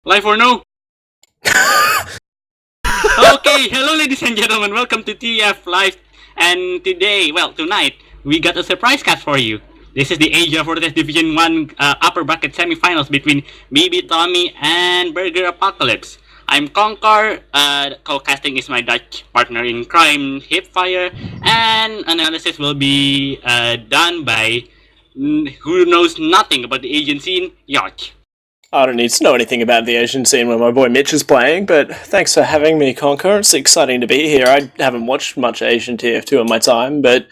Live or no? Okay, hello ladies and gentlemen, welcome to TF Live. And tonight, we got a surprise cast for you. This is the AsiaFortress Division 1 upper bracket semifinals between BB Tommy and Burger Apocalypse. I'm Concor, co-casting is my Dutch partner in crime, HiipFire, and analysis will be done by who knows nothing about the Asian scene, yauch. I don't need to know anything about the Asian scene when my boy Mitch is playing, but thanks for having me, Concor. It's exciting to be here. I haven't watched much Asian TF2 in my time, but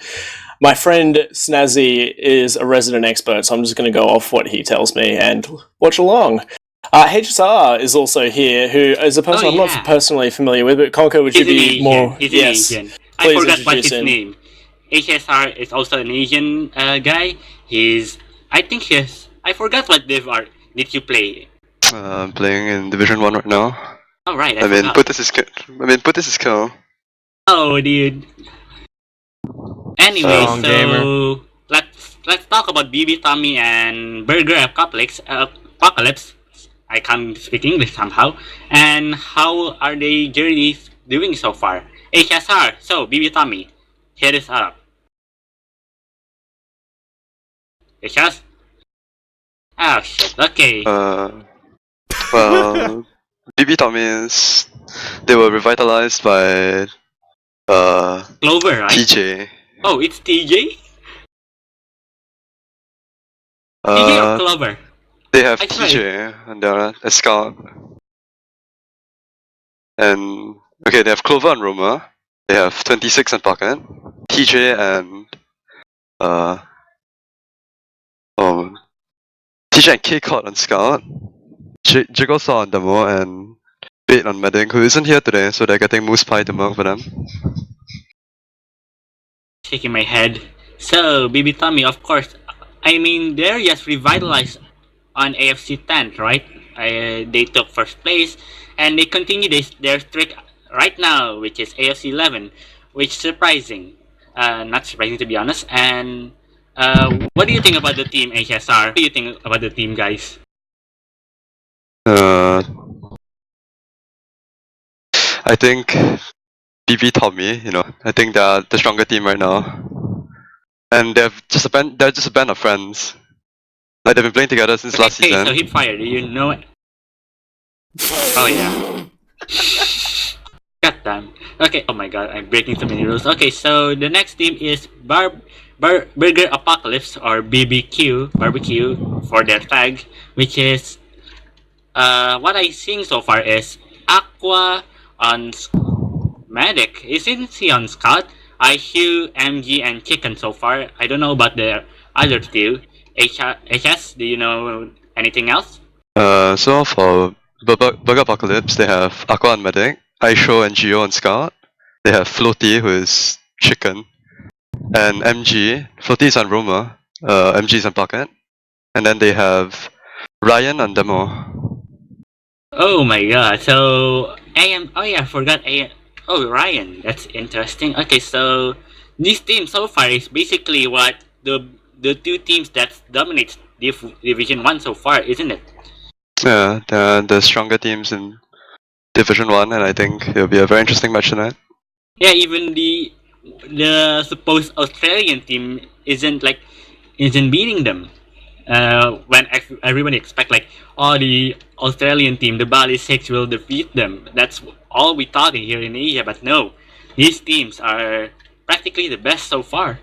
my friend Snazzy is a resident expert, so I'm just going to go off what he tells me and watch along. HSR is also here, who is a person I'm not personally familiar with, but Concor, would you be more... He's an Asian. I forgot what's his name. HSR is also an Asian guy. I forgot what div are. Did you play? I'm playing in Division 1 right now. Oh, right. I mean, put this is cool. Oh, dude. Anyway, so let's talk about BB Tommy and Burger Apocalypse. I can't speak English somehow. And how are they journeys doing so far? HSR. So BB Tommy, hit us up. HS? Oh shit, okay. Well, BB Tommy's, they were revitalized by, Clover, right? TJ. Oh, it's TJ? TJ or Clover? They have TJ, and they're a scout. And, okay, they have Clover and Roma. They have 26 in pocket. TJ and, TJ and K-Cod on Scout, Jiggles on Demo, and Bait on Medding, who isn't here today, so they're getting Moose Pie to milk for them. Shaking my head. So, BB Tommy, of course, I mean, they're just revitalized on AFC 10, right? They took first place, and they continue their streak right now, which is AFC11, which is surprising. Not surprising, to be honest, and... what do you think about the team, HSR? What do you think about the team, guys? I think BB Tommy, I think they're the stronger team right now. And they're just a band of friends. Like, they've been playing together since last season. So HiipFire, do you know it? Oh yeah. God damn. Okay, oh my god, I'm breaking so many rules. Okay, so the next team is Burger Apocalypse, or BBQ, barbecue for their tag, which is what I seen so far is Aqua on Medic. Isn't he on Scout? IQ, MG, and Chicken so far. I don't know about the other two. HS, do you know anything else? So for Burger Apocalypse, they have Aqua on Medic, Aisho and Geo on Scout. They have Floaty, who is Chicken. And MG, Floaty is on Roma, MG is on Pocket. And then they have Ryan on Demo. Oh my god, so I forgot Ryan, that's interesting. Okay, so this team so far is basically what the two teams that dominate Division 1 so far, isn't it? Yeah, they're the stronger teams in Division 1, and I think it'll be a very interesting match tonight. Yeah, even the supposed Australian team isn't beating them. When everybody expect the Australian team, the Bali 6 will defeat them. That's all we thought here in Asia, but no, these teams are practically the best so far.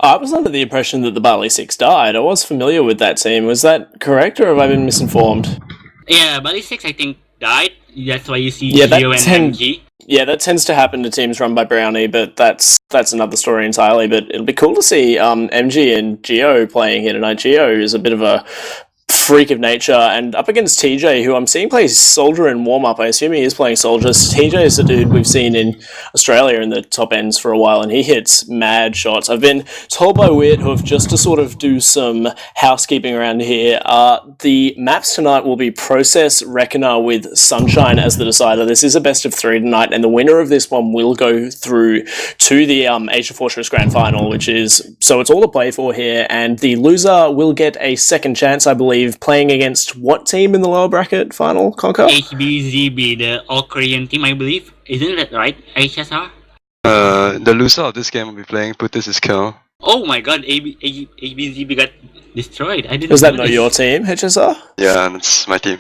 I was under the impression that the Bali 6 died. I was familiar with that team. Was that correct, or have I been misinformed? Yeah, Bali 6 I think died. That's why you see Geo and MG. Yeah, that tends to happen to teams run by Brownie, but that's another story entirely. But it'll be cool to see MG and Geo playing here tonight. Geo is a bit of a freak of nature, and up against TJ, who I'm seeing play Soldier in warm-up. I assume he is playing Soldier. TJ is a dude we've seen in Australia in the top ends for a while, and he hits mad shots. I've been told by Wiethoofd, just to sort of do some housekeeping around here, the maps tonight will be Process, Reckoner with Sunshine as the decider. This is a best of 3 tonight, and the winner of this one will go through to the AsiaFortress Grand Final, so it's all to play for here, and the loser will get a second chance, I believe, playing against what team in the lower bracket final, Concor? HBZB, the All Korean team, I believe. Isn't that right? HSR? The loser of this game will be playing Putis' Kill. Oh my god, HBZB got destroyed. I didn't Is that know not this. your team, HSR? Yeah, that's my team.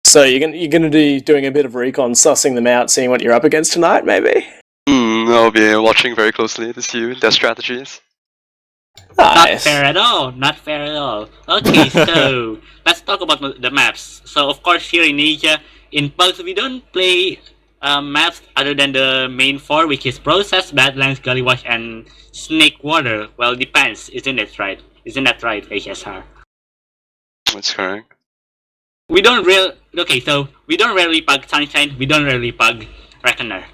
So you're gonna be doing a bit of recon, sussing them out, seeing what you're up against tonight, maybe? I'll be watching very closely to see their strategies. Not Nice. fair at all. Not fair at all. Okay, so let's talk about the maps. So of course here in Asia, in Pugs we don't play maps other than the main four, which is Process, Badlands, Gullywash, and Snake Water. Well, depends, isn't it right? Isn't that right, HSR? That's correct. We don't rarely pug Sunshine. We don't rarely pug Reckoner.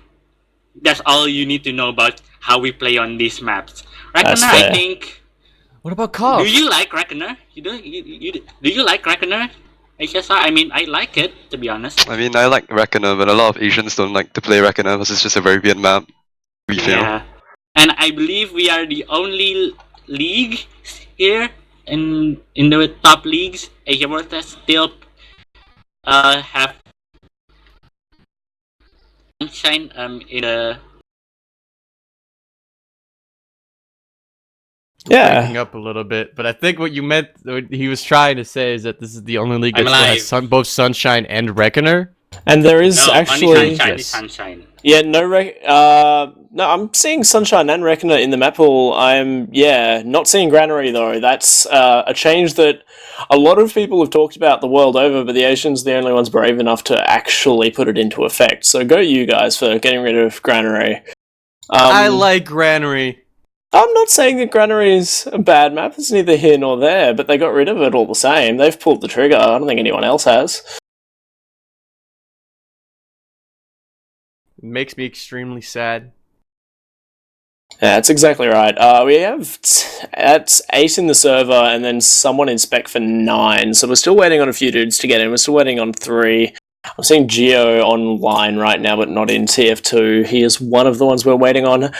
That's all you need to know about how we play on these maps. That's Reckoner, fair. I think. What about Cobb? Do you like Reckoner? Do you like Reckoner? HSR? I mean, I like it, to be honest. I mean, I like Reckoner, but a lot of Asians don't like to play Reckoner because it's just a very weird map. We feel. Yeah. And I believe we are the only league here in the top leagues. AsiaFortress still have Sunshine in the Yeah. Breaking up a little bit, but I think what you meant, what he was trying to say, is that this is the only league that I'm still has both Sunshine and Reckoner. And there is no, actually... only Sunshine is yes. Sunshine. Yeah, no, I'm seeing Sunshine and Reckoner in the map pool. I'm, not seeing Granary, though. That's a change that a lot of people have talked about the world over, but the Asians are the only ones brave enough to actually put it into effect. So go you guys for getting rid of Granary. I like Granary. I'm not saying that Granary is a bad map. It's neither here nor there, but they got rid of it all the same. They've pulled the trigger. I don't think anyone else has. It makes me extremely sad. Yeah, that's exactly right. We have at 8 in the server and then someone in spec for 9. So we're still waiting on a few dudes to get in. We're still waiting on 3. I'm seeing Geo online right now, but not in TF2. He is one of the ones we're waiting on.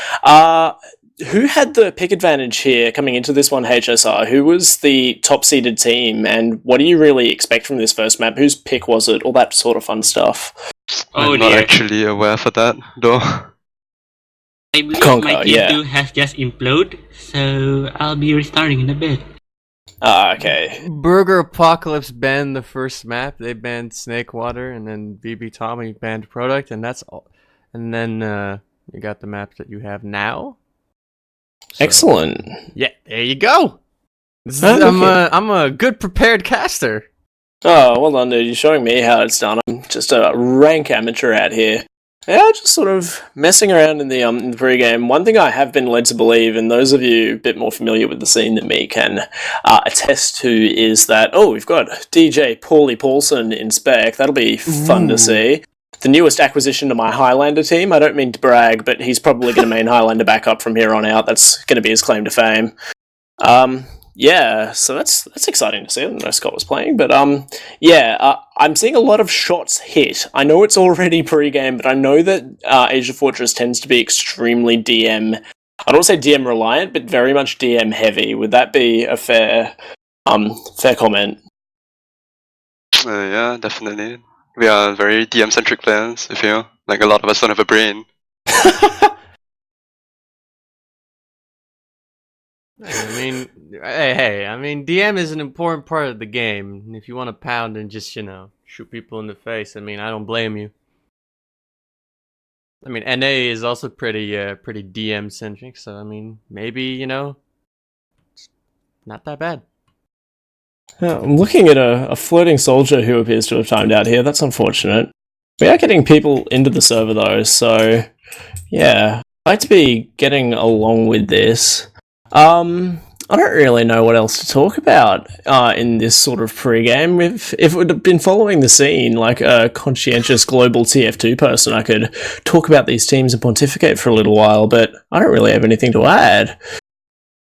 Who had the pick advantage here coming into this one, HSR? Who was the top-seeded team, and what do you really expect from this first map? Whose pick was it? All that sort of fun stuff. Oh I'm not dear. actually aware for that, though. I believe Concor, my T2 has just imploded, so I'll be restarting in a bit. Okay. Burger Apocalypse banned the first map. They banned Snake Water, and then BB Tommy banned Product, and that's all. And then you got the map that you have now. So, Excellent. yeah, there you go. This is, Okay. I'm a good prepared caster. Oh, well done, dude. You're showing me how it's done. I'm just a rank amateur out here. Yeah, just sort of messing around in the pre-game. One thing I have been led to believe, and those of you a bit more familiar with the scene than me can attest to, is that, we've got DJ Paulie Paulson in spec. That'll be fun to see. The newest acquisition to my Highlander team. I don't mean to brag, but he's probably going to main Highlander backup from here on out. That's going to be his claim to fame. So that's exciting to see. I didn't know Scott was playing, but I'm seeing a lot of shots hit. I know it's already pre-game, but I know that AsiaFortress tends to be extremely DM. I don't want to say DM reliant, but very much DM heavy. Would that be a fair comment? Yeah, definitely. We are very DM-centric players, I feel. Like, a lot of us don't have a brain. I mean, I mean, DM is an important part of the game. And if you want to pound and just, shoot people in the face, I mean, I don't blame you. I mean, NA is also pretty DM centric, so I mean, maybe, it's not that bad. Yeah, I'm looking at a floating soldier who appears to have timed out here. That's unfortunate. We are getting people into the server though, so yeah, I'd like to be getting along with this. I don't really know what else to talk about in this sort of pre-game. If it would have been following the scene like a conscientious global TF2 person, I could talk about these teams and pontificate for a little while, but I don't really have anything to add.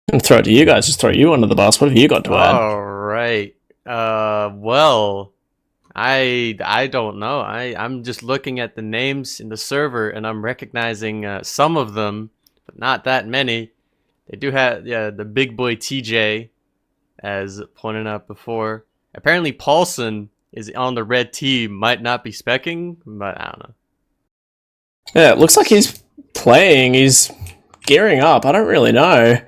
I'm gonna throw it to you guys, just throw you under the bus. What have you got to add? All right. Well, I don't know. I'm just looking at the names in the server, and I'm recognizing some of them, but not that many. They do have the big boy TJ, as pointed out before. apparently Paulson is on the red team, might not be specking, but I don't know. Yeah, it looks like he's playing. He's gearing up. I don't really know.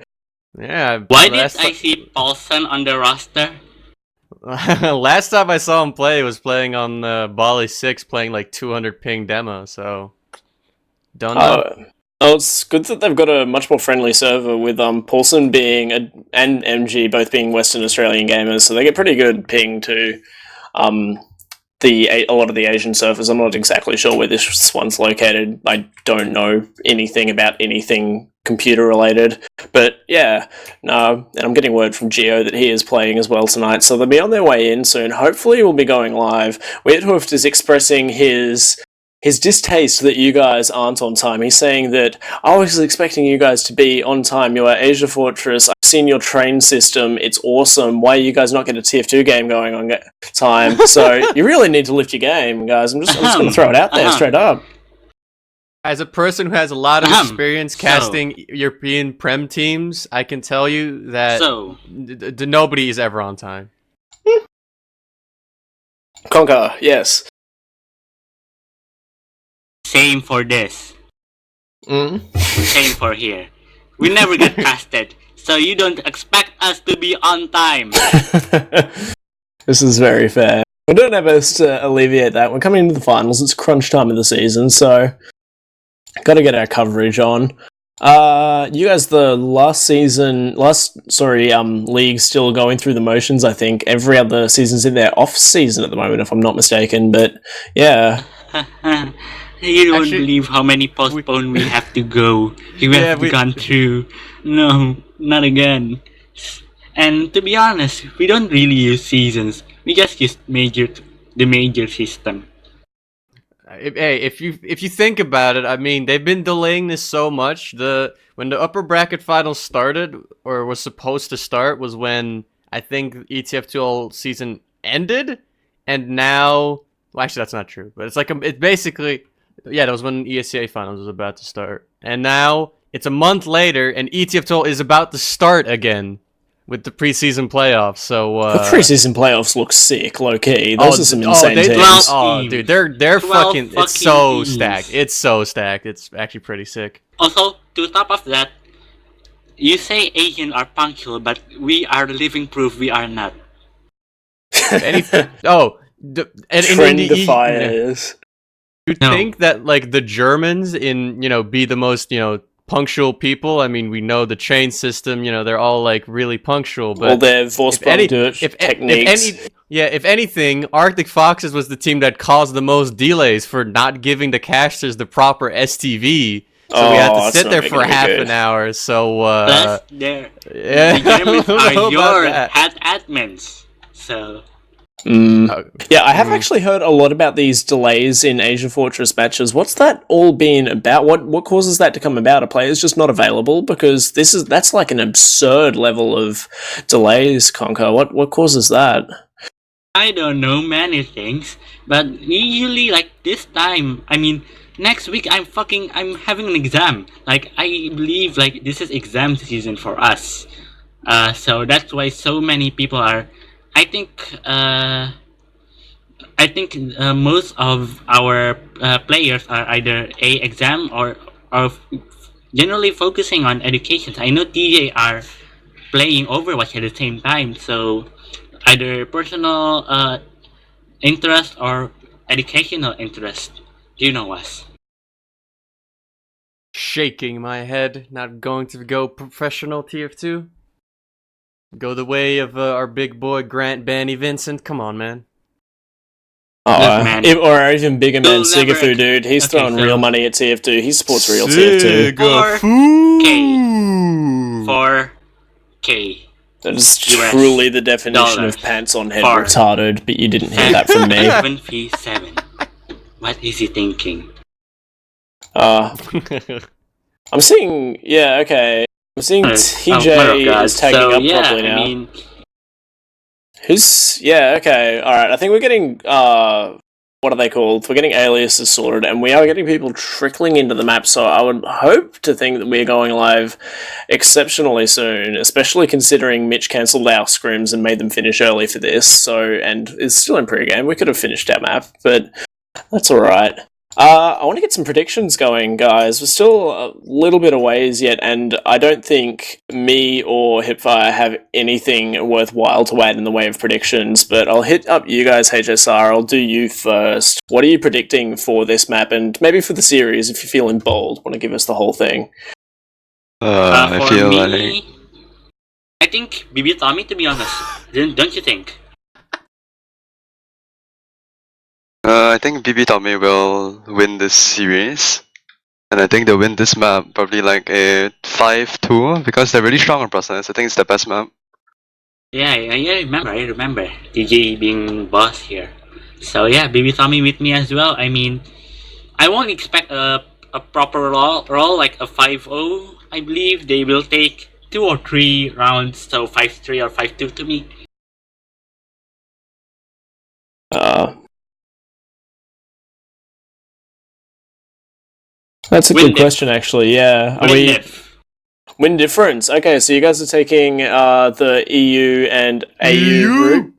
Yeah. Why did I see Paulson on the roster? Last time I saw him play was playing on Bali 6, playing like 200 ping demo, so don't know. Oh, it's good that they've got a much more friendly server with Paulson being and MG both being Western Australian gamers, so they get pretty good ping to a lot of the Asian servers. I'm not exactly sure where this one's located. I don't know anything about anything computer related, but yeah, no. And I'm getting word from Geo that he is playing as well tonight, so they'll be on their way in soon. Hopefully, we'll be going live. Wiethoofd is expressing his distaste that you guys aren't on time. He's saying that, I was expecting you guys to be on time. You are AsiaFortress. I've seen your train system. It's awesome. Why are you guys not getting a TF2 game going on time? So you really need to lift your game, guys. I'm just going to throw it out there straight up. As a person who has a lot of experience casting European Prem teams, I can tell you that nobody is ever on time. Concor, yes. Same for this. Mm. Same for here. We never get casted, so you don't expect us to be on time. This is very fair. We'll do our best to alleviate that. We're coming into the finals. It's crunch time of the season, so got to get our coverage on. You guys, the league still going through the motions. I think every other season's in their off season at the moment, if I'm not mistaken. But yeah. You don't believe how many postpone we have to go. We have gone through. No, not again. And to be honest, we don't really use seasons. We just use the major system. Hey, if you think about it, I mean, they've been delaying this so much. When the upper bracket finals started, or was supposed to start, was when I think ETF2 season ended, and now, well, actually that's not true, but it's basically, yeah, that was when ESCA finals was about to start, and now it's a month later, and ETF2 is about to start again with the preseason playoffs. So the preseason playoffs look sick, low key. Those are some insane teams. Dude, they're fucking. It's so stacked. It's so stacked. It's actually pretty sick. Also, to top of that, you say Asians are punctual, but we are living proof we are not. Trend-defiers. You think that like the Germans be the most punctual people? I mean, we know the train system. They're all like really punctual. But all their techniques. If anything, Arctic Foxes was the team that caused the most delays for not giving the casters the proper STV. So we had to sit there for half an hour. So the Germans are your admins. So. Yeah, I have actually heard a lot about these delays in AsiaFortress matches. What's that all been about? What causes that to come about? Are players just not available? Because that's like an absurd level of delays, Concor. What causes that? I don't know many things, but usually like this time, I mean, next week I'm having an exam. Like I believe like this is exam season for us. So that's why so many people are. I think most of our players are either exam or generally focusing on education. I know TJ are playing Overwatch at the same time, so either personal interest or educational interest. Do you know us? Shaking my head, not going to go professional TF2. Go the way of our big boy Grant Banny Vincent. Come on, man. Or even bigger man Sigafu, dude. He's throwing real money at TF2. He supports real TF2. 4K. That is truly the definition of pants on head retarded, but you didn't hear that from me. 7v7. What is he thinking? I'm seeing... Yeah, okay. I'm seeing TJ is tagging up properly now. I mean, Who's... Yeah, okay. Alright, I think we're getting what are they called? We're getting aliases sorted, and we are getting people trickling into the map, so I would hope to think that we're going live exceptionally soon, especially considering Mitch cancelled our scrims and made them finish early for this, and is still in pre-game. We could have finished our map, but that's alright. I want to get some predictions going, guys. We're still a little bit of ways yet, and I don't think me or HiipFire have anything worthwhile to add in the way of predictions, but I'll hit up you guys, HSR. I'll do you first. What are you predicting for this map, and maybe for the series, if you're feeling bold, want to give us the whole thing? I For feel me, like I think BB Tommy, to be honest. Don't you think? I think BB Tommy will win this series, and I think they'll win this map probably like a 5-2 because they're really strong on process. I think it's the best map. Yeah, I remember TJ being boss here. So yeah, BB Tommy with me as well. I mean, I won't expect a proper roll like a 5-0. I believe they will take 2 or 3 rounds, so 5-3 or 5-2 to me. That's a Win good question, actually, yeah. Win difference. Okay, so you guys are taking the EU and AU route.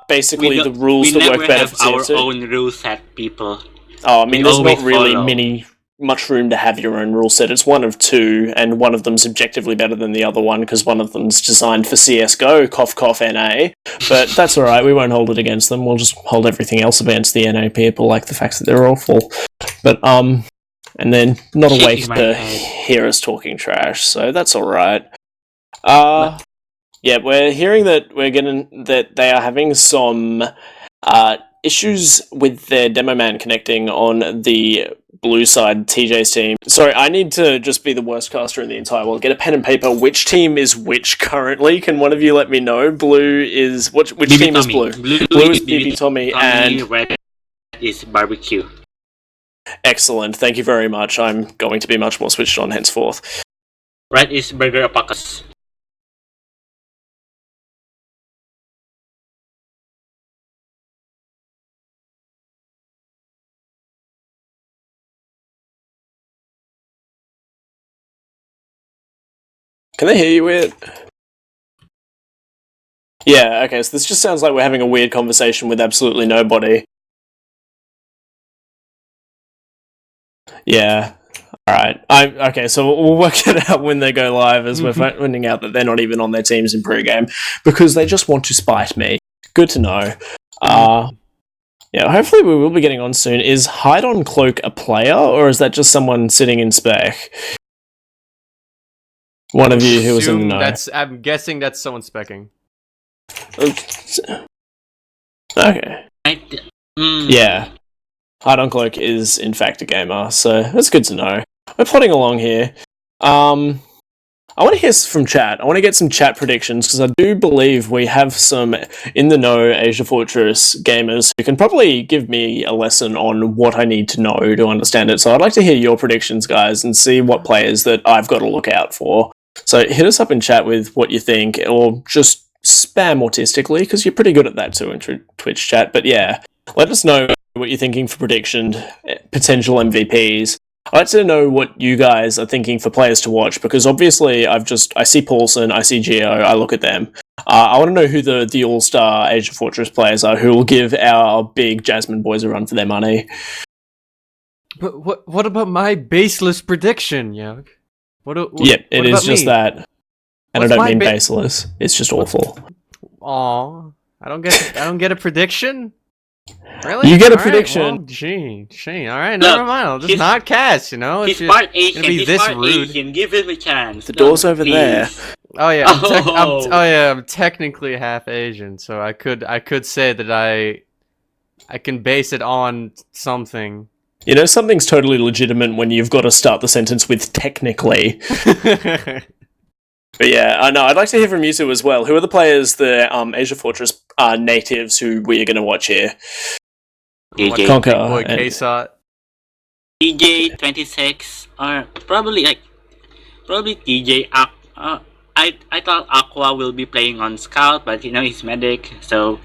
Basically the rules that work better for We never have our TFC. own rule set, people. Oh, I mean, We there's not always really follow. much room to have your own rule set. It's one of two, and one of them's objectively better than the other one because one of them's designed for CS:GO. Cough, cough, NA. But that's all right. We won't hold it against them. We'll just hold everything else against the NA people, like the fact that they're awful. But and then not awake Shaking my to head. hear us talking trash. So that's all right. Yeah, we're hearing that they are having some issues with their demo man connecting on the blue side, TJ's team. Sorry, I need to just be the worst caster in the entire world. Get a pen and paper. Which team is which currently? Can one of you let me know? Blue is which BB team is Tommy. blue? Blue is BB Tommy, and red is barbecue. excellent. Thank you very much. I'm going to be much more switched on henceforth. Red is burger apakas. Can they hear you, Wiet? Yeah, okay, so this just sounds like we're having a weird conversation with absolutely nobody. Yeah. Alright. Okay, so we'll work it out when they go live as we're finding out that they're not even on their teams in pre-game because they just want to spite me. Good to know. Yeah, hopefully we will be getting on soon. Is Hide on Cloak a player, or is that just someone sitting in spec? One of you who was in the know. I'm guessing that's someone specking. Okay. Yeah. Hide on Cloak is in fact a gamer, so that's good to know. We're plodding along here. I want to hear from chat. I want to get some chat predictions because I do believe we have some in the know AsiaFortress gamers who can probably give me a lesson on what I need to know to understand it. So I'd like to hear your predictions, guys, and see what players that I've got to look out for. So hit us up in chat with what you think, or just spam autistically because you're pretty good at that too in Twitch chat. But yeah, let us know what you're thinking for prediction, potential MVPs. I'd like to know what you guys are thinking for players to watch, because obviously I see Paulson, I see Geo, I look at them. I want to know who the all-star AsiaFortress players are who will give our big Jasmine boys a run for their money. But what about my baseless prediction, Yauch? Yep, it is just that. And What's I don't my mean baseless. It's just awful. Aw, I don't get a prediction? Really? You get a All prediction. Right, well, gee. All right, never mind. I'll just not cast, you know? He's part Asian. Be He's this part rude. Asian. Give him a chance. The door's over please. there. Oh yeah, Oh. I'm technically half Asian, so I could say that I can base it on something. You know, something's totally legitimate when you've got to start the sentence with technically. But yeah, no, I'd like to hear from you two as well. Who are the players, the AsiaFortress natives who we are going to watch here? DJ. Concor. Boy, and- KSOT. TJ 26 or probably TJ. I thought Aqua will be playing on Scout, but he's medic, so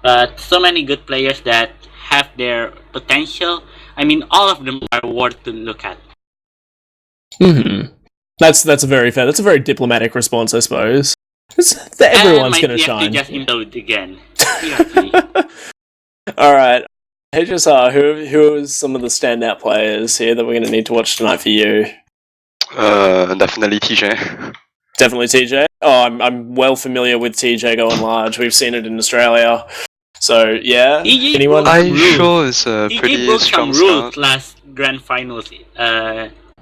but so many good players that have their potential. I mean, all of them are worth to look at. That's a very fair. That's a very diplomatic response, I suppose. Everyone's going to shine. And just implode again. All right. HSR, who are some of the standout players here that we're going to need to watch tonight for you? Definitely TJ. Definitely TJ. Oh, I'm well familiar with TJ going large. We've seen it in Australia. So yeah, TJ anyone? Sure is a TJ pretty broke strong some rules scout. last grand finals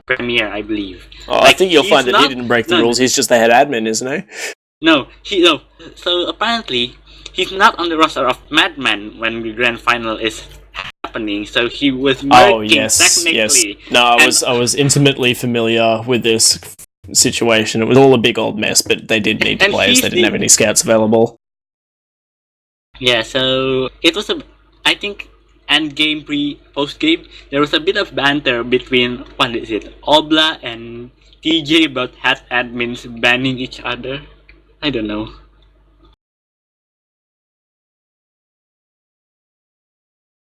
premiere, I believe. Oh, I think you'll find that he didn't break the rules. He's just the head admin, isn't he? No. So apparently, he's not on the roster of Madman when the grand final is happening. So he was working technically. Yes. No, I was intimately familiar with this situation. It was all a big old mess, but they did need players. They didn't have any scouts available. Yeah, so it was I think end game post game there was a bit of banter between what is it, Obla and TJ about hat admins banning each other. I don't know.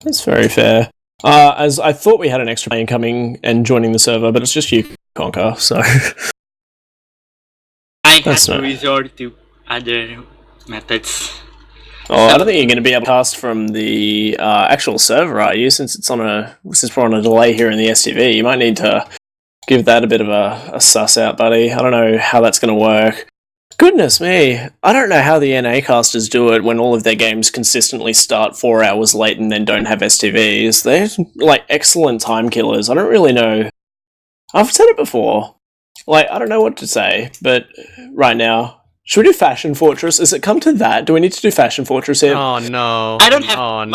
That's very fair. As I thought we had an extra player coming and joining the server, but it's just you, Concor, so... I had to resort to other methods. Oh, I don't think you're going to be able to cast from the actual server, are you? Since we're on a delay here in the STV, you might need to give that a bit of a suss out, buddy. I don't know how that's going to work. Goodness me, I don't know how the NA casters do it when all of their games consistently start 4 hours late and then don't have STVs. They're like excellent time killers. I don't really know. I've said it before. Like, I don't know what to say, but right now, should we do Fashion Fortress? Has it come to that? Do we need to do Fashion Fortress here? Oh no! I don't have. Oh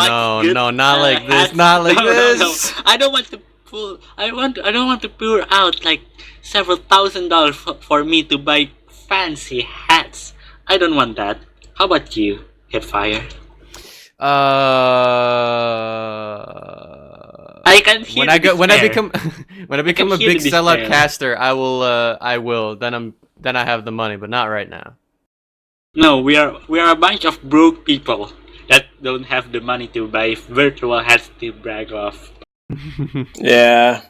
good, no! Not like this! Not like this! No. I don't want to pull. I don't want to pour out like several $1,000s for me to buy fancy hats. I don't want that. How about you, HiipFire? I can hear when I become a big sellout caster, I will. Then I have the money, but not right now. No, we are a bunch of broke people that don't have the money to buy virtual hats to brag off. Yeah.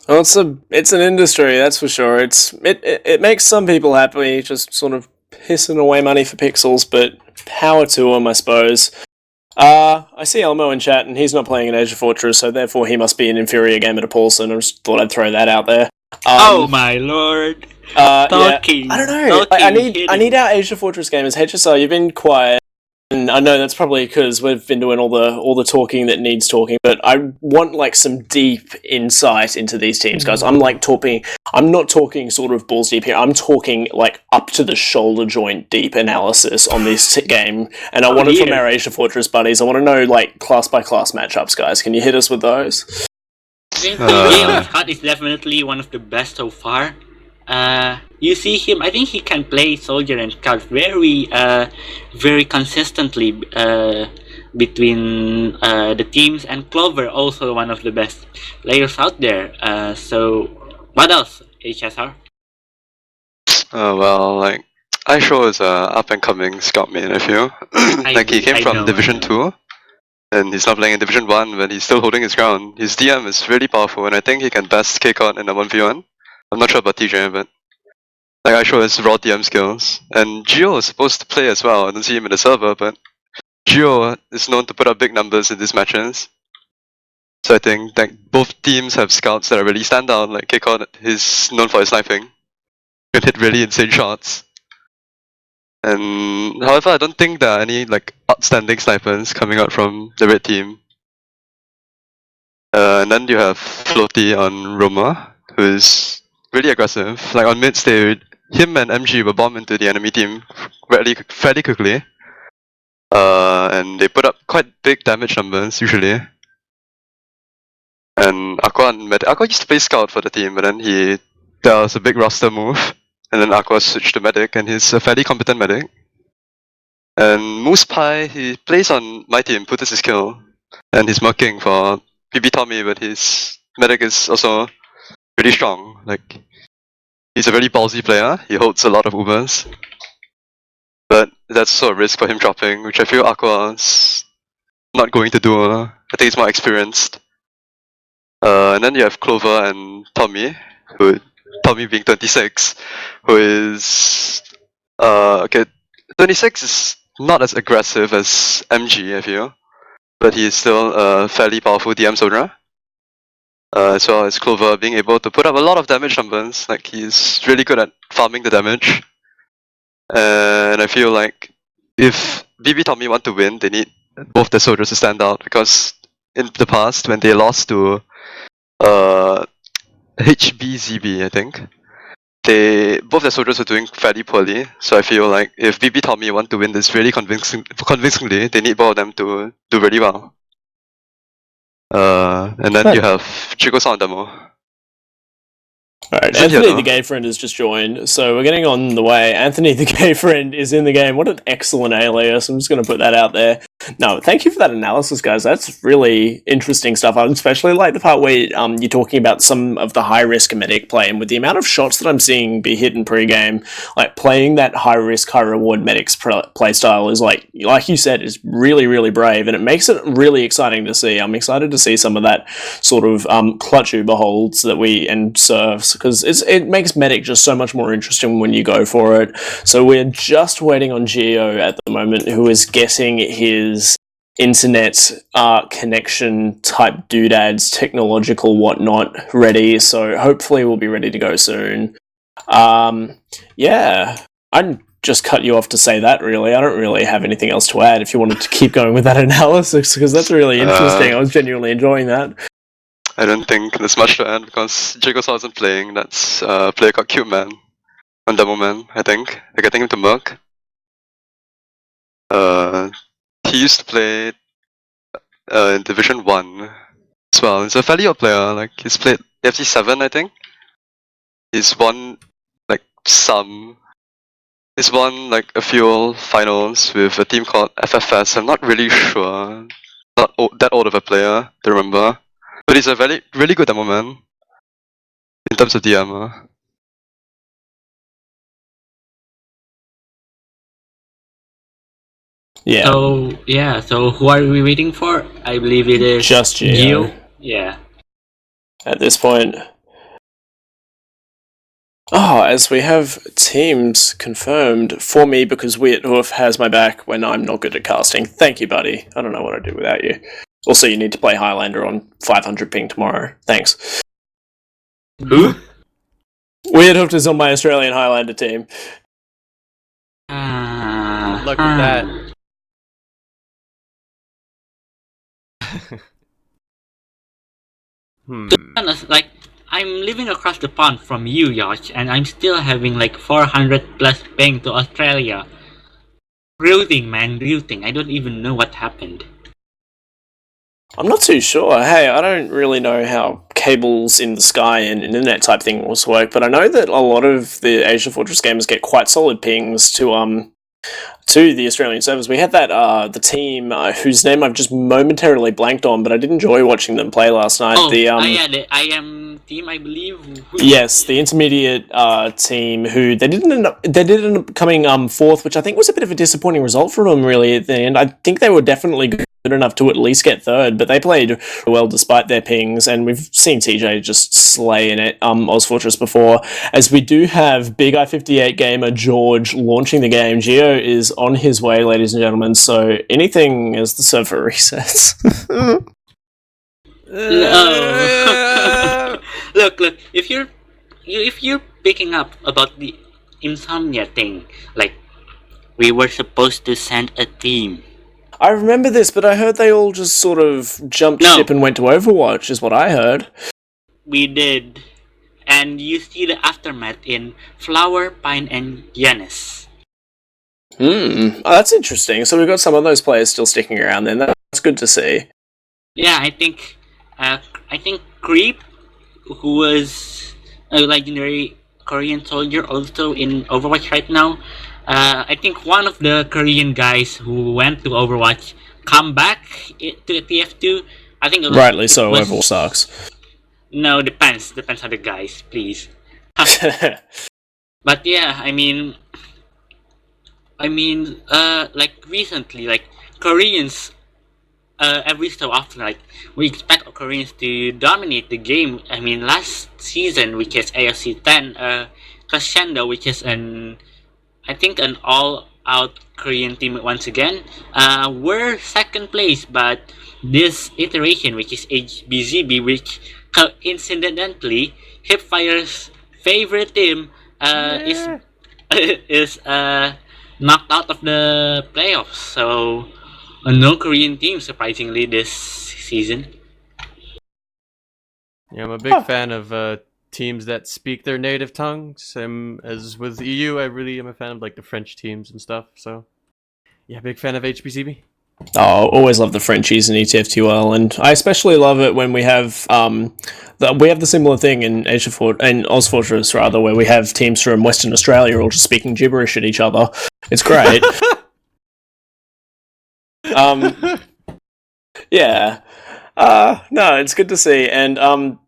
Well, it's an industry, that's for sure. It makes some people happy, just sort of pissing away money for pixels, but power to them, I suppose. I see Elmo in chat, and he's not playing in AsiaFortress, so therefore he must be an inferior gamer to Paulson. I just thought I'd throw that out there. Oh my lord! Talking. Yeah. I don't know. I need our AsiaFortress gamers. HSR, you've been quiet, and I know that's probably because we've been doing all the talking that needs talking. But I want like some deep insight into these teams, guys. I'm not talking sort of balls deep here. I'm talking like up to the shoulder joint deep analysis on this game, and I want it from our AsiaFortress buddies. I want to know like class by class matchups, guys. Can you hit us with those? Scott is definitely one of the best so far. You see him, I think he can play Soldier and Scout very consistently between the teams, and Clover also one of the best players out there. So, what else, HSR? Well, like, iShow is a up-and-coming scout main, I feel. Like, he came from Division 2, and he's not playing in Division 1, but he's still holding his ground. His DM is really powerful, and I think he can best kick out in a 1v1. I'm not sure about TJ, but like I show his raw DM skills. And Geo is supposed to play as well. I don't see him in the server, but Geo is known to put up big numbers in these matches. So I think that both teams have scouts that are really stand out. Like Kickout is known for his sniping. He can hit really insane shots. And however, I don't think there are any like outstanding snipers coming out from the red team. And then you have Floaty on Roma, who is really aggressive. Like on mid stage, him and MG will bomb into the enemy team fairly quickly. And they put up quite big damage numbers usually. And Aqua used to play Scout for the team, but then there was a big roster move. And then Aqua switched to Medic, and he's a fairly competent Medic. And Moose Pie, he plays on my team, Putus his kill. And he's marking for PB Tommy, but his Medic is also really strong. Like, he's a very ballsy player. He holds a lot of Ubers. But that's also a risk for him dropping, which I feel Aqua's not going to duo. I think he's more experienced. And then you have Clover and Tommy, Tommy being 26, who is okay. 26 is not as aggressive as MG, I feel, but he is still a fairly powerful DM soldier. As well as Clover being able to put up a lot of damage on burns. Like, he's really good at farming the damage. And I feel like if BB Tommy want to win, they need both the soldiers to stand out, because in the past, when they lost to HBZB, I think, both the soldiers were doing fairly poorly. So I feel like if BB Tommy want to win this really convincingly, they need both of them to do really well. And then you have Chico's on demo. Alright, Anthony the gay friend has just joined, so we're getting on the way. Anthony the gay friend is in the game. What an excellent alias. I'm just going to put that out there. No, thank you for that analysis, guys. That's really interesting stuff. I especially like the part where you're talking about some of the high-risk medic play, and with the amount of shots that I'm seeing be hit in pre-game, like playing that high-risk, high-reward medics play style is like you said, is really, really brave, and it makes it really exciting to see. I'm excited to see some of that sort of clutch uber holds that and serves, because it makes medic just so much more interesting when you go for it. So we're just waiting on Geo at the moment, who is getting his internet connection type doodads, technological whatnot ready, so hopefully we'll be ready to go soon. Yeah, I'd just cut you off to say that, really. I don't really have anything else to add if you wanted to keep going with that analysis, because that's really interesting. I was genuinely enjoying that. I don't think there's much to add, because Jigos wasn't playing. That's a player called Cute Man on Demo Man, I think. They're getting him to Merc. He used to play in Division 1 as well. He's a fairly old player. Like, he's played AFC11, I think. He's won a few finals with a team called FFS. I'm not really sure. Not that old of a player to remember. But he's a really good demo man in terms of DM. Yeah. So who are we waiting for? I believe it is just Geo. Yeah. At this point. As we have teams confirmed for me, because Wiethoofd has my back when I'm not good at casting. Thank you, buddy. I don't know what I'd do without you. Also, you need to play Highlander on 500 ping tomorrow. Thanks. Who? Wiethoofd is on my Australian Highlander team. Look at that. To be honest, like, I'm living across the pond from you, yauch, and I'm still having like 400 plus ping to Australia. Real thing, man, real thing. I don't even know what happened. I'm not too sure. Hey, I don't really know how cables in the sky and internet type things work, but I know that a lot of the AsiaFortress gamers get quite solid pings to the Australian servers. We had that the team whose name I've just momentarily blanked on, but I did enjoy watching them play last night. The IM team, I believe. Yes, the intermediate team who they did end up coming fourth, which I think was a bit of a disappointing result for them really at the end. I think they were definitely good enough to at least get third, but they played well despite their pings, and we've seen TJ just slay in it AsiaFortress before, as we do have Big I-58 gamer George launching the game. Geo is on his way, ladies and gentlemen, so anything as the server resets. Look, if you're picking up about the insomnia thing, like, we were supposed to send a team. I remember this, but I heard they all just sort of jumped ship and went to Overwatch, is what I heard. We did. And you see the aftermath in Flower, Pine, and Yanis. Oh, that's interesting. So we've got some of those players still sticking around then. That's good to see. Yeah, I think Creep, who was a legendary Korean soldier also in Overwatch right now, I think one of the Korean guys who went to Overwatch come back to TF2. I think rightly so. Overwatch sucks. No, depends on the guys, please. But yeah, I mean, like recently, like Koreans every so often, like we expect Koreans to dominate the game. I mean, last season, which is AFC10, Crescendo, which is I think an all-out Korean team once again, were second place, but this iteration, which is HBZB, which coincidentally HiipFire's favorite team, is Yeah. is knocked out of the playoffs. So no Korean team, surprisingly, this season. Yeah, I'm a big fan of teams that speak their native tongues. As with EU, I really am a fan of like the French teams and stuff. So, yeah, big fan of HBCB. Oh, always love the Frenchies in ETF2L, and I especially love it when we have the similar thing in AsiaFortress rather, where we have teams from Western Australia all just speaking gibberish at each other. It's great. Yeah. No, it's good to see, and I'm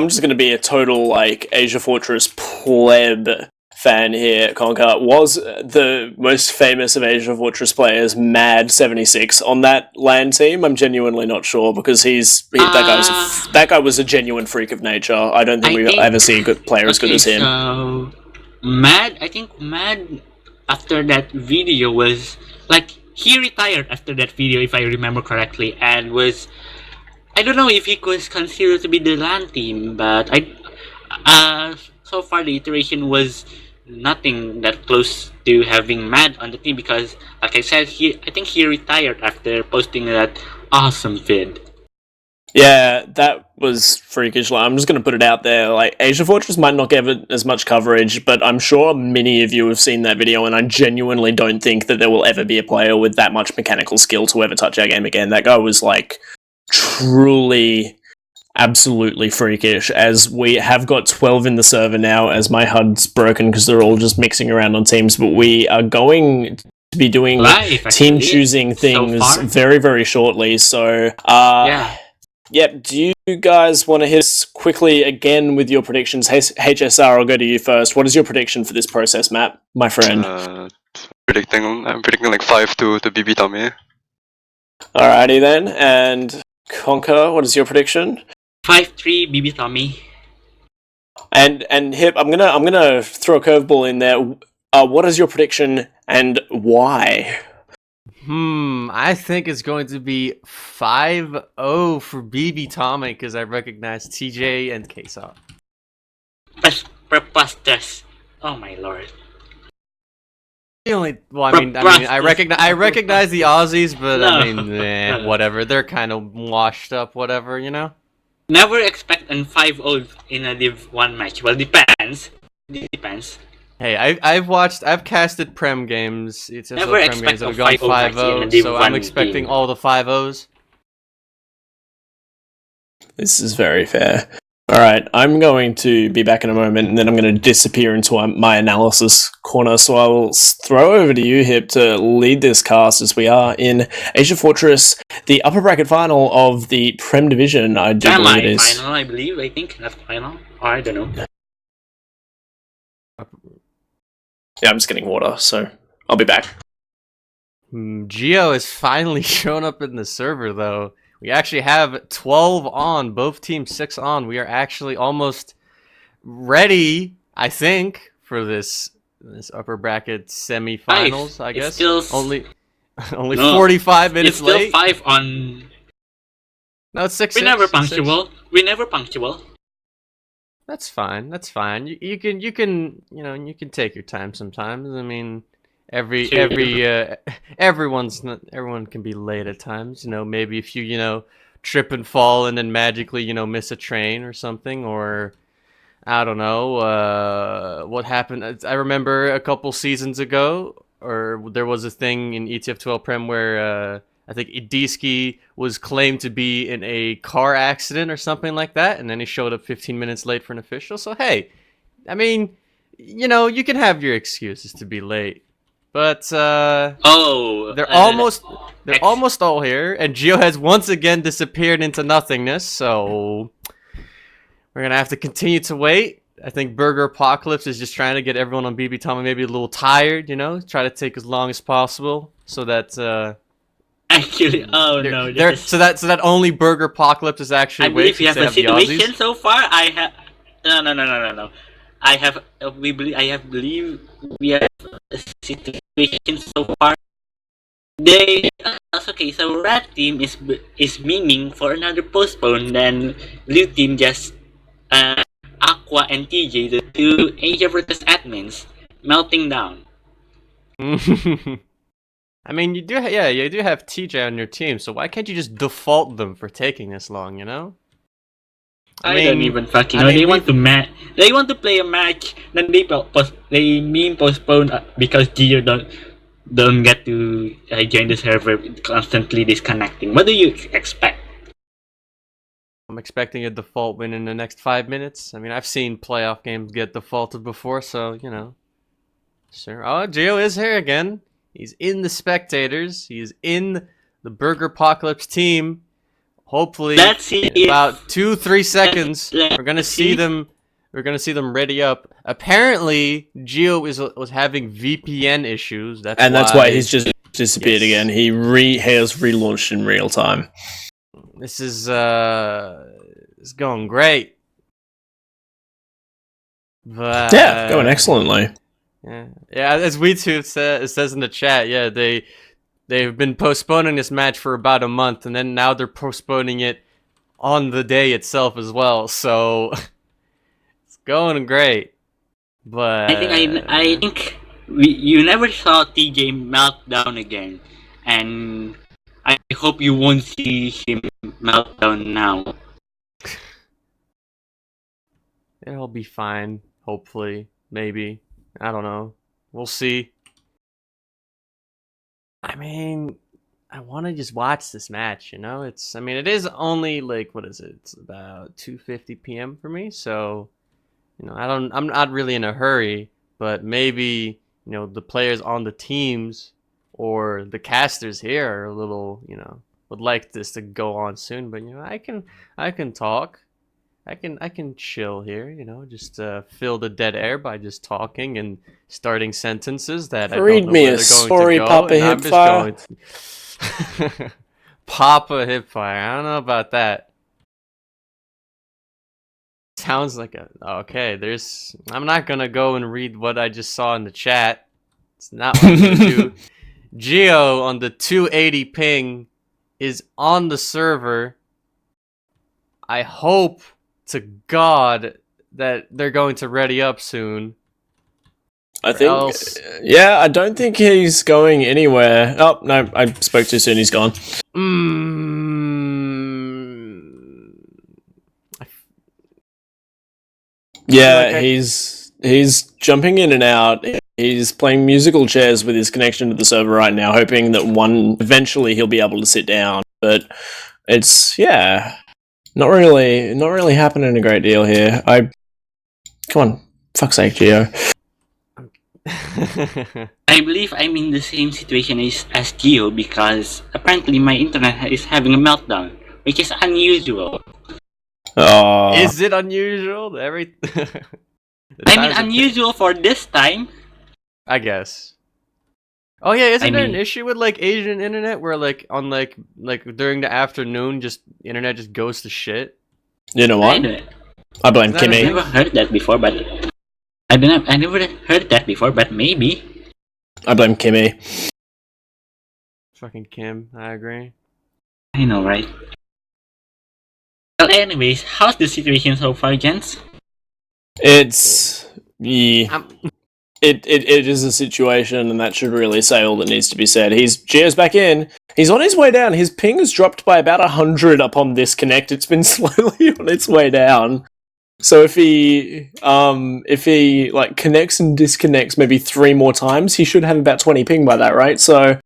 just going to be a total like AsiaFortress pleb fan here. Concor was the most famous of AsiaFortress players, Mad76, on that LAN team. I'm genuinely not sure because that guy was a genuine freak of nature. I don't think we'll ever see a good player as good as him. So I think Mad after that video was like he retired after that video, if I remember correctly, and I don't know if he was considered to be the LAN team, but so far the iteration was nothing that close to having Mad on the team because, like I said, I think he retired after posting that awesome vid. Yeah, that was freakish. Like, I'm just going to put it out there. Like, AsiaFortress might not get as much coverage, but I'm sure many of you have seen that video, and I genuinely don't think that there will ever be a player with that much mechanical skill to ever touch our game again. That guy was, like, truly, absolutely freakish, as we have got 12 in the server now, as my HUD's broken because they're all just mixing around on teams, but we are going to be doing team choosing things very, very shortly, so, yeah. Yep, do you guys want to hit us quickly again with your predictions? HSR, I'll go to you first. What is your prediction for this process map, my friend? I'm predicting like 5-2 to BB Tommy. Alrighty then, and Concor, what is your prediction? 5-3 BB Tommy. And Hiip, I'm gonna throw a curveball in there. What is your prediction and why? I think it's going to be 5-0 for BB Tommy because I recognize TJ and Kesa. Preposterous. Oh my lord. I recognize the Aussies, but no. Whatever. They're kind of washed up, whatever, you know? Never expect an 5-0 in a Div 1 match. Well, depends. Hey, I've casted Prem games. It's just Never Prem games that have gone 5-0, so I'm expecting all the 5-0s. This is very fair. Alright, I'm going to be back in a moment, and then I'm going to disappear into my analysis corner, so I will throw over to you, Hiip, to lead this cast as we are in AsiaFortress, the upper bracket final of the Prem Division, I do believe it is. Semi-final, I think, not final. Or I don't know. Yeah, I'm just getting water, so I'll be back. Geo has finally shown up in the server, though. We actually have 12 on, both teams 6 on. We are actually almost ready, I think, for this upper bracket semifinals, I guess. Only 45 minutes late. It's still 5 on... No, it's 6. We're never punctual. That's fine. You can take your time sometimes. I mean, everyone can be late at times. You know, maybe if you trip and fall and then magically miss a train or something, or I don't know what happened. I remember a couple seasons ago, or there was a thing in ETF12 Prem where I think Idiski was claimed to be in a car accident or something like that, and then he showed up 15 minutes late for an official. So hey, I mean, you can have your excuses to be late, but they're almost all here, and Geo has once again disappeared into nothingness. So we're gonna have to continue to wait. I think Burger Apocalypse is just trying to get everyone on BB Tommy maybe a little tired, try to take as long as possible so that. Actually, oh no. So that only Burger Apocalypse is actually. I believe we have a the Aussies? situation so far. I have no. I have believe we have a situation so far. They okay. So red team is meaning for another postpone. Then blue team just Aqua and TJ, the two AsiaFortress admins, melting down. I mean, you do have TJ on your team, so why can't you just default them for taking this long? You know. I don't even fucking know. They want to play a match. Then they postpone because Gio don't get to join the server, constantly disconnecting. What do you expect? I'm expecting a default win in the next 5 minutes. I mean, I've seen playoff games get defaulted before, so you know. Sure. Oh, Gio is here again. He's in the spectators. He's in the Burger Apocalypse team. Hopefully, in about 2-3 seconds, we're gonna see them. We're gonna see them ready up. Apparently, Gio was having VPN issues. That's why he's just disappeared again. He has relaunched in real time. This is it's going great. But, yeah, going excellently. Yeah. As Wiethoofd says in the chat, yeah, they've been postponing this match for about a month, and then now they're postponing it on the day itself as well. So it's going great. But I think you never saw TJ melt down again, and I hope you won't see him melt down now. It'll be fine, hopefully, maybe. I don't know. We'll see. I mean, I want to just watch this match, you know? It is only like, what is it? It's about 2:50 p.m. for me, so you know, I'm not really in a hurry, but maybe, you know, the players on the teams or the casters here are a little, you know, would like this to go on soon, but you know, I can talk. I can chill here, you know, just fill the dead air by just talking and starting sentences that I don't know where they're going to go. Papa HiipFire. Papa HiipFire. I don't know about that. Sounds like okay. I'm not gonna go and read what I just saw in the chat. It's not what I'm gonna do. Gio on the 280 ping is on the server. I hope to God that they're going to ready up soon. I don't think he's going anywhere. Oh, no, I spoke too soon, he's gone. Yeah, like he's jumping in and out. He's playing musical chairs with his connection to the server right now, hoping that eventually he'll be able to sit down. But it's, not really happening a great deal here. Come on, fuck's sake, Gio. I believe I'm in the same situation as Gio because apparently my internet is having a meltdown, which is unusual. Oh. Is it unusual? Unusual for this time. I guess. Oh yeah, isn't there an issue with like Asian internet where like on like during the afternoon internet just goes to shit? You know what? I blame Kimmy. I never heard that before, but I never heard that before, but maybe. I blame Kimmy. Fucking Kim, I agree. I know, right? Well, anyways, how's the situation so far, gents? It's It is a situation, and that should really say all that needs to be said. Gio's back in. He's on his way down. His ping has dropped by about 100 upon disconnect. It's been slowly on its way down. So if he like connects and disconnects maybe 3 more times, he should have about 20 ping by that rate. So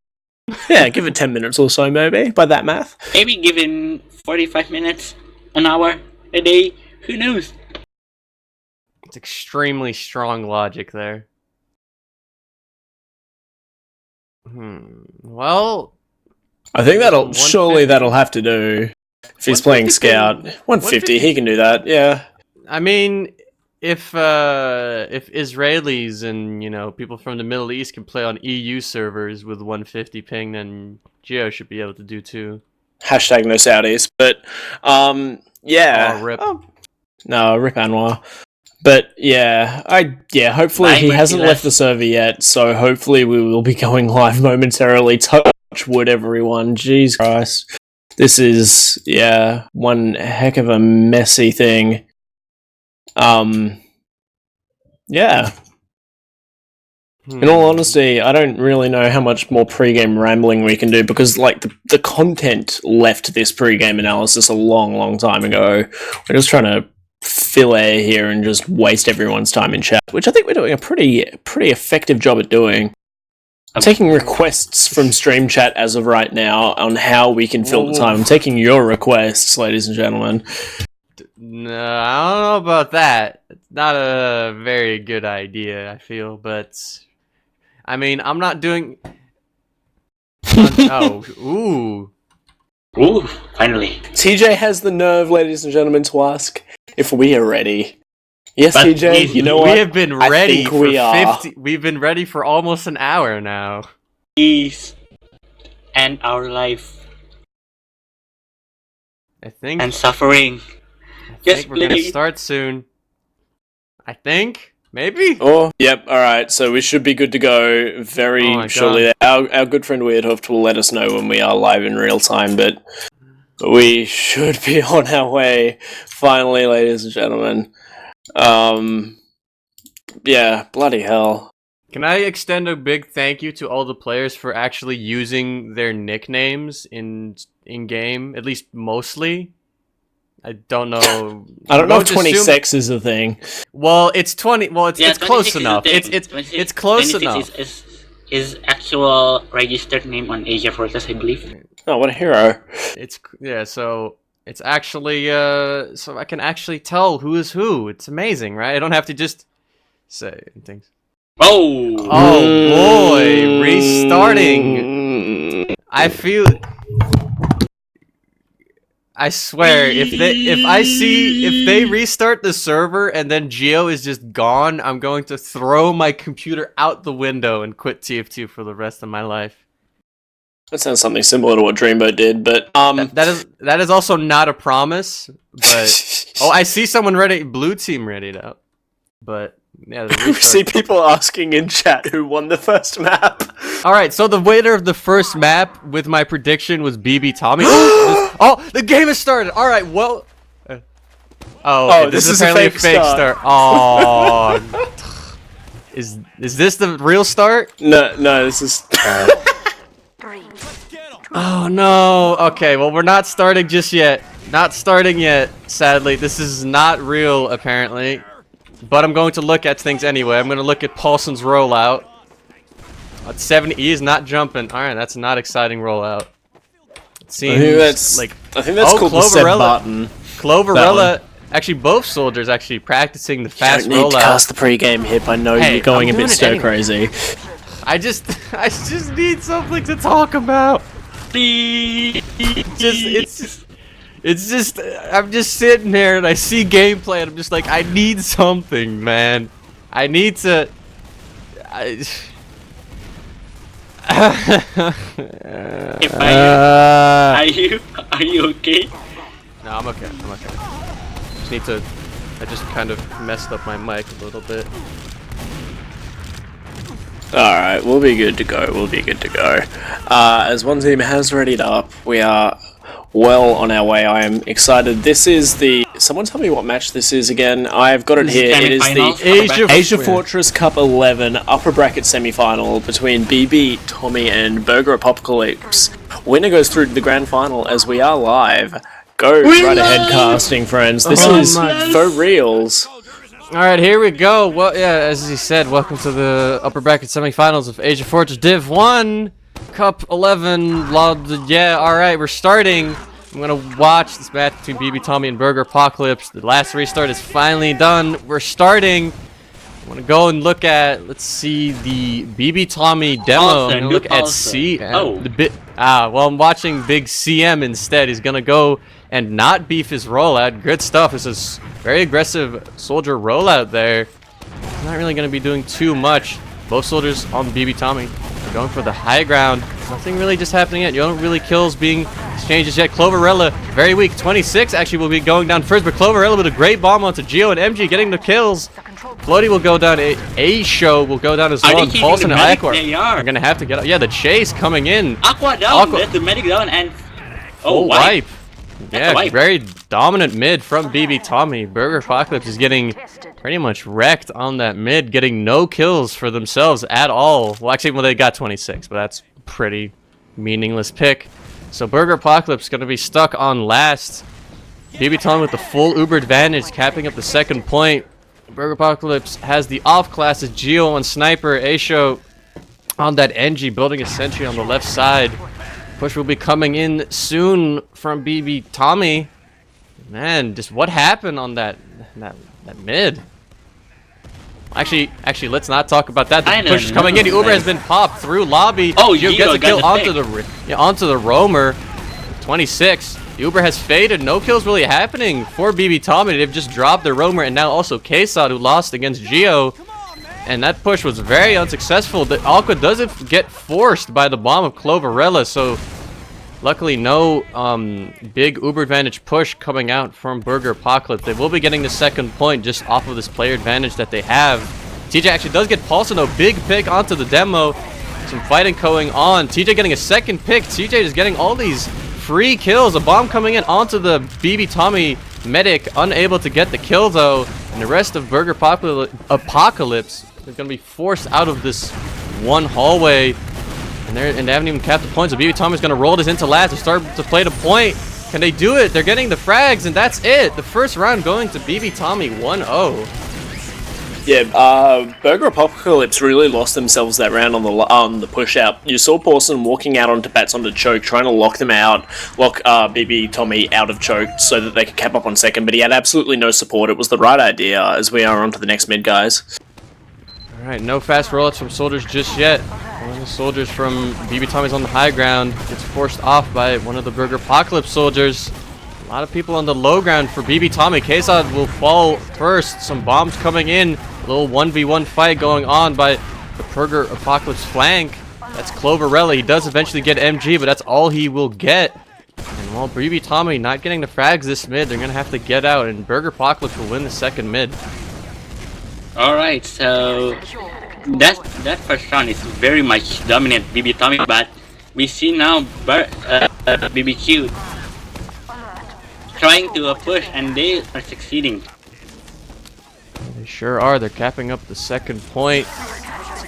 yeah, give it 10 minutes or so maybe by that math. Maybe give him 45 minutes, an hour, a day. Who knows? It's extremely strong logic there. Well, I think that'll have to do. If he's playing Scout, 150, he can do that. Yeah. I mean, if Israelis and people from the Middle East can play on EU servers with 150 ping, then Geo should be able to do too. Hashtag no Saudis, but yeah. Oh, rip. No, rip Anwar. But hopefully he hasn't left the server yet, so hopefully we will be going live momentarily. Touch wood, everyone. Jeez Christ. This is, one heck of a messy thing. Yeah. In all honesty, I don't really know how much more pre-game rambling we can do, because the content left this pre-game analysis a long time ago. We're just trying to fill air here and just waste everyone's time in chat, which I think we're doing a pretty effective job at doing. I'm taking requests from stream chat as of right now on how we can fill the time. I'm taking your requests, ladies and gentlemen. No, I don't know about that. It's not a very good idea, I feel, but I mean, I'm not doing. Ooh, finally. TJ has the nerve, ladies and gentlemen, to ask if we are ready. Yes, But TJ, you know what? we have been ready think for we are. 50. We've been ready for almost an hour now. Please end our life I think. and suffering. I Yes, think we're gonna please. start soon. I think, maybe. Oh, yep, alright, so we should be good to go very Oh my shortly. Our good friend Wiethoofd will let us know when we are live in real time, but we should be on our way, finally, ladies and gentlemen. Yeah, bloody hell. Can I extend a big thank you to all the players for actually using their nicknames in game, at least mostly? I don't know. I don't know if Don't assume- 26 is a thing. Well, it's 20. Well, it's 26 close is the enough. thing. It's 26 close 26 enough. is actual registered name on AsiaFortress, I believe. Oh, what a hero. So it's actually so I can actually tell who is who. It's amazing, right? I don't have to just say things. Oh! Oh boy, restarting. I feel. I swear, if they restart the server and then Geo is just gone, I'm going to throw my computer out the window and quit TF2 for the rest of my life. That sounds something similar to what Dreamboat did, but That is also not a promise. But I see someone ready, blue team ready to. But yeah, the we see restart. people asking in chat who won the first map. All right, so the winner of the first map with my prediction was BB Tommy. Oh, the game has started. All right, well. This is a apparently fake start. Oh, is this the real start? No, this is. Oh no. Okay, well we're not starting just yet. Not starting yet. Sadly, this is not real apparently. But I'm going to look at things anyway. I'm going to look at Paulson's rollout. At 70, he is not jumping. All right, that's not exciting rollout. It seems I think that's called the set button. Cloverella. Actually, both soldiers actually practicing the fast You don't need to rollout. cast the pre-game hip. I know Hey, you're going I'm a bit doing it stir anyway. crazy. I just need something to talk about. It's just I'm just sitting there and I see gameplay and I'm just like, I need something, man. I need to. Are you okay? No, I'm okay. I just kind of messed up my mic a little bit. Alright, we'll be good to go. As one team has readied up, we are well on our way. I am excited. This is the... Someone tell me what match this is again. I've got it here. It is Semifinal. the AsiaFortress Cup 11 upper bracket semi-final between BB, Tommy and Burger Apocalypse. Winner goes through to the grand final as we are live. Go right ahead, casting friends. This is for reals. All right, here we go. Well, yeah, as he said, welcome to the upper bracket semifinals of AsiaFortress Div 1 Cup 11. Yeah, all right, we're starting. I'm gonna watch this match between BB Tommy and Burger Apocalypse. The last restart is finally done. We're starting. I'm gonna go and look at. Let's see the BB Tommy demo. I'm gonna look at Well, I'm watching Big CM instead. He's gonna go and not beef his rollout. Good stuff. This is very aggressive soldier rollout there. Not really going to be doing too much. Both soldiers on BB Tommy are going for the high ground. Nothing really just happening yet. You don't really kills being exchanged just yet. Cloverella, very weak. 26 actually will be going down first, but Cloverella with a great bomb onto Geo and MG getting the kills. Floaty will go down. A show will go down as well. And Paulson and Aqua are going to have to get out. Yeah, the chase coming in. Aqua down. There's the medic down and... Oh, wipe. Yeah, very dominant mid from BB Tommy. Burger Apocalypse is getting pretty much wrecked on that mid, getting no kills for themselves at all. Well, actually, well, they got 26, but that's pretty meaningless pick. So Burger Apocalypse is going to be stuck on last. BB Tommy with the full Uber advantage, capping up the second point. Burger Apocalypse has the off classes, Geo on Sniper, Asho on that NG, building a sentry on the left side. Push will be coming in soon from BB Tommy. Man, just what happened on that mid? Actually, let's not talk about that. The push is coming in. The Uber has been popped through lobby. Oh, Geo gets a kill onto the roamer. 26. The Uber has faded. No kills really happening for BB Tommy. They've just dropped the roamer, and now also Kesod, who lost against Geo. And that push was very unsuccessful. The Aqua doesn't get forced by the bomb of Cloverella, so luckily no big Uber advantage push coming out from Burger Apocalypse. They will be getting the second point just off of this player advantage that they have. TJ actually does get Paulson, though. Big pick onto the demo. Some fighting going on. TJ getting a second pick. TJ is getting all these free kills. A bomb coming in onto the BB Tommy medic. Unable to get the kill, though. And the rest of Burger Apocalypse is going to be forced out of this one hallway. And they haven't even capped the points. So BB Tommy's going to roll this into last and start to play the point. Can they do it? They're getting the frags, and that's it. The first round going to BB Tommy 1-0. Yeah, Burger Apocalypse really lost themselves that round on the push out. You saw Paulson walking out onto bats onto choke, trying to lock them out, lock BB Tommy out of choke so that they could cap up on second, but he had absolutely no support. It was the right idea as we are on to the next mid, guys. Alright, no fast rollouts from soldiers just yet. One of the soldiers from BB Tommy's on the high ground gets forced off by one of the Burger Apocalypse soldiers. A lot of people on the low ground for BB Tommy. Kesod will fall first. Some bombs coming in. A little 1v1 fight going on by the Burger Apocalypse flank. That's Cloverella. He does eventually get MG, but that's all he will get. And while BB Tommy not getting the frags this mid, they're going to have to get out, and Burger Apocalypse will win the second mid. Alright, so that first round is very much dominant BB Tommy, but we see now BBQ trying to push, and they are succeeding. They sure are. They're capping up the second point.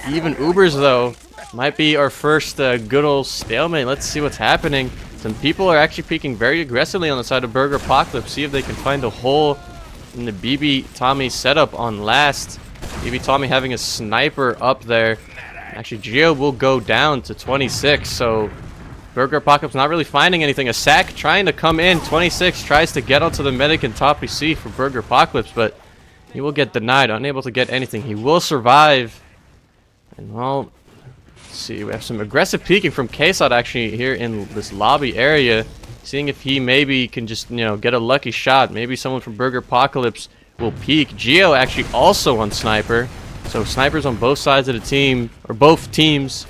Even Ubers, though, might be our first good old stalemate. Let's see what's happening. Some people are actually peeking very aggressively on the side of Burger Apocalypse. See if they can find a hole in the BB Tommy setup on last. BB Tommy having a sniper up there. Actually, Geo will go down to 26, so Burger Apocalypse not really finding anything. A sack trying to come in. 26 tries to get onto the medic in top PC for Burger Apocalypse, but he will get denied, unable to get anything. He will survive. And well, let's see, we have some aggressive peeking from Kesod actually here in this lobby area. Seeing if he maybe can just, get a lucky shot. Maybe someone from Burger Apocalypse will peek. Geo actually also on Sniper. So snipers on both sides of the team, or both teams,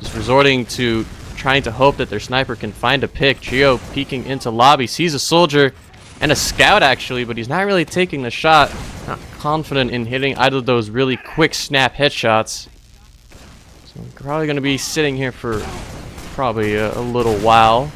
just resorting to trying to hope that their sniper can find a pick. Geo peeking into lobby, sees a soldier and a scout actually, but he's not really taking the shot. Not confident in hitting either of those really quick snap headshots. So we're probably going to be sitting here for probably a little while.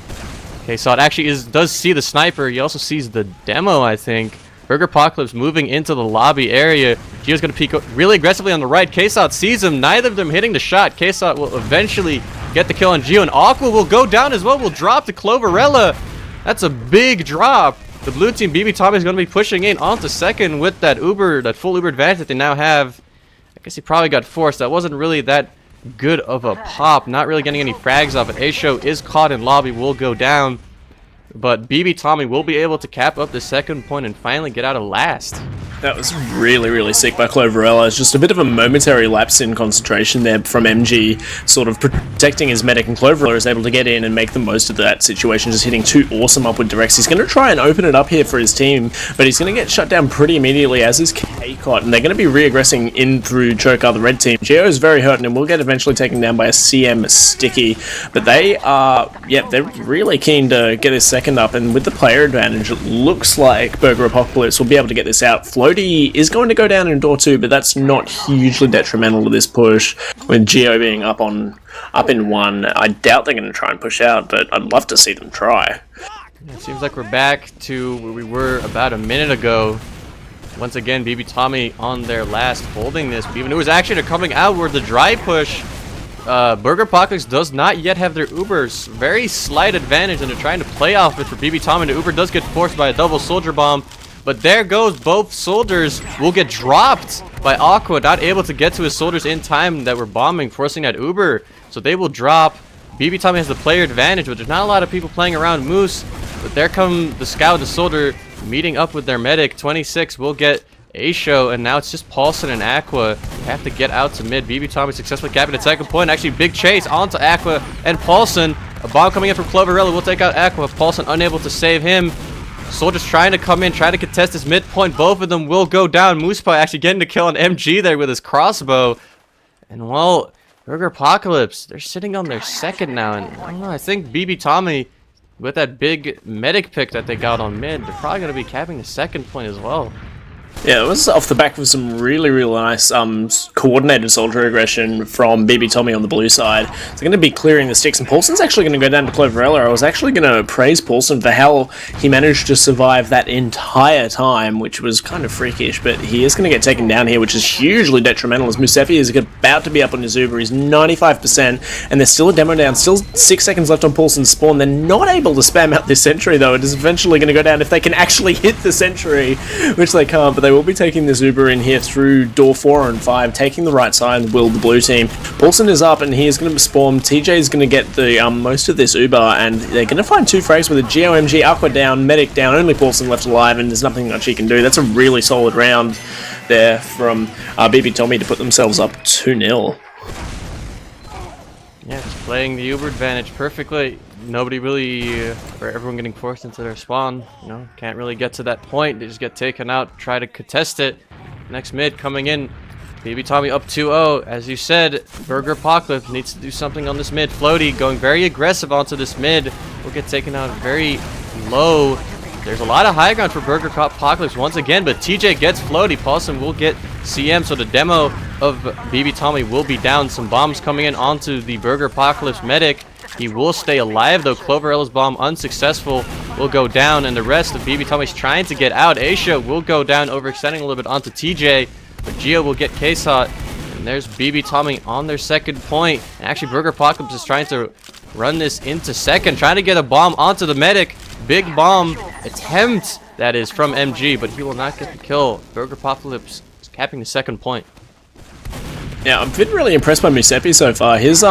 Okay, so it actually does see the sniper. He also sees the demo, I think. Burger Apocalypse moving into the lobby area. Geo's going to peek really aggressively on the right. Kesod sees him. Neither of them hitting the shot. Kesod will eventually get the kill on Geo, and Aqua will go down as well. Will drop to Cloverella. That's a big drop. The blue team, BB Tommy, is going to be pushing in onto second with that full Uber advantage that they now have. I guess he probably got forced. That wasn't really that good of a pop. Not really getting any frags off it. A-Show is caught in lobby, will go down. But BB Tommy will be able to cap up the second point and finally get out of last. That was really sick by Cloverella. It's just a bit of a momentary lapse in concentration there from MG, sort of protecting his medic, and Cloverella is able to get in and make the most of that situation, just hitting 2 awesome upward directs. He's going to try and open it up here for his team, but he's going to get shut down pretty immediately, as is K-Cot, and they're going to be re-aggressing in through Chokar, the red team. Geo is very hurt and will get eventually taken down by a CM Sticky, but they are, they're really keen to get his second up, and with the player advantage, it looks like Burger Apocalypse will be able to get this out. Floaty is going to go down in door 2, but that's not hugely detrimental to this push, with Geo being up in 1. I doubt they're going to try and push out, but I'd love to see them try. It seems like we're back to where we were about a minute ago. Once again, BB Tommy on their last holding this. Even it was actually coming outward, the dry push. Burger Apocalypse does not yet have their Ubers. Very slight advantage, and they're trying to play off it for BB Tommy. The Uber does get forced by a double soldier bomb. But there goes both soldiers. Will get dropped by Aqua, not able to get to his soldiers in time that were bombing, forcing that Uber. So they will drop. BB Tommy has the player advantage, but there's not a lot of people playing around Moose. But there come the scout and the soldier meeting up with their medic. 26 will get a show, and now it's just Paulson and Aqua. They have to get out to mid. BB Tommy successfully capping at second point. Actually, big chase onto Aqua and Paulson. A bomb coming in from Cloverella will take out Aqua. Paulson unable to save him. Soldiers trying to come in, trying to contest his midpoint. Both of them will go down. Moosepie actually getting to kill an MG there with his crossbow. And well, Burger Apocalypse, they're sitting on their second now. And I don't know, I think BB Tommy, with that big medic pick that they got on mid, they're probably going to be capping the second point as well. Yeah, it was off the back of some really nice coordinated soldier aggression from BB Tommy on the blue side. They're going to be clearing the sticks, and Paulson's actually going to go down to Cloverella. I was actually going to praise Paulson for how he managed to survive that entire time, which was kind of freakish, but he is going to get taken down here, which is hugely detrimental, as Musefi is about to be up on his Uber. He's 95%, and there's still a demo down. Still 6 seconds left on Paulson's spawn. They're not able to spam out this sentry, though. It is eventually going to go down if they can actually hit the sentry, which they can't, but they will be taking this Uber in here through door 4 and 5, taking the right side, will the blue team. Paulson is up, and he is going to spawn. TJ is going to get the most of this Uber, and they're going to find 2 frags with a GOMG, Aqua down, Medic down, only Paulson left alive, and there's nothing much he can do. That's a really solid round there from BB Tommy to put themselves up 2-0. Yeah, just playing the Uber advantage perfectly. Nobody really, for everyone getting forced into their spawn, you know, can't really get to that point. They just get taken out, try to contest it. Next mid coming in, BB Tommy up 2-0. As you said, Burger Apocalypse needs to do something on this mid. Floaty going very aggressive onto this mid. Will get taken out very low. There's a lot of high ground for Burger Apocalypse once again, but TJ gets Floaty. Paulson will get CM, so the demo of BB Tommy will be down. Some bombs coming in onto the Burger Apocalypse medic. He will stay alive, though. Cloverella's bomb unsuccessful, will go down, and the rest of BB Tommy's trying to get out. Asia will go down, overextending a little bit onto TJ, but Geo will get K-Sot, and there's BB Tommy on their second point. And actually, Burger Apocalypse is trying to run this into second, trying to get a bomb onto the medic. Big bomb attempt, that is, from MG, but he will not get the kill. Burger Apocalypse is capping the second point. Yeah, I've been really impressed by Musepi so far. His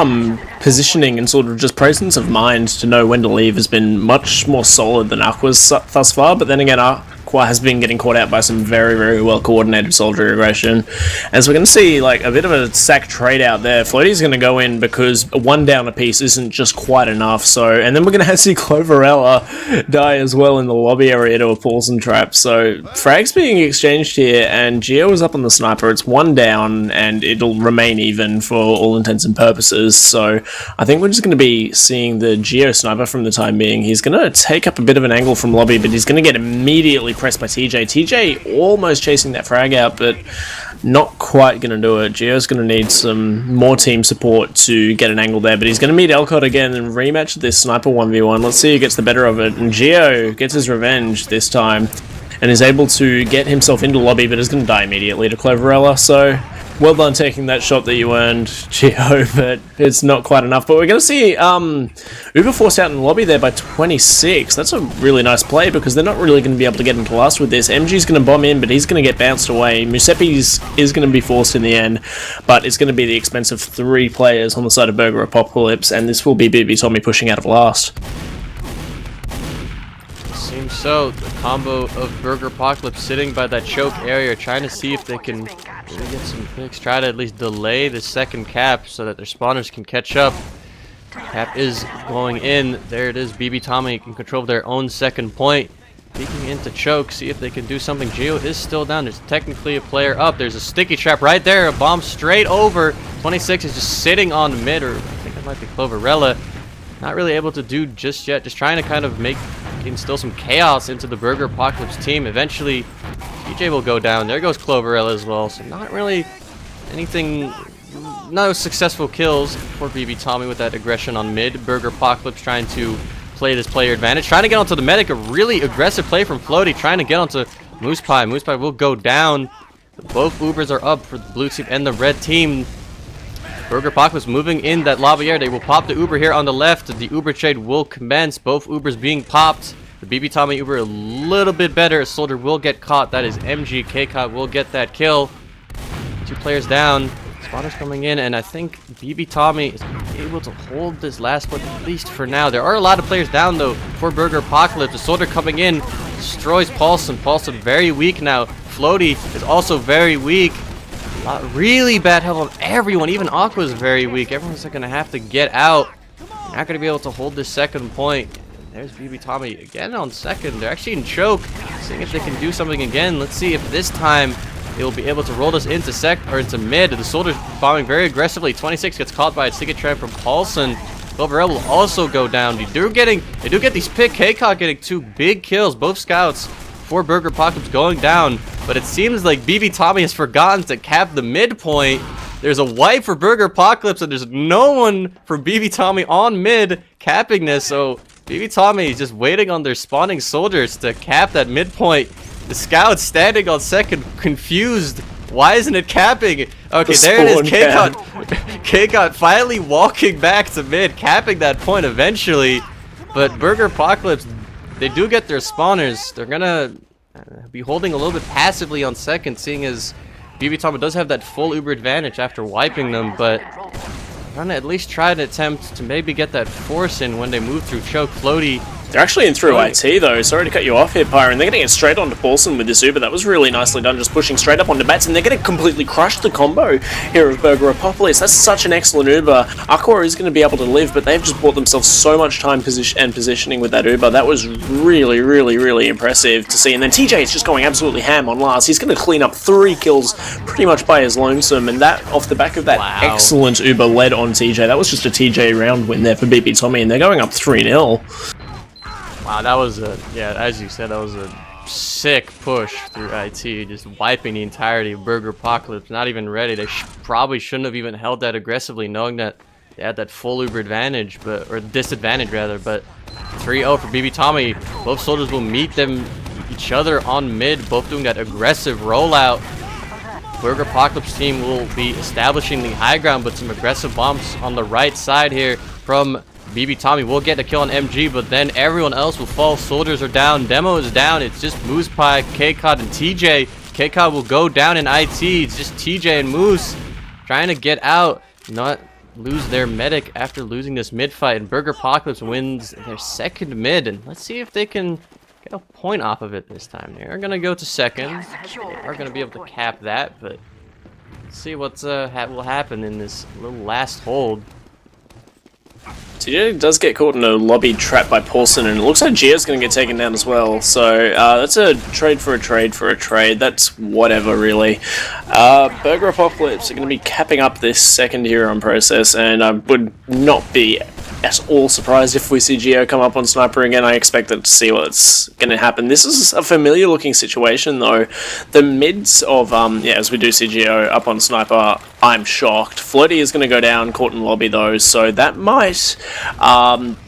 positioning and sort of just presence of mind to know when to leave has been much more solid than Aqua's thus far, but then again, Aqua has been getting caught out by some very well coordinated soldier aggression. And so we're going to see like a bit of a sack trade out there. Floaty's going to go in because 1 down a piece isn't just quite enough, so, and then we're going to see Cloverella die as well in the lobby area to a Paulson trap. So frags being exchanged here, and Geo is up on the sniper. It's 1 down, and it'll remain even for all intents and purposes. So I think we're just going to be seeing the Geo sniper from the time being. He's going to take up a bit of an angle from lobby, but he's going to get immediately pressed by TJ. TJ almost chasing that frag out, but not quite going to do it. Geo's going to need some more team support to get an angle there, but he's going to meet Elcott again and rematch this sniper 1v1. Let's see who gets the better of it. And Geo gets his revenge this time and is able to get himself into lobby, but is going to die immediately to Cloverella. So well done taking that shot that you earned, Geo, but it's not quite enough. But we're going to see Uber forced out in the lobby there by 26. That's a really nice play because they're not really going to be able to get into last with this. MG's going to bomb in, but he's going to get bounced away. Musepi's is going to be forced in the end, but it's going to be the expense of 3 players on the side of Burger Apocalypse, and this will be BB Tommy pushing out of last. Seems seems so. The combo of Burger Apocalypse sitting by that choke area, trying to see if they can really get some picks, try to at least delay the second cap so that their spawners can catch up. Cap is going in. There it is. BB Tommy can control their own second point. Peeking into choke, see if they can do something. Geo is still down. There's technically a player up. There's a sticky trap right there. A bomb straight over. 26 is just sitting on mid, or I think it might be Cloverella. Not really able to do just yet. Just trying to kind of instill some chaos into the Burger Apocalypse team. Eventually, TJ will go down. There goes Cloverella as well. So not really anything, no successful kills for BB Tommy with that aggression on mid. Burger Apocalypse trying to play this player advantage. Trying to get onto the medic. A really aggressive play from Floaty. Trying to get onto Moose Pie. Moose Pie will go down. Both Ubers are up for the blue team and the red team. Burger Apocalypse moving in that lobby area. They will pop the Uber here on the left. The Uber trade will commence. Both Ubers being popped. The BB Tommy Uber a little bit better. A soldier will get caught. That is MG. KCOT will get that kill. 2 players down. Spotters coming in, and I think BB Tommy is able to hold this last one at least for now. There are a lot of players down though for Burger Apocalypse. The soldier coming in destroys Paulson. Paulson very weak now. Floaty is also very weak. Really bad health on everyone. Even Aqua is very weak. Everyone's going to have to get out. They're not going to be able to hold this second point. There's BB Tommy again on second. They're actually in choke. Seeing if they can do something again. Let's see if this time they will be able to roll this into mid. The soldier's bombing very aggressively. 26 gets caught by a ticket trap from Paulson. Cloverell will also go down. They do get these pick. KCOT getting 2 big kills. Both scouts for Burger Apocalypse going down. But it seems like BB Tommy has forgotten to cap the midpoint. There's a wipe for Burger Apocalypse, and there's no one for BB Tommy on mid capping this. So BB Tommy is just waiting on their spawning soldiers to cap that midpoint. The scout standing on second, confused. Why isn't it capping? Okay, there it is. KCOT finally walking back to mid, capping that point eventually. But Burger Apocalypse, they do get their spawners. They're gonna be holding a little bit passively on second, seeing as BB Tommy does have that full Uber advantage after wiping them, but gonna at least try to attempt to maybe get that force in when they move through choke. Floaty. They're actually in through IT though. Sorry to cut you off here, Pyre, and they're getting it straight onto Paulson with this Uber. That was really nicely done, just pushing straight up onto Bats, and they're going to completely crush the combo here of Burger Apocalypse. That's such an excellent Uber. Aqua is going to be able to live, but they've just bought themselves so much time and positioning with that Uber. That was really, really, really impressive to see. And then TJ is just going absolutely ham on last. He's going to clean up 3 kills pretty much by his lonesome, and that off the back of that excellent Uber led on TJ. That was just a TJ round win there for BB Tommy, and they're going up 3-0. Wow, that was as you said, that was a sick push through IT, just wiping the entirety of Burger Apocalypse. Not even ready. They probably shouldn't have even held that aggressively, knowing that they had that full Uber advantage, or disadvantage rather. But 3-0 for BB Tommy. Both soldiers will meet each other on mid, both doing that aggressive rollout. Burger Apocalypse team will be establishing the high ground, but some aggressive bombs on the right side here from BB Tommy. Will get a kill on MG, but then everyone else will fall. Soldiers are down. Demo is down. It's just Moose Pie, KCOT, and TJ. KCOT will go down in IT. It's just TJ and Moose trying to get out, not lose their medic after losing this mid fight. And Burger Apocalypse wins their second mid. And let's see if they can get a point off of it this time. They're going to go to second. They are going to be able to cap that, but let's see what will happen in this little last hold. TJ does get caught in a lobby trap by Paulson, and it looks like Gio's going to get taken down as well. So that's a trade for a trade for a trade. That's whatever, really. Burger Apocalypse are going to be capping up this second hero on process, and I would not be at all surprised if we see Gio come up on Sniper again. I expect to see what's going to happen. This is a familiar looking situation though. The mids of, as we do see Gio up on Sniper, I'm shocked. Floaty is going to go down, caught in lobby though, so that might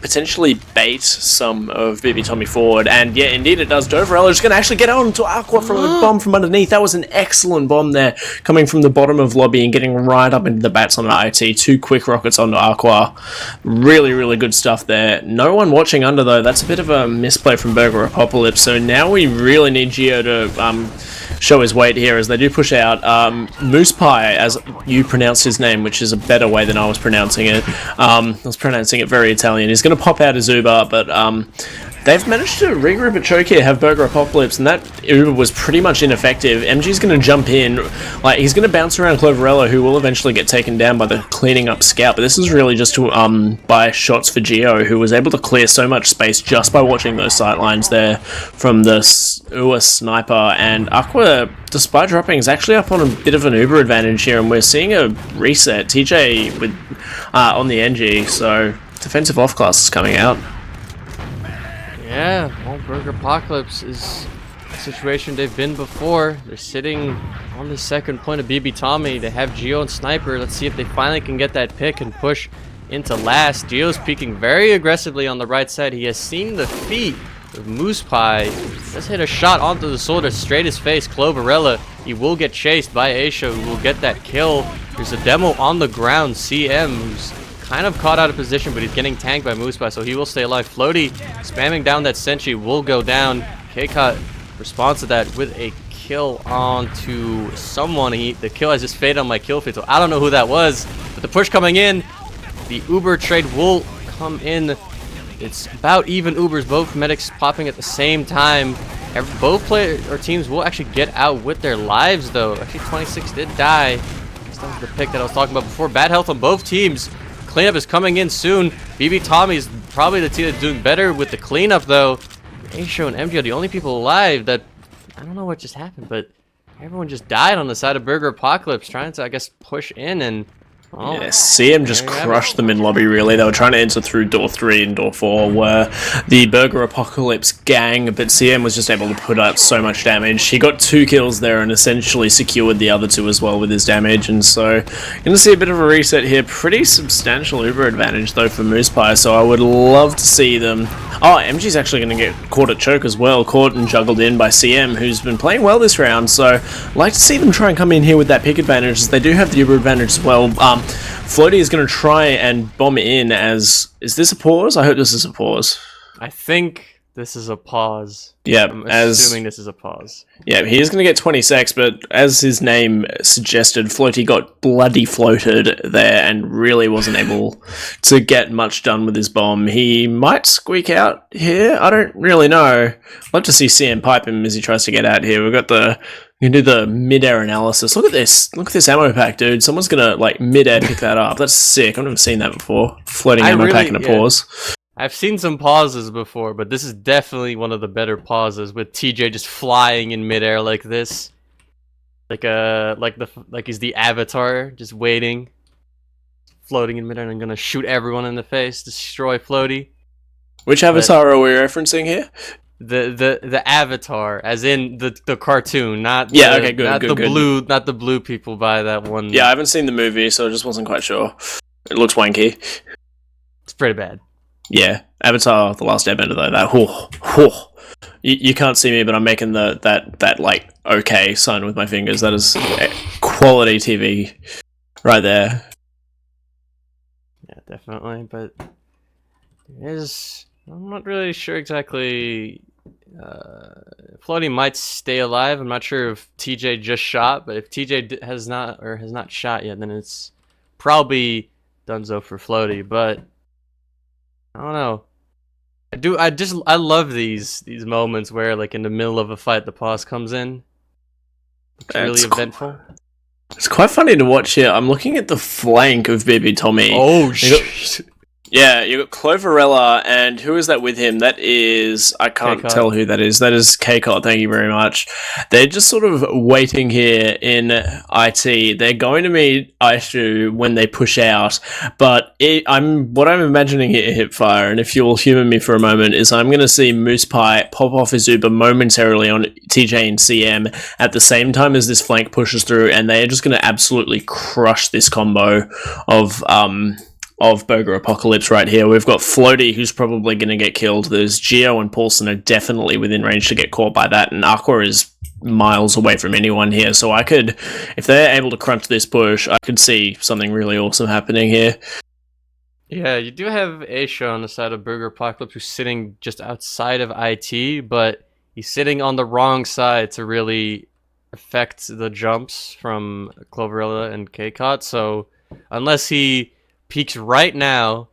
potentially bait some of BB Tommy forward. And yeah, indeed it does. Doverella is going to actually get onto Aqua from a bomb from underneath. That was an excellent bomb there, coming from the bottom of lobby and getting right up into the bats on the IT. 2 quick rockets onto Aqua. Really, really good stuff there. No one watching under though. That's a bit of a misplay from Burger Apocalypse. So now we really need Gio to show his weight here as they do push out Moose Pie, as you pronounce his name, which is a better way than I was pronouncing it. I was pronouncing it very Italian. He's going to pop out his Uber, but they've managed to regroup at choke here, have Burger Apocalypse, and that Uber was pretty much ineffective. MG's going to jump in, like he's going to bounce around Cloverella, who will eventually get taken down by the cleaning up scout. But this is really just to buy shots for Geo, who was able to clear so much space just by watching those sightlines there from the UA sniper. And Aqua, despite dropping, is actually up on a bit of an Uber advantage here, and we're seeing a reset. TJ with on the NG, so defensive off class is coming out. Yeah, well, Burger Apocalypse is a situation they've been before. They're sitting on the second point of BB Tommy. They have Geo and Sniper. Let's see if they finally can get that pick and push into last. Geo's peeking very aggressively on the right side. He has seen the feet of Moose Pie. Let's hit a shot onto the shoulder, straight his face. Cloverella, he will get chased by Aisha, who will get that kill. There's a demo on the ground, CM, who's kind of caught out of position, but he's getting tanked by Moose Pie, so he will stay alive. Floaty spamming down that sentry will go down. K-Cut responds to that with a kill onto someone. The kill has just faded on my kill feed, so I don't know who that was. But the push coming in, the Uber trade will come in. It's about even Ubers, both medics popping at the same time. Both teams will actually get out with their lives, though. Actually, 26 did die. That was the pick that I was talking about before. Bad health on both teams. Cleanup is coming in soon. BB Tommy's probably the team that's doing better with the cleanup, though. Aisho and MG are the only people alive that... I don't know what just happened, but everyone just died on the side of Burger Apocalypse, trying to, I guess, push in and... Oh, yeah, CM just crushed them in lobby, really. They were trying to enter through door 3 and door 4, where the Burger Apocalypse gang, but CM was just able to put out so much damage. He got 2 kills there and essentially secured the other 2 as well with his damage, and so going to see a bit of a reset here. Pretty substantial Uber advantage, though, for Moose Pie, so I would love to see them... Oh, MG's actually going to get caught at choke as well, caught and juggled in by CM, who's been playing well this round, so I'd like to see them try and come in here with that pick advantage, as they do have the Uber advantage as well. Floaty is going to try and bomb in as... Is this a pause? I hope this is a pause. I think this is a pause. Yeah, I'm assuming this is a pause. Yeah, he is going to get 20 secs, but as his name suggested, Floaty got bloody floated there and really wasn't able to get much done with his bomb. He might squeak out here. I don't really know. I'd love to see CM pipe him as he tries to get out here. We've got the... You can do the mid-air analysis. Look at this. Look at this ammo pack, dude. Someone's gonna, like, mid-air pick that up. That's sick. I've never seen that before. Floating ammo pack in a pause. I've seen some pauses before, but this is definitely one of the better pauses, with TJ just flying in mid-air like this. Like he's the Avatar, just waiting. Floating in mid-air, and I'm gonna shoot everyone in the face, destroy Floaty. Which Avatar are we referencing here? The Avatar, as in the cartoon, not the blue people by that one. Yeah, I haven't seen the movie, so I just wasn't quite sure. It looks wanky. It's pretty bad. Yeah, Avatar: The Last Airbender though. You can't see me, but I'm making that like okay sign with my fingers. That is quality TV right there. Yeah, definitely. But I'm not really sure exactly. Floaty might stay alive. I'm not sure if TJ just shot, but if TJ has not shot yet, then it's probably donezo for Floaty. But I don't know. I love these moments where, like, in the middle of a fight, the pause comes in. It's really eventful. It's quite funny to watch here. I'm looking at the flank of BB Tommy. Oh shit. Yeah, you got Cloverella, and who is that with him? That is... I can't tell who that is. That is K-Cot, thank you very much. They're just sort of waiting here in IT. They're going to meet Aishu when they push out, but what I'm imagining here, HiipFire, and if you'll humour me for a moment, is I'm going to see Moose Pie pop off his Uber momentarily on TJ and CM at the same time as this flank pushes through, and they are just going to absolutely crush this combo of Burger Apocalypse right here. We've got Floaty, who's probably going to get killed. There's Geo and Paulson are definitely within range to get caught by that, and Aqua is miles away from anyone here. So I could, if they're able to crunch this push, I could see something really awesome happening here. Yeah, you do have Aisha on the side of Burger Apocalypse, who's sitting just outside of IT, but he's sitting on the wrong side to really affect the jumps from Cloverella and K-Cot. So unless he peeks right now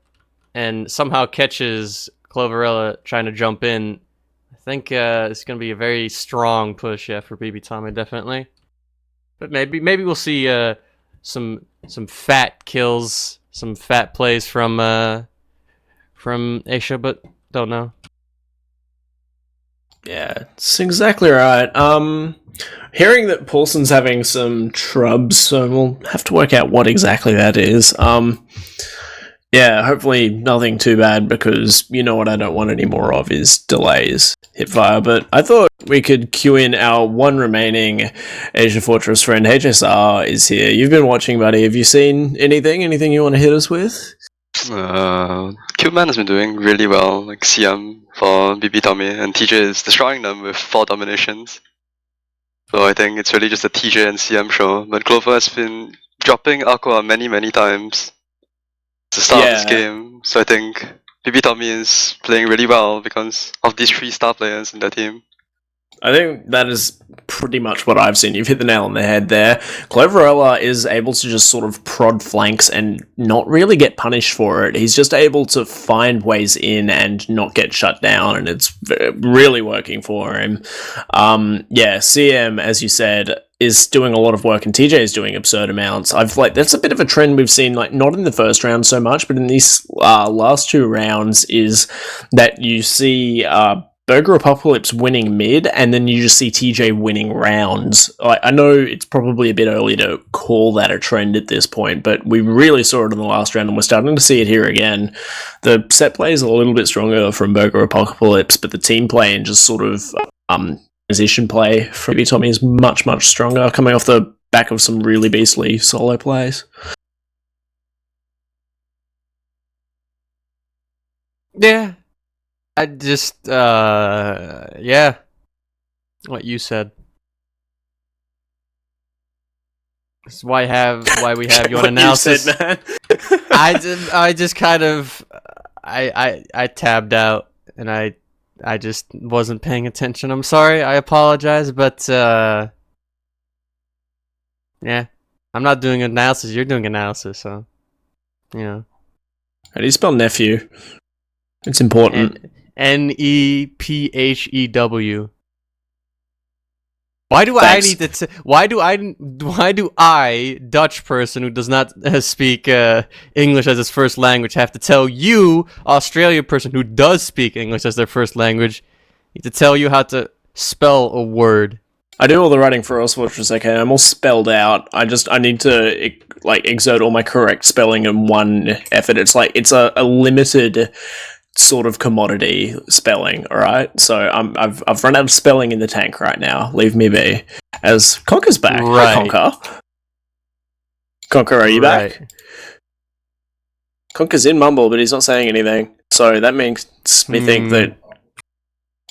and somehow catches Cloverella trying to jump in. I think it's going to be a very strong push, for BB Tommy, definitely. But maybe we'll see some fat kills, some fat plays from Asia, but don't know. Yeah, it's exactly right. Hearing that Paulson's having some trubs, so we'll have to work out what exactly that is. Yeah, hopefully nothing too bad, because you know what I don't want any more of is delays, HiipFire. But I thought we could cue in our one remaining AsiaFortress friend. HSR is here. You've been watching, buddy. Have you seen anything? Anything you want to hit us with? Cubeman has been doing really well, like CM for BB Tommy, and TJ is destroying them with 4 dominations. So I think it's really just a TJ and CM show. But Clover has been dropping Aqua many times to start this game. So I think BB Tommy is playing really well because of these 3 star players in their team. I think that is pretty much what I've seen. You've hit the nail on the head there. Cloverella is able to just sort of prod flanks and not really get punished for it. He's just able to find ways in and not get shut down, and it's really working for him. CM, as you said, is doing a lot of work, and TJ is doing absurd amounts. That's a bit of a trend we've seen, like not in the first round so much, but in these last 2 rounds, is that you see Burger Apocalypse winning mid, and then you just see TJ winning rounds. I know it's probably a bit early to call that a trend at this point, but we really saw it in the last round, and we're starting to see it here again. The set play is a little bit stronger from Burger Apocalypse, but the team play and just sort of position play from BB Tommy is much stronger, coming off the back of some really beastly solo plays. Yeah. I just, what you said. This is why we have you on analysis. You said, man. I just kind of, I tabbed out, and I just wasn't paying attention. I'm sorry. I apologize, but I'm not doing analysis. You're doing analysis, so How do you spell nephew? It's important. Nephew. Why do I need to? Why do I, Dutch person who does not speak English as his first language, have to tell you, Australian person who does speak English as their first language, need to tell you how to spell a word? I do all the writing for AsiaFortress, okay? I'm all spelled out. I need to exert all my correct spelling in one effort. It's a limited sort of commodity spelling, alright? So I've run out of spelling in the tank right now. Leave me be. As Concor's back. Right. Hi, Concor. Concor, are you back? Concor's in Mumble, but he's not saying anything. So that makes me think that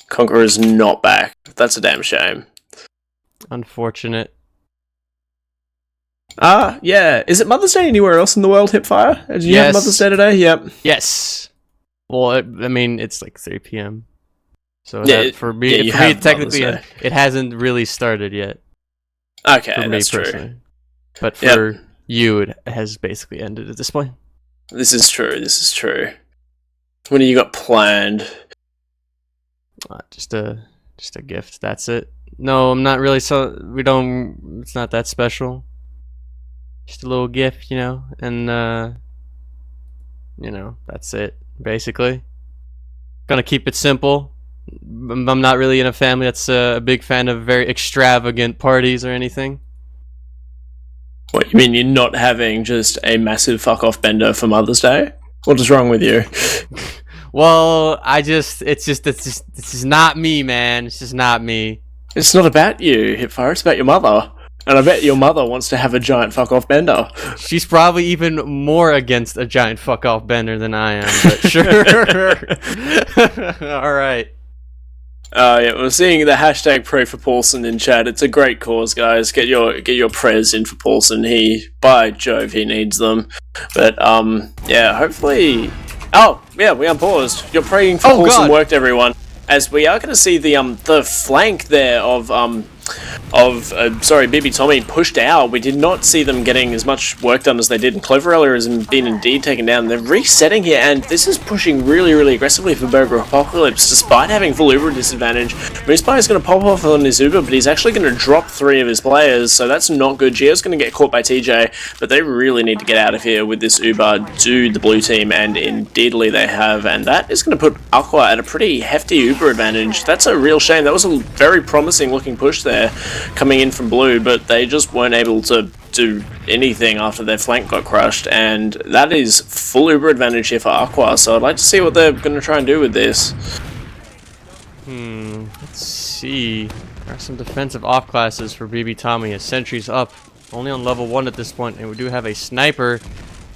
Concor is not back. That's a damn shame. Unfortunate. Yeah. Is it Mother's Day anywhere else in the world, HiipFire? Did you have Mother's Day today? Yep. Yes. Well, it's like 3 p.m. So for me, technically, it hasn't really started yet. Okay, for me that's personally. True. But for you, it has basically ended at this point. This is true. What do you got planned? Just a gift. That's it. No, I'm not really. It's not that special. Just a little gift, and that's it. Basically, gonna keep it simple. I'm not really in a family that's a big fan of very extravagant parties or anything. What, you mean you're not having just a massive fuck off bender for Mother's Day? What is wrong with you? Well, it's just not me, man. It's just not me. It's not about you, HiipFire. It's about your mother. And I bet your mother wants to have a giant fuck-off bender. She's probably even more against a giant fuck-off bender than I am, but sure. Alright. We're seeing the hashtag pray for Paulson in chat. It's a great cause, guys. Get your prayers in for Paulson. By Jove, he needs them. But, hopefully... Oh, yeah, we unpaused. Your praying for Paulson worked, everyone. As we are going to see the flank there of BB Tommy pushed out. We did not see them getting as much work done as they did, and Cloverella has been indeed taken down. They're resetting here, and this is pushing really, really aggressively for Burger Apocalypse, despite having full Uber disadvantage. MoosePie is going to pop off on his Uber, but he's actually going to drop 3 of his players, so that's not good. Gio's going to get caught by TJ, but they really need to get out of here with this Uber to the blue team, and indeedly they have, and that is going to put Aqua at a pretty hefty Uber advantage. That's a real shame. That was a very promising looking push there coming in from blue, but they just weren't able to do anything after their flank got crushed, and that is full Uber advantage here for Aqua, so I'd like to see what they're going to try and do with this. Let's see. There are some defensive off classes for BB Tommy as sentries up, only on level 1 at this point, and we do have a sniper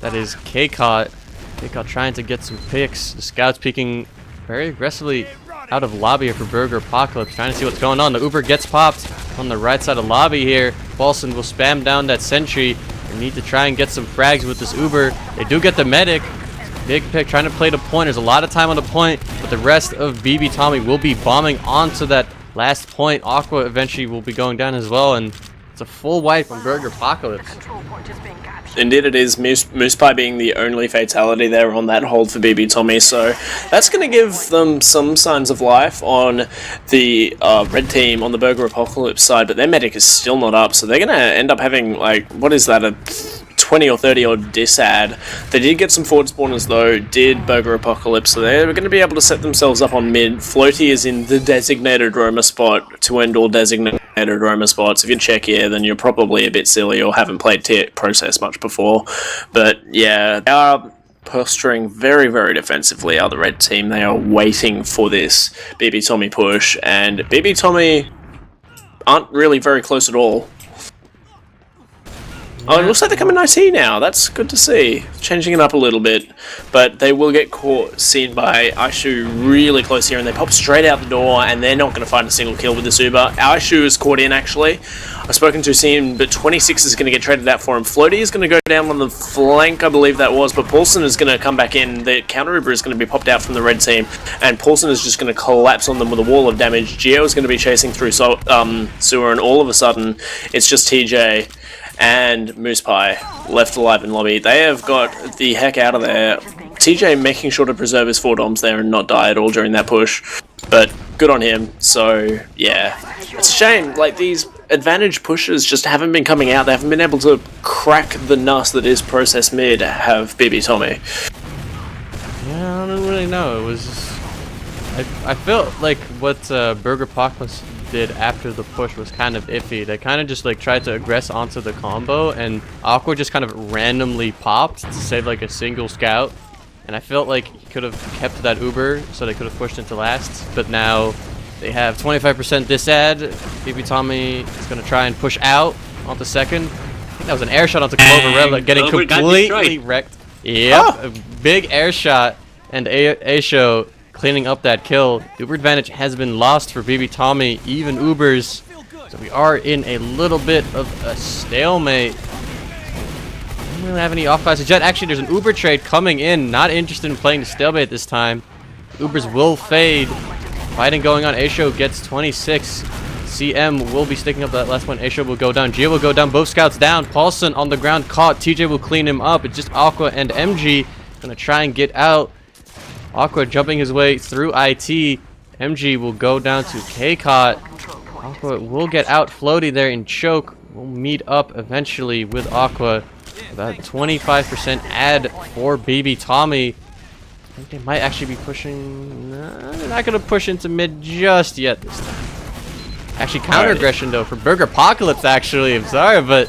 that is K-Caught. K-Caught trying to get some picks. The scouts peeking very aggressively out of lobby for Burger Apocalypse, trying to see what's going on. The Uber gets popped on the right side of lobby here. Paulson will spam down that sentry. They need to try and get some frags with this Uber. They do get the medic. Big pick, trying to play the point. There's a lot of time on the point, but the rest of BB Tommy will be bombing onto that last point. Aqua eventually will be going down as well, and it's a full wipe on Burger Apocalypse. Indeed it is, MoosePie being the only fatality there on that hold for BB Tommy, so that's going to give them some signs of life on the red team on the Burger Apocalypse side, but their medic is still not up, so they're going to end up having, like, what is that, a 20 or 30 odd disad. They did get some forward spawners though, did Burger Apocalypse, so they're going to be able to set themselves up on mid. Floaty is in the designated roamer spot to end all designated roamer spots. If you check here, then you're probably a bit silly or haven't played Process much before. But yeah, they are posturing very, very defensively, are the red team. They are waiting for this BB Tommy push, and BB Tommy aren't really very close at all. Oh, it looks like they're coming IT now. That's good to see. Changing it up a little bit. But they will get seen by Aishu really close here, and they pop straight out the door, and they're not going to find a single kill with this Uber. Aishu is caught in, actually. I've spoken to Seam, but 26 is going to get traded out for him. Floaty is going to go down on the flank, I believe that was, but Paulson is going to come back in. The counter Uber is going to be popped out from the red team, and Paulson is just going to collapse on them with a wall of damage. Gio is going to be chasing through sewer, and all of a sudden, it's just TJ and MoosePie left alive in lobby. They have got the heck out of there. TJ making sure to preserve his 4 doms there and not die at all during that push, but good on him. So yeah, it's a shame, like, these advantage pushes just haven't been coming out. They haven't been able to crack the nuss that is Process mid, have BB Tommy. Yeah, I don't really know. It was just, I felt like what Burger Apocalypse did after the push was kind of iffy. They kind of just like tried to aggress onto the combo, and Aqua just kind of randomly popped to save like a single scout, and I felt like he could have kept that Uber so they could have pushed into last, but now they have 25% disad. BB Tommy is going to try and push out onto second. I think that was an air shot onto Cloverella, getting completely wrecked. Yep, a big air shot, and A-Show cleaning up that kill. Uber advantage has been lost for BB Tommy, even Ubers. So we are in a little bit of a stalemate. I don't really have any off classes yet. Actually, there's an Uber trade coming in. Not interested in playing the stalemate this time. Ubers will fade. Fighting going on. A-Show gets 26. CM will be sticking up that last one. A-Show will go down. Gio will go down. Both scouts down. Paulson on the ground caught. TJ will clean him up. It's just Aqua and MG gonna try and get out. Aqua jumping his way through IT. MG will go down to K-Caught. Aqua will get out. Floaty there in choke. We'll meet up eventually with Aqua. About 25% add for BB Tommy. I think they might actually be pushing. No, they're not going to push into mid just yet this time. Actually, counter aggression though for Burger Apocalypse. Actually, I'm sorry, but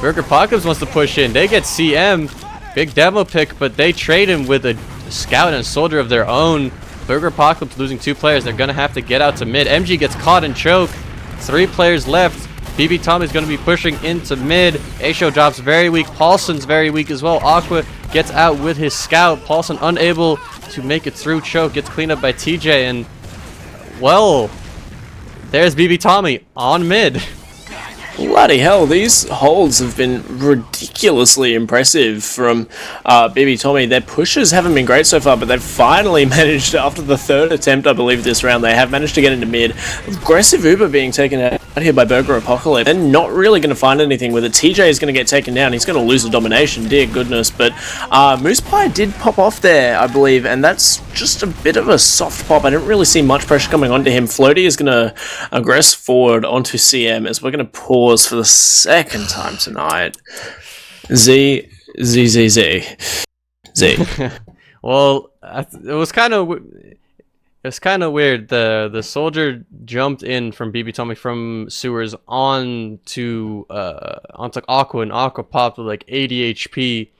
Burger Apocalypse wants to push in. They get CM. Big demo pick, but they trade him with a scout and a soldier of their own. Burger Apocalypse losing 2 players. They're going to have to get out to mid. MG gets caught in choke. 3 players left. BB Tommy's going to be pushing into mid. A-Show drops very weak. Paulson's very weak as well. Aqua gets out with his scout. Paulson unable to make it through choke. Gets cleaned up by TJ. And, well, there's BB Tommy on mid. Bloody hell, these holds have been ridiculously impressive from BB Tommy. Their pushes haven't been great so far, but they've finally managed, after the 3rd attempt, I believe, this round, they have managed to get into mid. Aggressive Uber being taken out out here by Burger Apocalypse. They're not really going to find anything with it. TJ is going to get taken down. He's going to lose a domination, dear goodness. But Moose Pie did pop off there, I believe, and that's just a bit of a soft pop. I didn't really see much pressure coming onto him. Floaty is going to aggress forward onto CM as we're going to pause for the second time tonight. Z. Well, it was kind of weird. The soldier jumped in from BB Tommy from sewers onto Aqua, and Aqua popped with like 80 HP,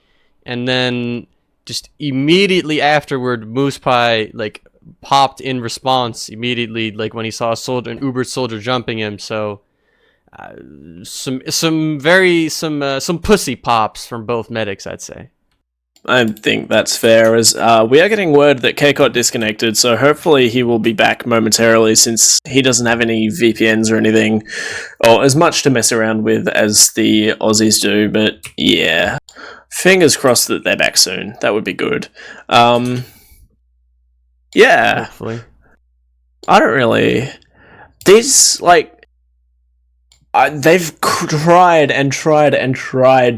and then just immediately afterward, Moose Pie like popped in response immediately, like when he saw an Uber soldier jumping him. So some pussy pops from both medics, I'd say. I think that's fair, as we are getting word that KCOT disconnected, so hopefully he will be back momentarily since he doesn't have any VPNs or anything, or as much to mess around with as the Aussies do, but yeah. Fingers crossed that they're back soon. That would be good. Yeah. Hopefully. I don't really... These, like... they've tried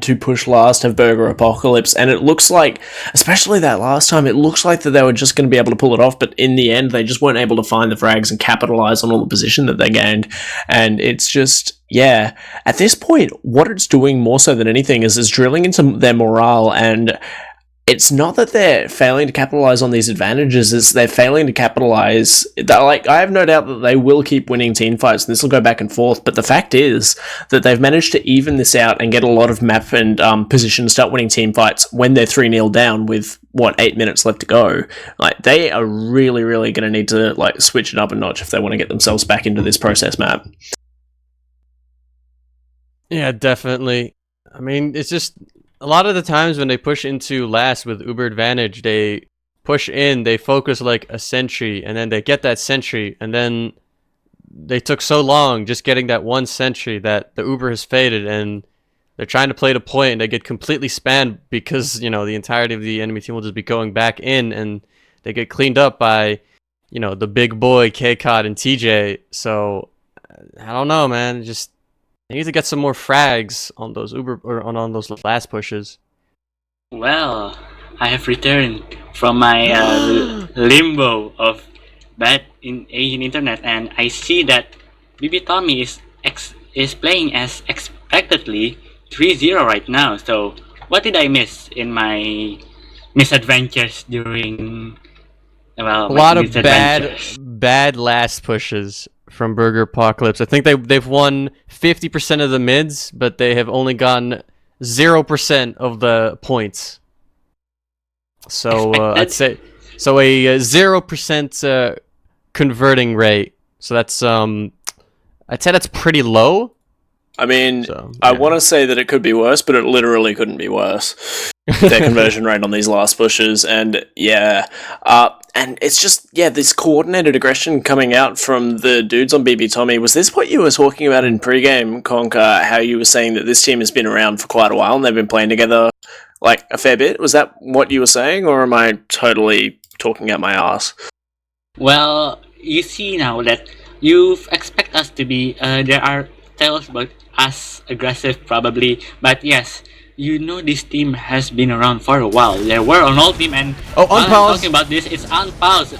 to push last of Burger Apocalypse, and it looks like, especially that last time, it looks like that they were just going to be able to pull it off, but in the end, they just weren't able to find the frags and capitalize on all the position that they gained, and it's just, yeah, at this point, what it's doing more so than anything is drilling into their morale, and it's not that they're failing to capitalize on these advantages, it's they're failing to capitalize. Like, I have no doubt that they will keep winning team fights, and this will go back and forth, but the fact is that they've managed to even this out and get a lot of map and position to start winning team fights when they're 3-0 down with, 8 minutes left to go. Like, they are really, really going to need to, like, switch it up a notch if they want to get themselves back into this process map. Yeah, definitely. I mean, it's just... A lot of the times when they push into last with Uber advantage, they push in, they focus like a sentry, and then they get that sentry, and then they took so long just getting that one sentry that the Uber has faded, and they're trying to play the point, and they get completely spammed because, you know, the entirety of the enemy team will just be going back in, and they get cleaned up by, you know, the big boy, KCOT and TJ. So, I don't know, man. Just... They need to get some more frags on those Uber or on those last pushes. Well, I have returned from my limbo of bad in Asian internet, and I see that BB Tommy is playing as expectedly 3-0 right now. So, what did I miss in my misadventures during? Well, a lot of bad last pushes from Burger Apocalypse. I think they've won 50% of the mids, but they have only gotten 0% of the points. So I'd say so a 0% converting rate. So that's I'd say that's pretty low. I mean, So, I yeah. want to say that it could be worse, but it literally couldn't be worse. Their conversion rate on these last pushes, and yeah, and it's just, yeah, this coordinated aggression coming out from the dudes on BB Tommy. Was this what you were talking about in pregame, Concor, how you were saying that this team has been around for quite a while and they've been playing together like a fair bit? Was that what you were saying, or am I totally talking out my ass? Well, you see now that you expect us to be, there are tales about us aggressive probably, but yes, you know this team has been around for a while. There were on all team, and Oh, while I'm unpause. talking about this, it's unpause.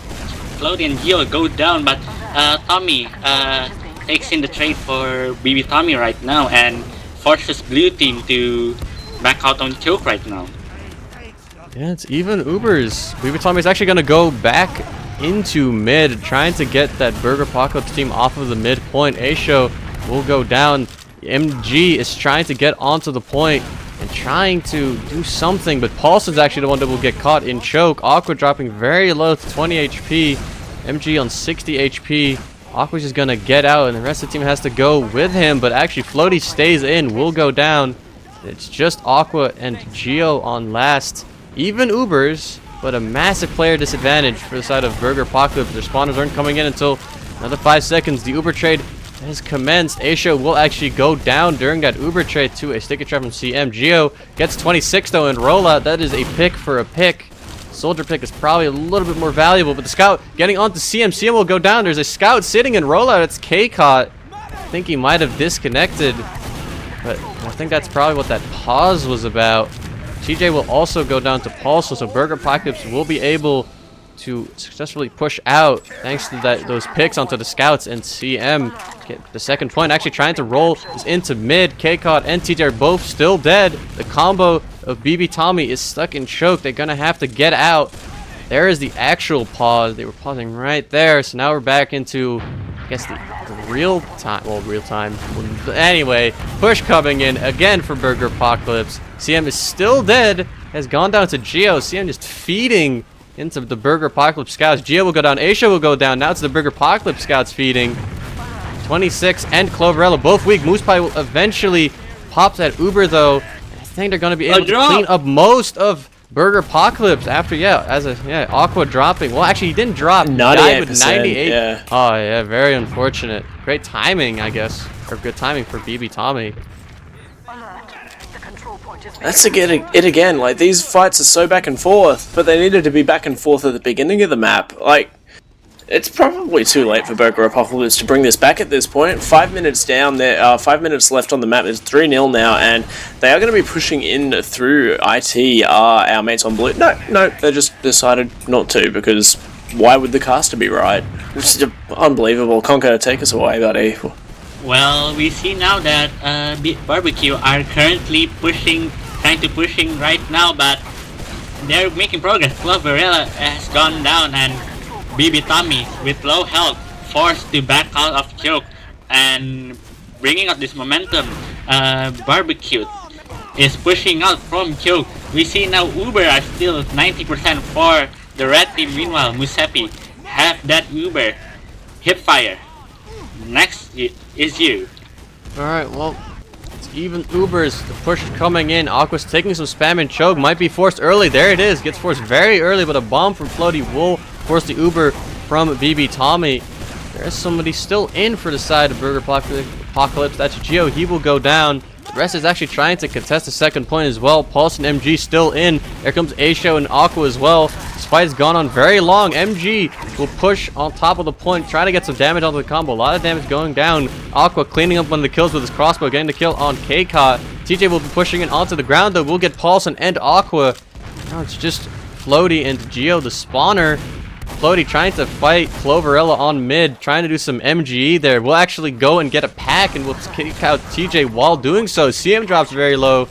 Floaty and Geo go down, but Tommy takes in the trade for BB Tommy right now and forces blue team to back out on choke right now. Yeah, it's even Ubers. BB Tommy is actually going to go back into mid, trying to get that Burger Apocalypse team off of the mid point. A-Show will go down. MG is trying to get onto the point and trying to do something, but Paulson's actually the one that will get caught in choke. Aqua dropping very low to 20 HP. MG on 60 HP. Aqua's just going to get out, and the rest of the team has to go with him, but actually Floaty stays in, will go down. It's just Aqua and Geo on last. Even Ubers, but a massive player disadvantage for the side of Burger Apocalypse. Their spawners aren't coming in until another 5 seconds. The Uber trade has commenced. A-Show will actually go down during that Uber trade to a sticky trap from CM. Geo gets 26 though in rollout. That is a pick for a pick. Soldier pick is probably a little bit more valuable, but the scout getting onto CM. CM will go down. There's a scout sitting in rollout. It's KCOT. think he might have disconnected, but I think that's probably what that pause was about. TJ will also go down to Pulse, so Burger Apocalypse will be able to successfully push out thanks to those picks onto the scouts, and CM get the second point. Actually trying to roll this into mid. KCOD and TJ are both still dead. The combo of BB Tommy is stuck in choke. They're gonna have to get out. There is the actual pause. They were pausing right there. So now we're back into, I guess, the real time. Well, real time. Anyway, push coming in again for Burger Apocalypse. CM is still dead. Has gone down to Geo. CM just feeding into the Burger Apocalypse scouts. Geo will go down. Asia will go down. Now it's the Burger Apocalypse scouts feeding. 26 and Cloverella both weak. Moose Pie will eventually pop that Uber though. I think they're going to be able to clean up most of Burger Apocalypse after, Aqua dropping. Well, actually, he didn't drop. He died with 98. Yeah. Oh, yeah, very unfortunate. Great timing, I guess. Or good timing for BB Tommy. That's it again. Like, these fights are so back and forth, but they needed to be back and forth at the beginning of the map. Like, it's probably too late for Burger Apocalypse to bring this back at this point. 5 minutes down there, 5 minutes left on the map. It's 3-0 now, and they are going to be pushing in through IT. Our mates on blue. No, they just decided not to, because why would the caster be right? It's unbelievable. Concor, take us away, buddy. Well, we see now that Barbecue are currently trying to pushing right now, but they're making progress. Cloverella has gone down, and BB Tommy with low health forced to back out of choke, and bringing out this momentum. Barbecue is pushing out from choke. We see now Uber are still 90% for the red team. Meanwhile, Musepi have that Uber. HiipFire, next is you. Alright, well, it's even Ubers. The push is coming in. Aqua's taking some spam and choke. Might be forced early. There it is. Gets forced very early, but a bomb from Floaty will force the Uber from BB Tommy. There's somebody still in for the side of Burger Apocalypse. That's Geo. He will go down. The rest is actually trying to contest the second point as well. Pulse and MG still in. There comes Asho and Aqua as well. This fight has gone on very long. MG will push on top of the point, trying to get some damage onto the combo. A lot of damage going down. Aqua cleaning up one of the kills with his crossbow, getting the kill on KCOT. TJ will be pushing it onto the ground though. We'll get Pulse and end Aqua. Now it's just Floaty and Geo, the spawner. Floaty trying to fight Cloverella on mid, trying to do some MGE there. We'll actually go and get a pack, and we'll kick out TJ while doing so. CM drops very low.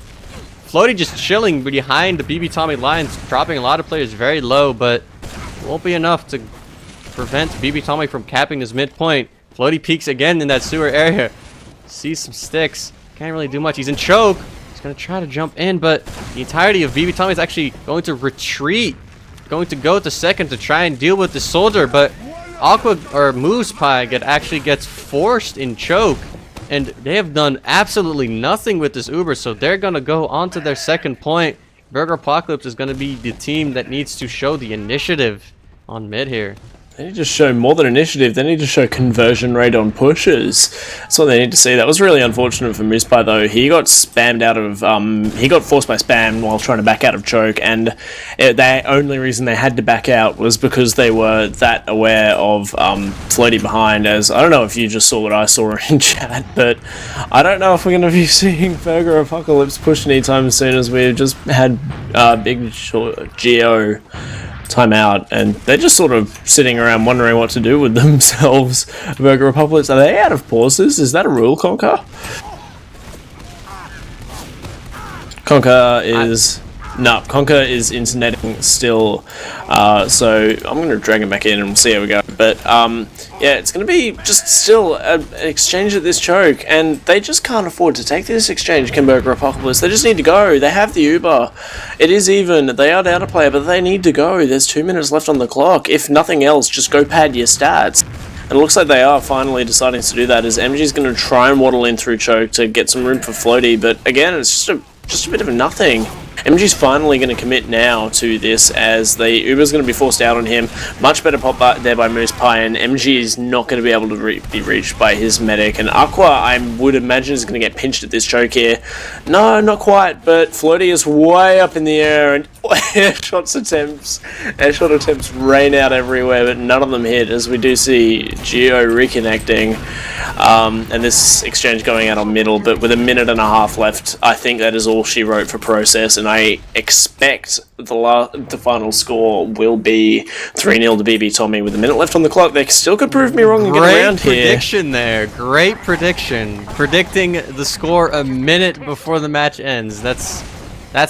Floaty just chilling behind the BB Tommy lines, dropping a lot of players very low, but won't be enough to prevent BB Tommy from capping his midpoint. Floaty peeks again in that sewer area. Sees some sticks. Can't really do much. He's in choke. He's going to try to jump in, but the entirety of BB Tommy is actually going to retreat. Going to go to second to try and deal with the soldier, but Aqua or Moose Pie actually gets forced in choke, and they have done absolutely nothing with this Uber, so they're gonna go on to their second point. Burger Apocalypse is gonna be the team that needs to show the initiative on mid here. They need to show more than initiative. They need to show conversion rate on pushes. That's what they need to see. That was really unfortunate for Moose Pie, though. He got spammed out of... he got forced by spam while trying to back out of choke, and the only reason they had to back out was because they were that aware of Floaty behind, as... I don't know if you just saw what I saw in chat, but I don't know if we're going to be seeing Burger Apocalypse push anytime soon, as we've just had Big Geo timeout, and they're just sort of sitting around wondering what to do with themselves. Burger Apocalypse, are they out of pauses? Is that a rule, Concor? Concor is... No, Concor is interneting still, so I'm going to drag him back in and we'll see how we go. But, yeah, it's going to be just still an exchange at this choke, and they just can't afford to take this exchange, Burger Apocalypse. They just need to go. They have the Uber. It is even. They are down a player, but they need to go. There's 2 minutes left on the clock. If nothing else, just go pad your stats. And it looks like they are finally deciding to do that, as MG's going to try and waddle in through choke to get some room for Floaty, but again, it's just a bit of a nothing. MG's finally going to commit now to this as Uber's going to be forced out on him. Much better pop there by Moose Pie, and MG is not going to be able to be reached by his medic. And Aqua, I would imagine, is going to get pinched at this choke here. No, not quite, but Floaty is way up in the air, and airshot attempts rain out everywhere, but none of them hit, as we do see Geo reconnecting. And this exchange going out on middle, but with a minute and a half left, I think that is all she wrote for process, and I expect the final score will be 3-0 to BB Tommy with a minute left on the clock. They still could prove me wrong and get around here. Great prediction there. Great prediction. Predicting the score a minute before the match ends. That's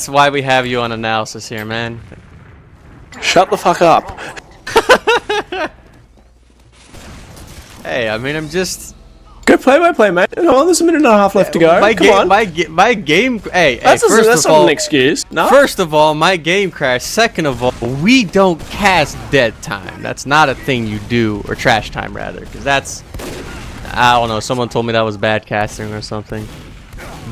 why we have you on analysis here, man. Shut the fuck up. Hey, I mean, I'm just... Go play by play, mate. No, there's a minute and a half left to go. Come on. My game. Hey, that's not an excuse. No. First of all, my game crashed. Second of all, we don't cast dead time. That's not a thing you do, or trash time rather, because that's, I don't know. Someone told me that was bad casting or something.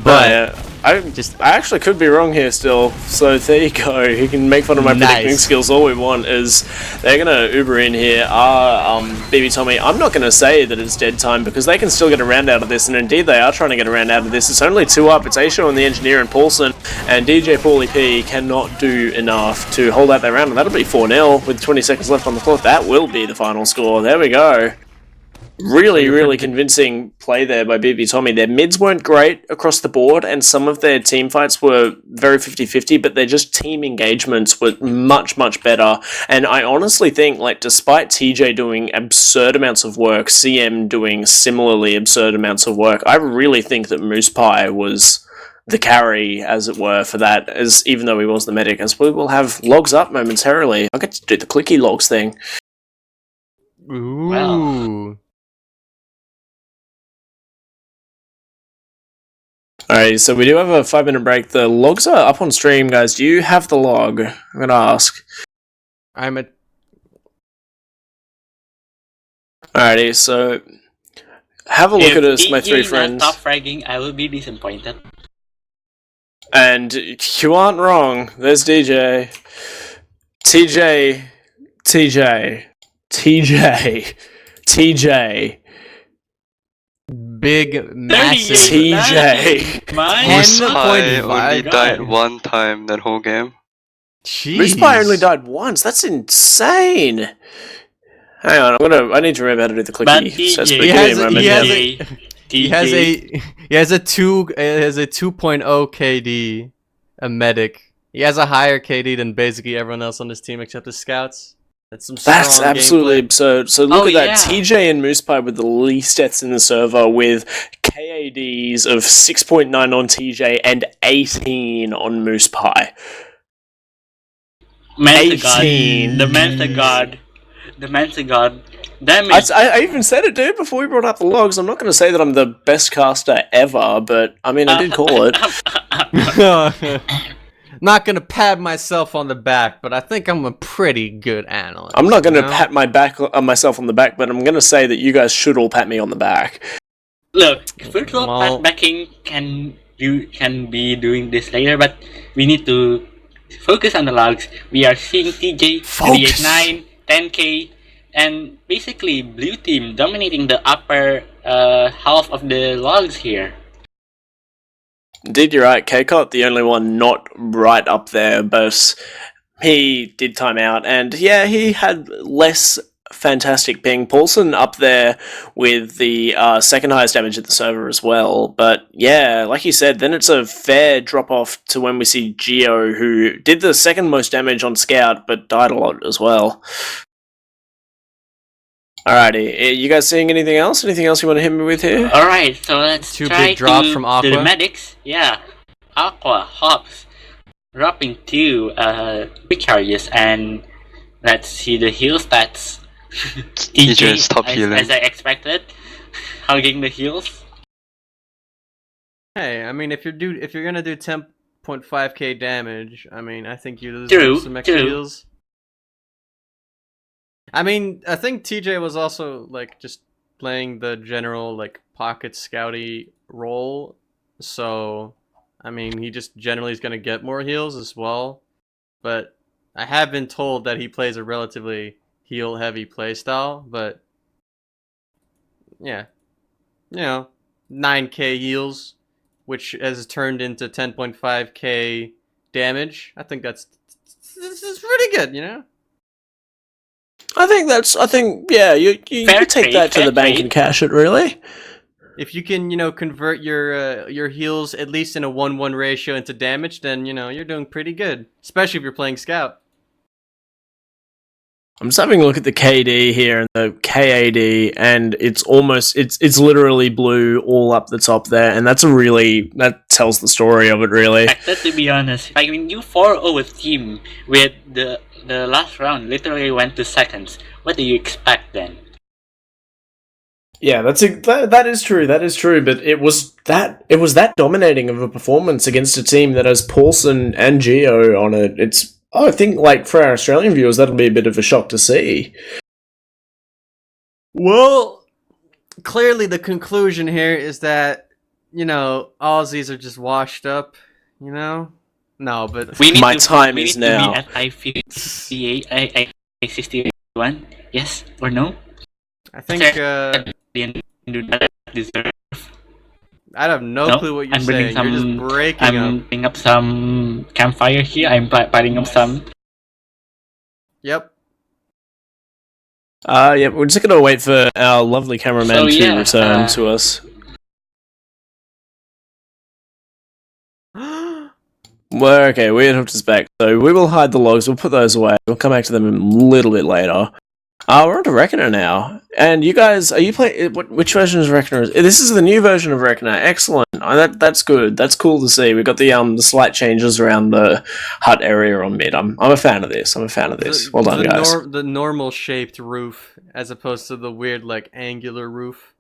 But I actually could be wrong here still. So there you go. You can make fun of my predicting skills all we want. Is they're gonna Uber in here. BB Tommy. I'm not gonna say that it's dead time because they can still get a round out of this, and indeed they are trying to get a round out of this. It's only 2 up. It's Aisha and the engineer and Paulson, and DJ Paulie P cannot do enough to hold out their round, and that'll be 4-0 with 20 seconds left on the clock. That will be the final score. There we go. Really convincing play there by BB Tommy. Their mids weren't great across the board, and some of their team fights were very 50-50, but their just team engagements were much better. And I honestly think, like, despite TJ doing absurd amounts of work, CM doing similarly absurd amounts of work, I really think that Moose Pie was the carry, as it were, for that, as even though he was the medic, as we will have logs up momentarily. I'll get to do the clicky logs thing. Ooh. Wow. Alright, so we do have a 5-minute break. The logs are up on stream, guys. Do you have the log? I'm gonna ask. Alrighty, so have a look at us, my three friends. Stop fragging, I will be disappointed. And you aren't wrong. There's DJ. TJ. Big, massive TJ. Moose Pie 10.5. only died one time that whole game. Jeez. Moose Pie only died once. That's insane. Hang on, I need to remember how to do the clicky. He has a 2.0 KD, a medic. He has a higher KD than basically everyone else on this team except the scouts. That's absolutely absurd. So look at that. TJ and Moose Pie with the least deaths in the server with KADs of 6.9 on TJ and 18 on Moose Pie. 18. The Mensa God. Damage. I even said it, dude, before we brought up the logs. I'm not going to say that I'm the best caster ever, but I mean, I did call it. Not gonna pat myself on the back, but I think I'm a pretty good analyst. I'm not gonna pat myself on the back, but I'm gonna say that you guys should all pat me on the back. Look, virtual pat backing can be doing this later, but we need to focus on the logs. We are seeing TJ 389, 10k, and basically blue team dominating the upper half of the logs here. Indeed, you're right. K-Cot, the only one not right up there, but he did time out, and yeah, he had less fantastic ping. Paulson up there with the second highest damage at the server as well, but yeah, like you said, then it's a fair drop-off to when we see Geo, who did the second most damage on Scout, but died a lot as well. Alrighty, you guys seeing anything else? Anything else you want to hit me with here? Alright, so let's Two try big drops to from Aqua. the medics. Yeah, Aqua, Hops, dropping 2 precarious, and let's see the heal stats. TJ stop healing. As I expected, hugging the heals. Hey, I mean, if you're gonna do 10.5k damage, I mean, I think you deserve some extra heals. I mean, I think TJ was also, like, just playing the general, like, pocket scouty role, so I mean, he just generally is going to get more heals as well. But I have been told that he plays a relatively heal-heavy playstyle. But yeah, 9k heals, which has turned into 10.5k damage. I think this is pretty good, I think yeah, you Fair take trade, that to fair the bank trade. and cash it, really. If you can, convert your heals at least in a 1-1 ratio into damage, then you're doing pretty good. Especially if you're playing Scout. I'm just having a look at the KD here and the KAD, and it's literally blue all up the top there, and that tells the story of it, really. To be honest, I mean, you 4-0 a team with the last round literally went to seconds. What do you expect then? Yeah, that is true. That is true. But it was that dominating of a performance against a team that has Paulson and Geo on it. I think, like, for our Australian viewers, that'll be a bit of a shock to see. Well, clearly the conclusion here is that Aussies are just washed up. No, but My time is now. We need to be at I-61. Yes or no? I think Deserve. I have no clue what you're saying. You're just breaking up. I'm putting up some campfire here. I'm putting up some. Yep. Yeah, we're just gonna wait for our lovely cameraman to return to us. Well, okay, Wiethoofd is back, so we will hide the logs. We'll put those away. We'll come back to them a little bit later. We're on to Reckoner now. And you guys, are you playing... Which version is Reckoner? This is the new version of Reckoner. Excellent. That's good. That's cool to see. We've got the slight changes around the hut area on mid. I'm a fan of this. Well done, guys. The normal shaped roof, as opposed to the weird, angular roof.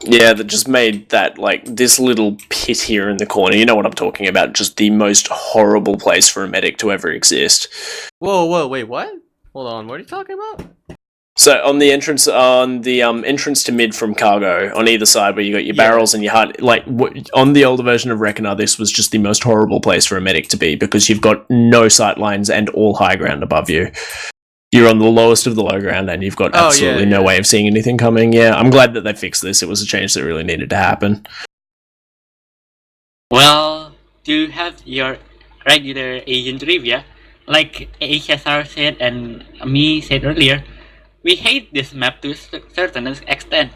Yeah, that just made that, this little pit here in the corner. You know what I'm talking about. Just the most horrible place for a medic to ever exist. Whoa, wait, what? Hold on, what are you talking about? So on the entrance to mid from cargo, on either side where you got your barrels and your hut, on the older version of Reckoner, this was just the most horrible place for a medic to be because you've got no sight lines and all high ground above you. You're on the lowest of the low ground and you've got absolutely no way of seeing anything coming. Yeah, I'm glad that they fixed this. It was a change that really needed to happen. Well, to have your regular Asian trivia, like HSR said and me said earlier, we hate this map to a certain extent.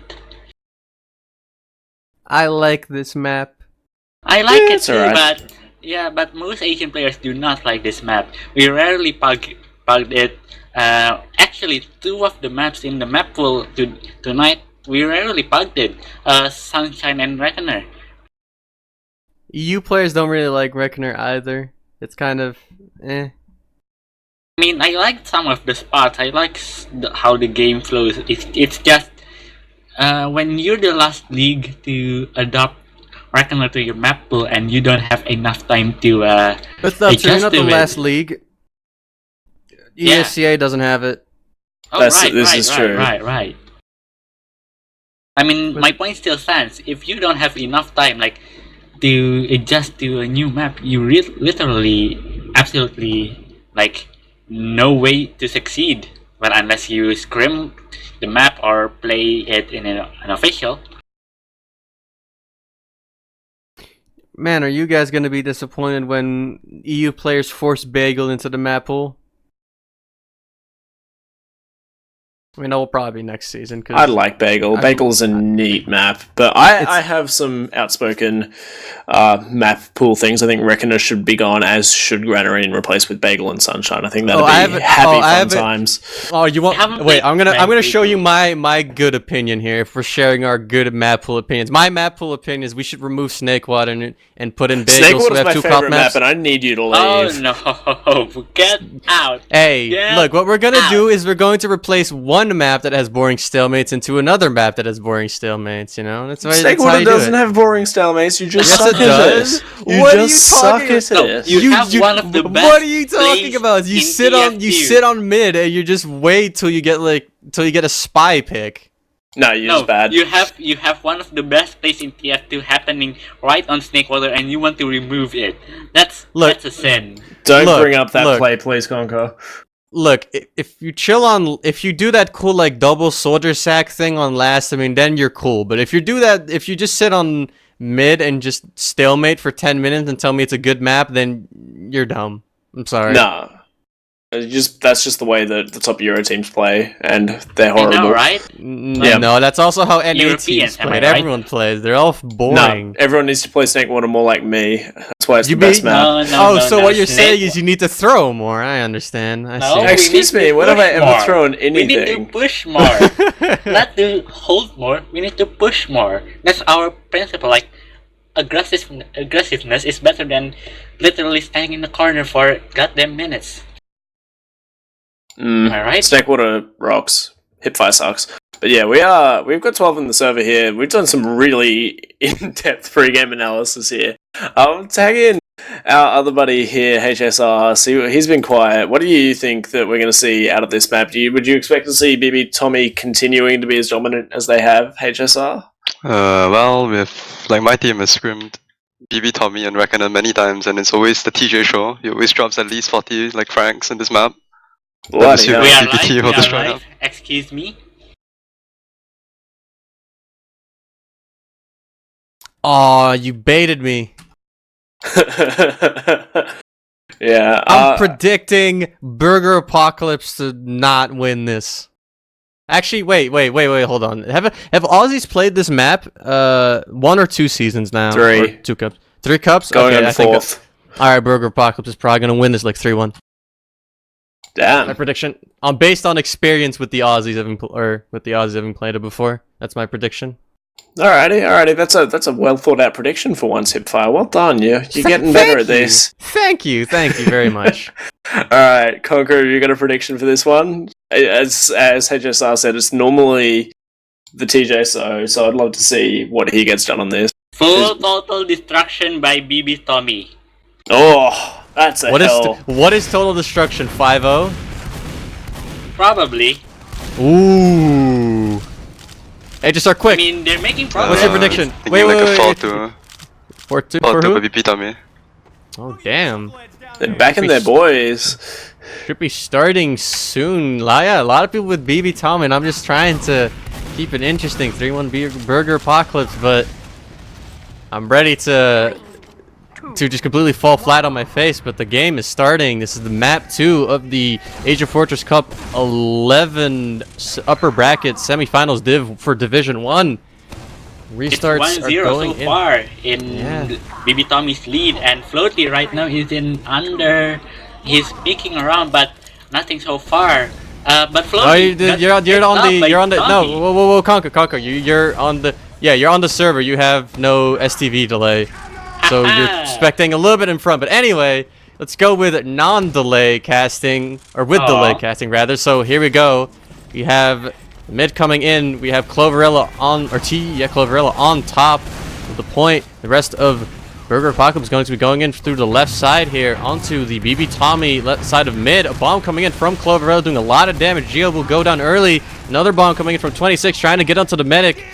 I like this map. I like it too, right. but most Asian players do not like this map. We rarely pug it. Actually, two of the maps in the map pool tonight, we rarely pugged it. Sunshine and Reckoner. EU players don't really like Reckoner either. It's kind of eh. I mean, I like some of the spots. I like how the game flows. It's just when you're the last league to adopt Reckoner to your map pool and you don't have enough time to But no, you're not the last league. ESCA doesn't have it. Oh, this is true. Right. I mean, my point still stands. If you don't have enough time, to adjust to a new map, you literally, absolutely, no way to succeed. Well, unless you scrim the map or play it in an official. Man, are you guys gonna be disappointed when EU players force Bagel into the map pool? I mean, that will probably be next season. I like Bagel. Bagel's a neat map, but I have some outspoken map pool things. I think Reckoner should be gone, as should Granary, and replaced with Bagel and Sunshine. I think that'd be fun times. Oh, you want? Wait, I'm gonna show you my good opinion here. If we're sharing our good map pool opinions, my map pool opinion is we should remove Snakewater and put in Bagel. So we have my two favorite maps. map, and I need you to leave. Oh no! Get out! Hey, look, what we're gonna do is we're going to replace one map that has boring stalemates into another map that has boring stalemates. That's why Snakewater doesn't have boring stalemates. You just suck at it. What are you talking about? You have one of the best. What are you talking about? You sit on mid and you just wait till you get a spy pick. No, you're just bad. you have one of the best plays in TF2 happening right on Snakewater, and you want to remove it. That's a sin. Don't bring up that play, please, Concor. Look, if you if you do that cool like double soldier sack thing on last, I mean, then you're cool. But if you just sit on mid and just stalemate for 10 minutes and tell me it's a good map, then you're dumb. I'm sorry. Nah. That's just the way that the top Euro teams play, and they're horrible. I know, right? Yeah. No, that's also how NA Europeans, teams play. right? Everyone plays. They're all boring. No, everyone needs to play Snakewater more like me. That's why it's the best map. So what you're saying is you need to throw more. I understand. I see. Excuse me, when have I ever thrown anything? We need to push more. Not to hold more, we need to push more. That's our principle. Like, aggressiveness is better than literally standing in the corner for goddamn minutes. Am I right? Snakewater rocks. HiipFire sucks. But yeah, we've got 12 in the server here. We've done some really in-depth pre-game analysis here. Tag in our other buddy here, HSR. See, he's been quiet. What do you think that we're going to see out of this map? Would you expect to see BB Tommy continuing to be as dominant as they have, HSR? Well, with like my team has scrimmed BB Tommy and Reckoner many times, and it's always the TJ show. He always drops at least 40 like franks in this map. Bloody hell. We are live. Excuse me. Aw, you baited me. Yeah. I'm predicting Burger Apocalypse to not win this. Actually, wait, hold on. Have Aussies played this map 1 or 2 seasons now? 3. Or 2 cups. 3 cups? Going okay, on 4th. Alright, Burger Apocalypse is probably going to win this like 3-1. Damn. My prediction, based on experience with the Aussies having played it before. That's my prediction. Alrighty. That's a well thought out prediction for once, HiipFire. Well done, you're getting better at this. Thank you very much. Alright, Concor, you got a prediction for this one? As HSR said, it's normally the TJ, so I'd love to see what he gets done on this. Full total destruction by BB Tommy. Oh, that's a hell. What is total destruction? 5-0? Probably. Ooh. Hey, just start quick. I mean, they're making progress. What's your prediction? Wait. 4-2 for who? BB Tommy. Oh, damn. They're backing their boys. Should be starting soon. Yeah, a lot of people with BB Tommy, and I'm just trying to keep it interesting. 3-1 Burger Apocalypse, but I'm ready to just completely fall flat on my face, but the game is starting. This is the map 2 of the AsiaFortress Cup 11 upper bracket semifinals div for Division 1. Restarts it's 1-0 are going so far in Yeah. BB Tommy's lead, and Floaty right now is in under. He's peeking around, but nothing so far. But Floaty, you're on the no, whoa, Concor, you're on the you're on the server. You have no STV delay. So you're expecting a little bit in front, but anyway, let's go with non-delay casting, or with delay casting rather. So here we go. We have mid coming in. We have Cloverella on, or Cloverella on top of the point. The rest of Burger Apocalypse is going to be going in through the left side here onto the BB Tommy left side of mid. A bomb coming in from Cloverella doing a lot of damage. Geo will go down early. Another bomb coming in from 26 trying to get onto the medic.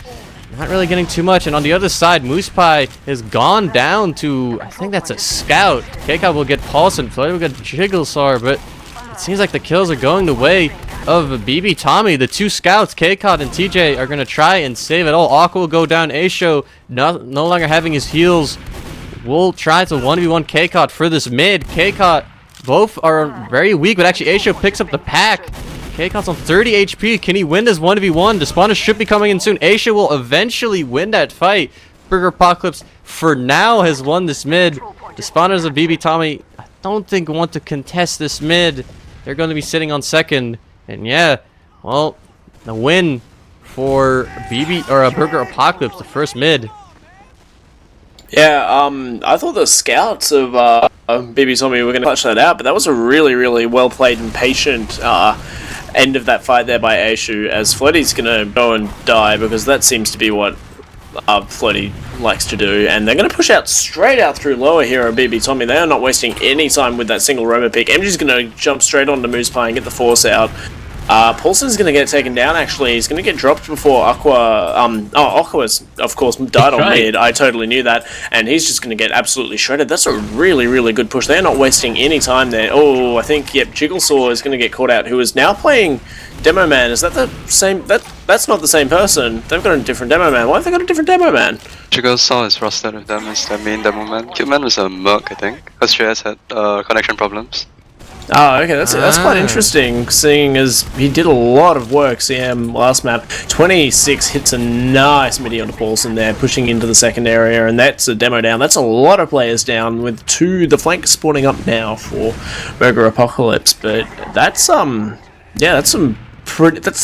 Not really getting too much, and on the other side, Moose Pie has gone down to, I think that's a scout. KCOT will get Pulse and Floyd will get Jigglesar, but it seems like the kills are going the way of BB Tommy. The 2 scouts, KCOT and TJ, are going to try and save it all. Aqua will go down. Asho, no longer having his heals, will try to 1v1 KCOT for this mid. KCOT, both are very weak, but actually Asho picks up the pack. KCOT's on 30 HP. Can he win this 1v1? The spawners should be coming in soon. Asia will eventually win that fight. Burger Apocalypse, for now, has won this mid. The spawners of BB Tommy, I don't think want to contest this mid. They're going to be sitting on second. And yeah, well, the win for Burger Apocalypse, the first mid. Yeah, I thought the scouts of BB Tommy were going to clutch that out, but that was a really, really well played and patient end of that fight there by Ashu, as Floaty's gonna go and die, because that seems to be what Floaty likes to do, and they're gonna push out straight out through lower here on BB Tommy. They are not wasting any time with that single Roma pick. MG's gonna jump straight onto Moose Pie and get the force out. Paulson's going to get taken down, actually. He's going to get dropped before Aqua... Aqua's, of course, died on mid. I totally knew that. And he's just going to get absolutely shredded. That's a really, really good push. They're not wasting any time there. Oh, I think, yep, Jigglesaw is going to get caught out, who is now playing Demo Man. Is that the same... That's not the same person. They've got a different Demo Man. Why have they got a different Demo Man? Jigglesaw is rostered with them as their main demo man. Cuteman was a merc, I think. Austria's had connection problems. Oh, okay, that's quite interesting, seeing as he did a lot of work, CM, last map. 26 hits a nice midi onto Paulson there, pushing into the second area, and that's a demo down. That's a lot of players down, with the flank spawning up now for Burger Apocalypse, but that's, that's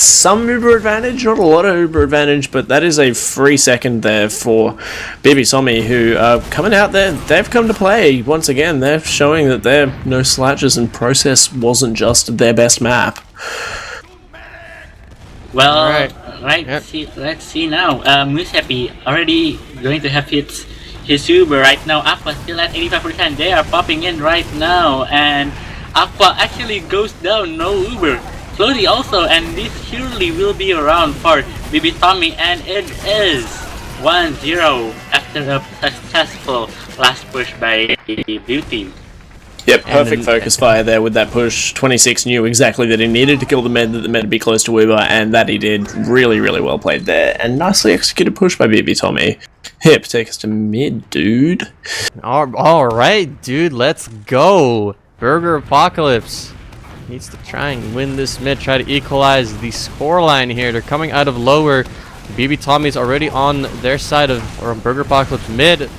some Uber advantage, not a lot of Uber advantage, but that is a free second there for BB Tommy, who are coming out there. They've come to play once again. They're showing that they're no slouches, and Process wasn't just their best map. Well, Right. Yep. Let's see now. Moose Happy already going to have his Uber right now. Aqua still at 85%. They are popping in right now, and Aqua actually goes down. No Uber. Floaty also, and this surely will be around for BB Tommy, and it is 1-0 after a successful last push by Blue Team. Yep, perfect focus fire there with that push. 26 knew exactly that he needed to kill the med, that the med would be close to Uber, and that he did. Really, really well played there, and nicely executed push by BB Tommy. Hip, take us to mid, dude. Alright, dude, let's go. Burger Apocalypse needs to try and win this mid, try to equalize the scoreline here. They're coming out of lower. BB Tommy's already on their side of Burger Apocalypse mid.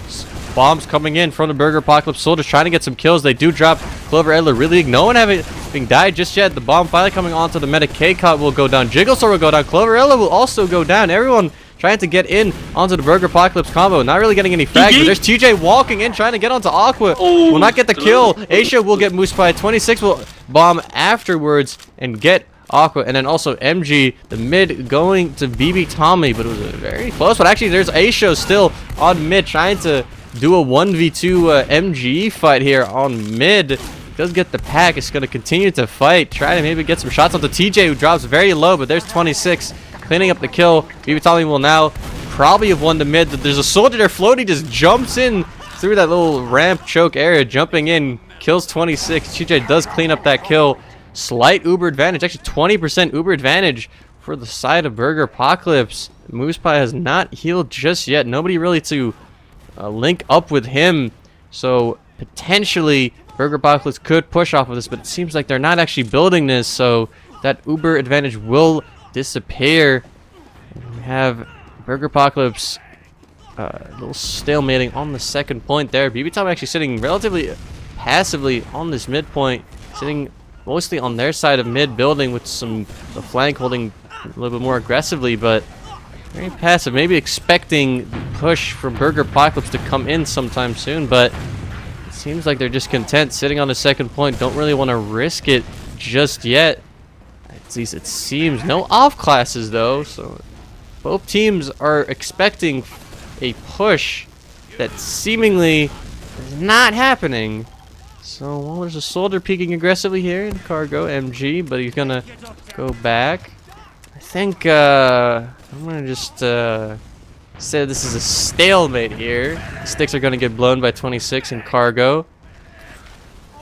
Bombs coming in from the Burger Apocalypse soldiers, trying to get some kills. They do drop Clover Edler. Really, no one having died just yet. The bomb finally coming onto the meta. K-Cot will go down. Jigglesaw will go down. Clover Edler will also go down. Everyone trying to get in onto the Burger Apocalypse combo. Not really getting any frags, but there's TJ walking in, trying to get onto Aqua. Will not get the kill. Asia will get moose by 26. Will bomb afterwards and get Aqua, and then also MG, the mid going to BB Tommy, but it was a very close one. Actually, there's Asia still on mid, trying to do a 1v2 MG fight here on mid. Does get the pack. It's going to continue to fight, try to maybe get some shots onto TJ, who drops very low, but there's 26 cleaning up the kill. BB Tommy will now probably have won the mid. There's a soldier there. Floaty just jumps in through that little ramp choke area, jumping in, kills 26. TJ does clean up that kill. Slight Uber advantage, actually 20% Uber advantage for the side of Burger Apocalypse. Moose Pie has not healed just yet. Nobody really to link up with him, so potentially Burger Apocalypse could push off of this, but it seems like they're not actually building this, so that Uber advantage will disappear. And we have Burger Apocalypse a little stalemating on the second point there. BB Tom actually sitting relatively passively on this midpoint, sitting mostly on their side of mid, building with the flank holding a little bit more aggressively, but very passive. Maybe expecting the push from Burger Apocalypse to come in sometime soon, but it seems like they're just content sitting on the second point. Don't really want to risk it just yet. At least it seems. No off classes though, so both teams are expecting a push that seemingly is not happening. So, well, there's a soldier peeking aggressively here in Cargo MG, but he's gonna go back. I think I'm gonna just say this is a stalemate here. The sticks are gonna get blown by 26 in Cargo.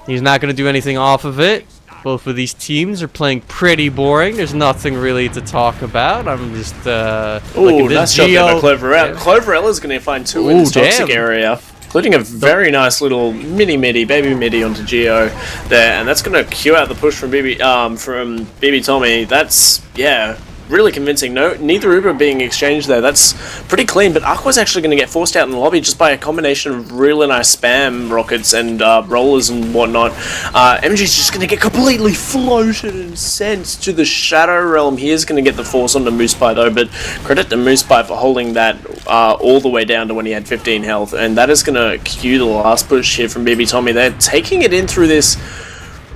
He's not gonna do anything off of it. Both of these teams are playing pretty boring. There's nothing really to talk about. I'm just looking at this nice shot there by Cloverell. Yeah. Cloverella's gonna find two in this toxic area, including a very nice little baby midi onto Geo there, and that's going to queue out the push from BB Tommy. That's, yeah, really convincing. Neither Uber being exchanged there. That's pretty clean, but Aqua's actually going to get forced out in the lobby just by a combination of really nice spam rockets and rollers and whatnot. MG's just going to get completely floated and sent to the Shadow Realm. He is going to get the force onto Moose Pie though, but credit to Moose Pie for holding that all the way down to when he had 15 health, and that is going to cue the last push here from BB Tommy. They're taking it in through this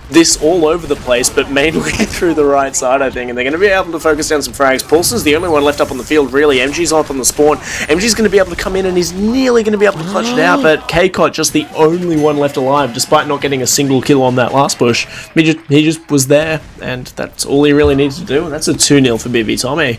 this all over the place, but mainly through the right side, I think, and they're going to be able to focus down some frags. Paulson's the only one left up on the field, really. MG's up on the spawn. MG's going to be able to come in, and he's nearly going to be able to clutch it out, but KCOT just the only one left alive, despite not getting a single kill on that last push. He just was there, and that's all he really needs to do, and that's a 2-0 for BB Tommy.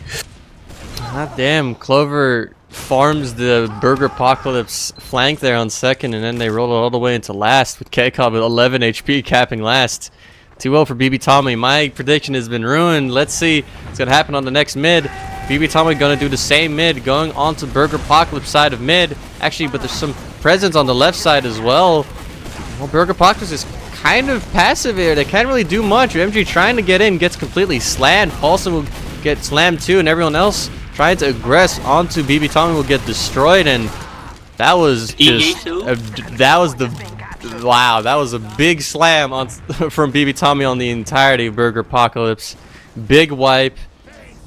God damn, Clover farms the Burger Apocalypse flank there on second, and then they roll it all the way into last with KCOT with 11 HP capping last. 2-0 for BB Tommy. My prediction has been ruined. Let's see what's going to happen on the next mid. BB Tommy going to do the same mid, going on to Burger Apocalypse side of mid. Actually, but there's some presence on the left side as well. Well, Burger Apocalypse is kind of passive here. They can't really do much. MG trying to get in, gets completely slammed. Paulson will get slammed too, and everyone else trying to aggress onto BB Tommy will get destroyed, and that was just that was a big slam on from BB Tommy on the entirety of Burger Apocalypse. Big wipe.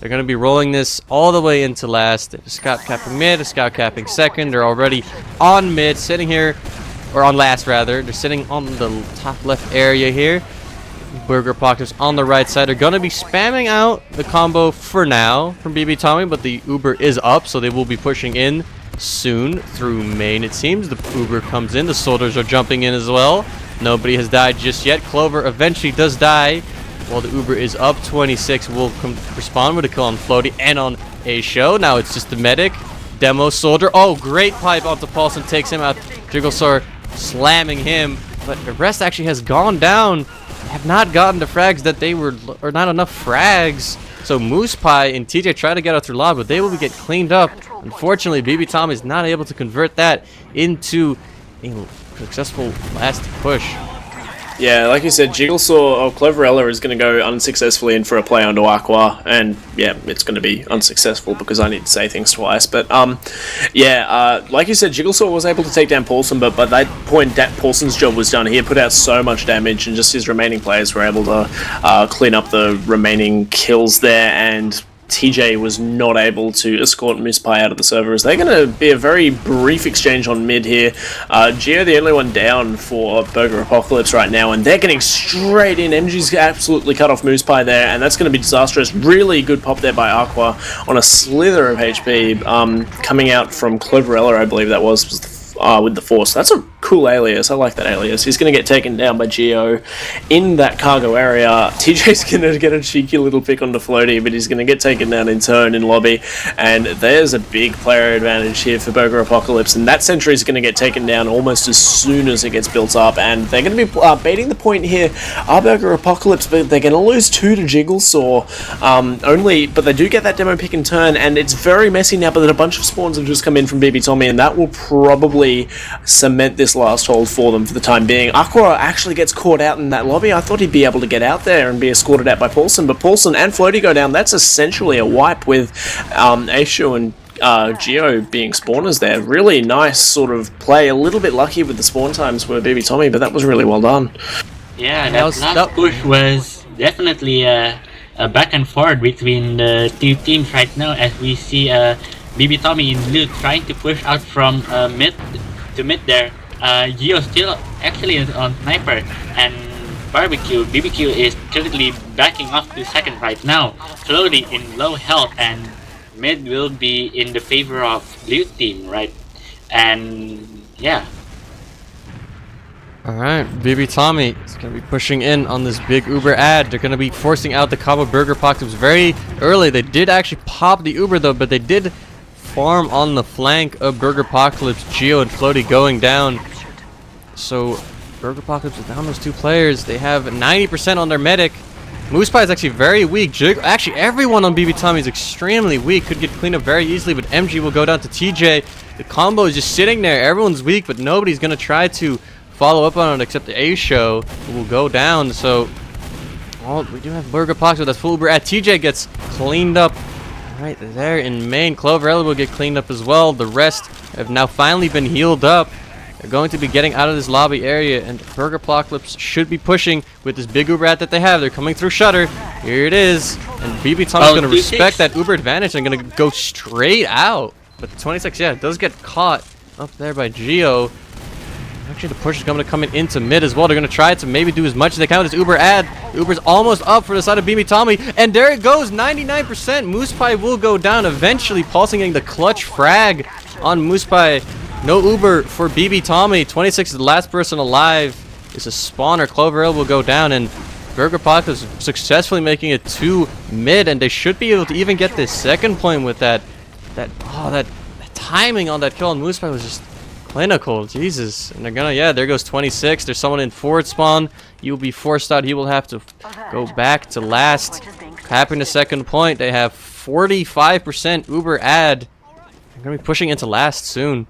They're going to be rolling this all the way into last. A scout capping mid, a scout capping second. They're already on mid, sitting here, or on last rather. They're sitting on the top left area here. Burger Apocalypse on the right side. They're going to be spamming out the combo for now from BB Tommy, but the Uber is up, so they will be pushing in soon through main, it seems. The Uber comes in. The soldiers are jumping in as well. Nobody has died just yet. Clover eventually does die, while the Uber is up 26. Will respond with a kill on Floaty and on A Show. Now it's just the medic. Demo soldier. Oh, great pipe onto Paulson. Takes him out. Jigglesaur slamming him, but the rest actually has gone down. Have not gotten the frags that they were, or not enough frags. So Moose Pie and TJ try to get out through lob, but they will get cleaned up. Unfortunately, BB Tommy is not able to convert that into a successful last push. Yeah, like you said, Jigglesaw or Cloverella is going to go unsuccessfully in for a play onto Aqua, and yeah, it's going to be unsuccessful because I need to say things twice. But like you said, Jigglesaw was able to take down Paulson, but by that point, Paulson's job was done. He had put out so much damage, and just his remaining players were able to clean up the remaining kills there, and TJ was not able to escort Moose Pie out of the server. They're going to be a very brief exchange on mid here. Geo the only one down for Burger Apocalypse right now, and they're getting straight in. MG's absolutely cut off Moose Pie there, and that's going to be disastrous. Really good pop there by Aqua on a slither of HP coming out from Cloverella, I believe that was with the Force. That's a cool alias. I like that alias. He's going to get taken down by Geo in that cargo area. TJ's going to get a cheeky little pick on the Floaty, but he's going to get taken down in turn in lobby, and there's a big player advantage here for Burger Apocalypse, and that sentry is going to get taken down almost as soon as it gets built up, and they're going to be baiting the point here. Burger Apocalypse, but they're going to lose 2 to Jigglesaw but they do get that demo pick in turn, and it's very messy now, but then a bunch of spawns have just come in from BB Tommy, and that will probably cement this last hold for them for the time being. Aqua actually gets caught out in that lobby. I thought he'd be able to get out there and be escorted out by Paulson, but Paulson and Floaty go down. That's essentially a wipe with Aishu and Geo being spawners there. Really nice sort of play. A little bit lucky with the spawn times for BB Tommy, but that was really well done. Yeah, that last push was definitely a back and forth between the two teams right now, as we see BB Tommy in blue trying to push out from mid to mid there. Geo still actually is on sniper, and BBQ is currently backing off to second right now, slowly in low health, and mid will be in the favor of blue team, right? And yeah. Alright, BB Tommy is going to be pushing in on this big Uber ad. They're going to be forcing out the combo Burger Apocalypse very early. They did actually pop the Uber though, but they did farm on the flank of Burger Apocalypse. Geo and Floaty going down. So Burger Apocalypse is down those 2 players. They have 90% on their medic. Moose Pie is actually very weak. Actually, everyone on BB Tommy is extremely weak. Could get cleaned up very easily, but MG will go down to TJ. The combo is just sitting there. Everyone's weak, but nobody's going to try to follow up on it except the A Show, who will go down. So we do have Burger Apocalypse with that full Uber at. TJ gets cleaned up right there in main. Cloverella will get cleaned up as well. The rest have now finally been healed up. They're going to be getting out of this lobby area, and Burger Apocalypse should be pushing with this big Uber at that they have. They're coming through Shutter. Here it is. And BB Tommy's going to respect that Uber advantage and going to go straight out. But 26, yeah, does get caught up there by Geo. Actually, the push is going to come into mid as well. They're going to try to maybe do as much as they can with this Uber ad. Uber's almost up for the side of BB Tommy. And there it goes, 99%. MoosePie will go down eventually. Paulson getting the clutch frag on MoosePie. No Uber for BB Tommy. 26 is the last person alive. It's a spawner. Cloverhill will go down, and Burger Apocalypse is successfully making it to mid, and they should be able to even get this second point with that timing on that kill on MoosePie was just clinical. Jesus. And they're gonna, yeah, there goes 26. There's someone in forward spawn. He will be forced out. He will have to go back to last. Tapping the second point. They have 45% Uber ad. They're gonna be pushing into last soon.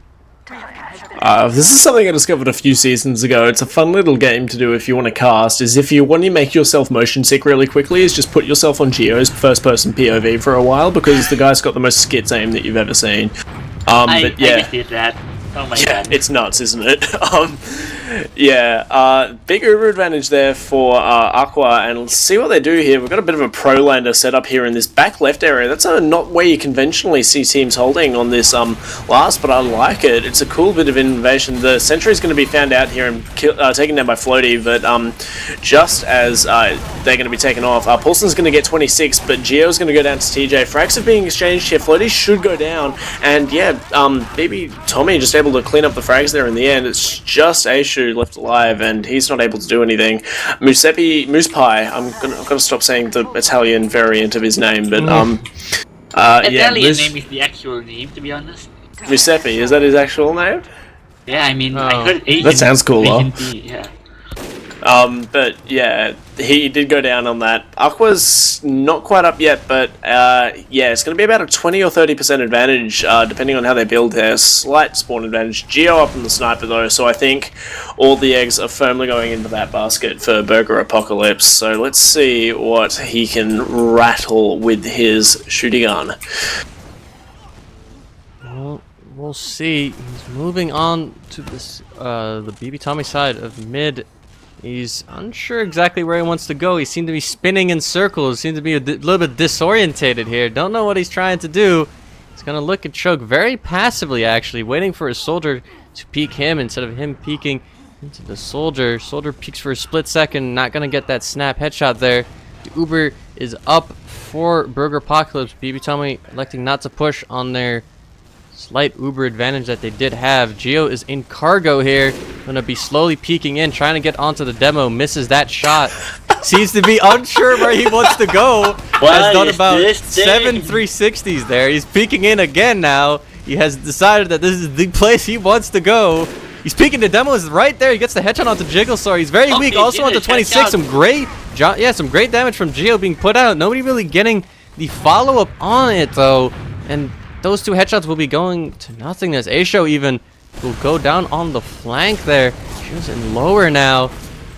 This is something I discovered a few seasons ago. It's a fun little game to do if you want to cast, is if you want to make yourself motion sick really quickly, is just put yourself on Geo's first person POV for a while, because the guy's got the most skits aim that you've ever seen. But yeah. I just did that. Oh my god. It's nuts, isn't it? Big Uber advantage there for Aqua, and let's see what they do here. We've got a bit of a pro-lander set up here in this back left area. That's not where you conventionally see teams holding on this last, but I like it. It's a cool bit of innovation. The Sentry's going to be found out here and taken down by Floaty, but just as they're going to be taken off, Paulson's going to get 26, but Geo's going to go down to TJ. Frags are being exchanged here. Floaty should go down, and yeah, maybe Tommy just able to clean up the frags there in the end. It's just Aishu left alive, and he's not able to do anything. MoosePie, I'm gonna stop saying the Italian variant of his name, but Italian name is the actual name, to be honest. Giuseppe, is that his actual name? Yeah, I mean, I heard Asian. That sounds cool, though. Yeah. But yeah, he did go down on that. Aqua's not quite up yet, but yeah, it's going to be about a 20 or 30% advantage, depending on how they build there. Slight spawn advantage. Geo up in the sniper though, so I think all the eggs are firmly going into that basket for Burger Apocalypse. So let's see what he can rattle with his shooting gun. Well, we'll see. He's moving on to this the BB Tommy side of mid. He's unsure exactly where he wants to go. He seemed to be spinning in circles. Seems to be a little bit disorientated here. Don't know what he's trying to do. He's going to look at Choke very passively, actually, waiting for his soldier to peek him instead of him peeking into the soldier. Soldier peeks for a split second. Not going to get that snap headshot there. The Uber is up for Burger Apocalypse. BB Tommy electing not to push on their slight Uber advantage that they did have. Geo is in cargo here. Gonna be slowly peeking in, trying to get onto the demo. Misses that shot. Seems to be unsure where he wants to go. Has done about 7 360s there. He's peeking in again now. He has decided that this is the place he wants to go. He's peeking. The demo is right there. He gets the headshot onto Jigglestar. He's very weak. Also onto 26. Some great damage from Geo being put out. Nobody really getting the follow-up on it though. And those two headshots will be going to nothingness. Aisho even will go down on the flank there. She's in lower now.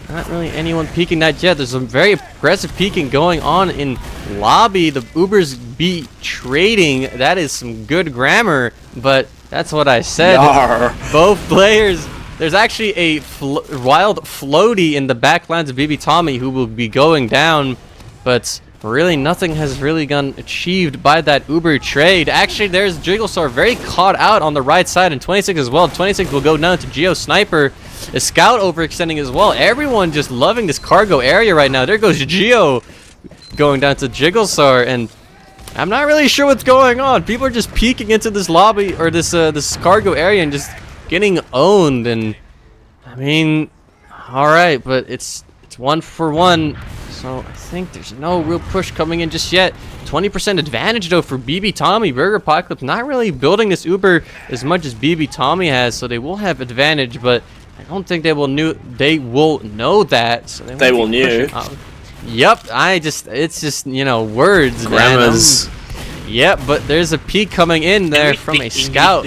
Not really anyone peeking that yet. There's some very aggressive peeking going on in lobby. The Ubers be trading. That is some good grammar, but that's what I said. Yar. Both players. There's actually a wild floaty in the back lines of BB Tommy who will be going down, but really nothing has really gone achieved by that Uber trade. Actually, there's Jigglestar very caught out on the right side, and 26 as well. 26 will go down to Geo Sniper. A scout overextending as well. Everyone just loving this cargo area right now. There goes Geo going down to Jigglestar, and I'm not really sure what's going on. People are just peeking into this lobby or this cargo area and just getting owned. And I mean, all right, but it's 1-for-1. So I think there's no real push coming in just yet. 20% advantage though for BB Tommy. Burger Apocalypse not really building this Uber as much as BB Tommy has, so they will have advantage, but I don't think they will know that. So they will know. Yep, it's just, you know, words, Grammars. Yep, but there's a peek coming in there from a scout.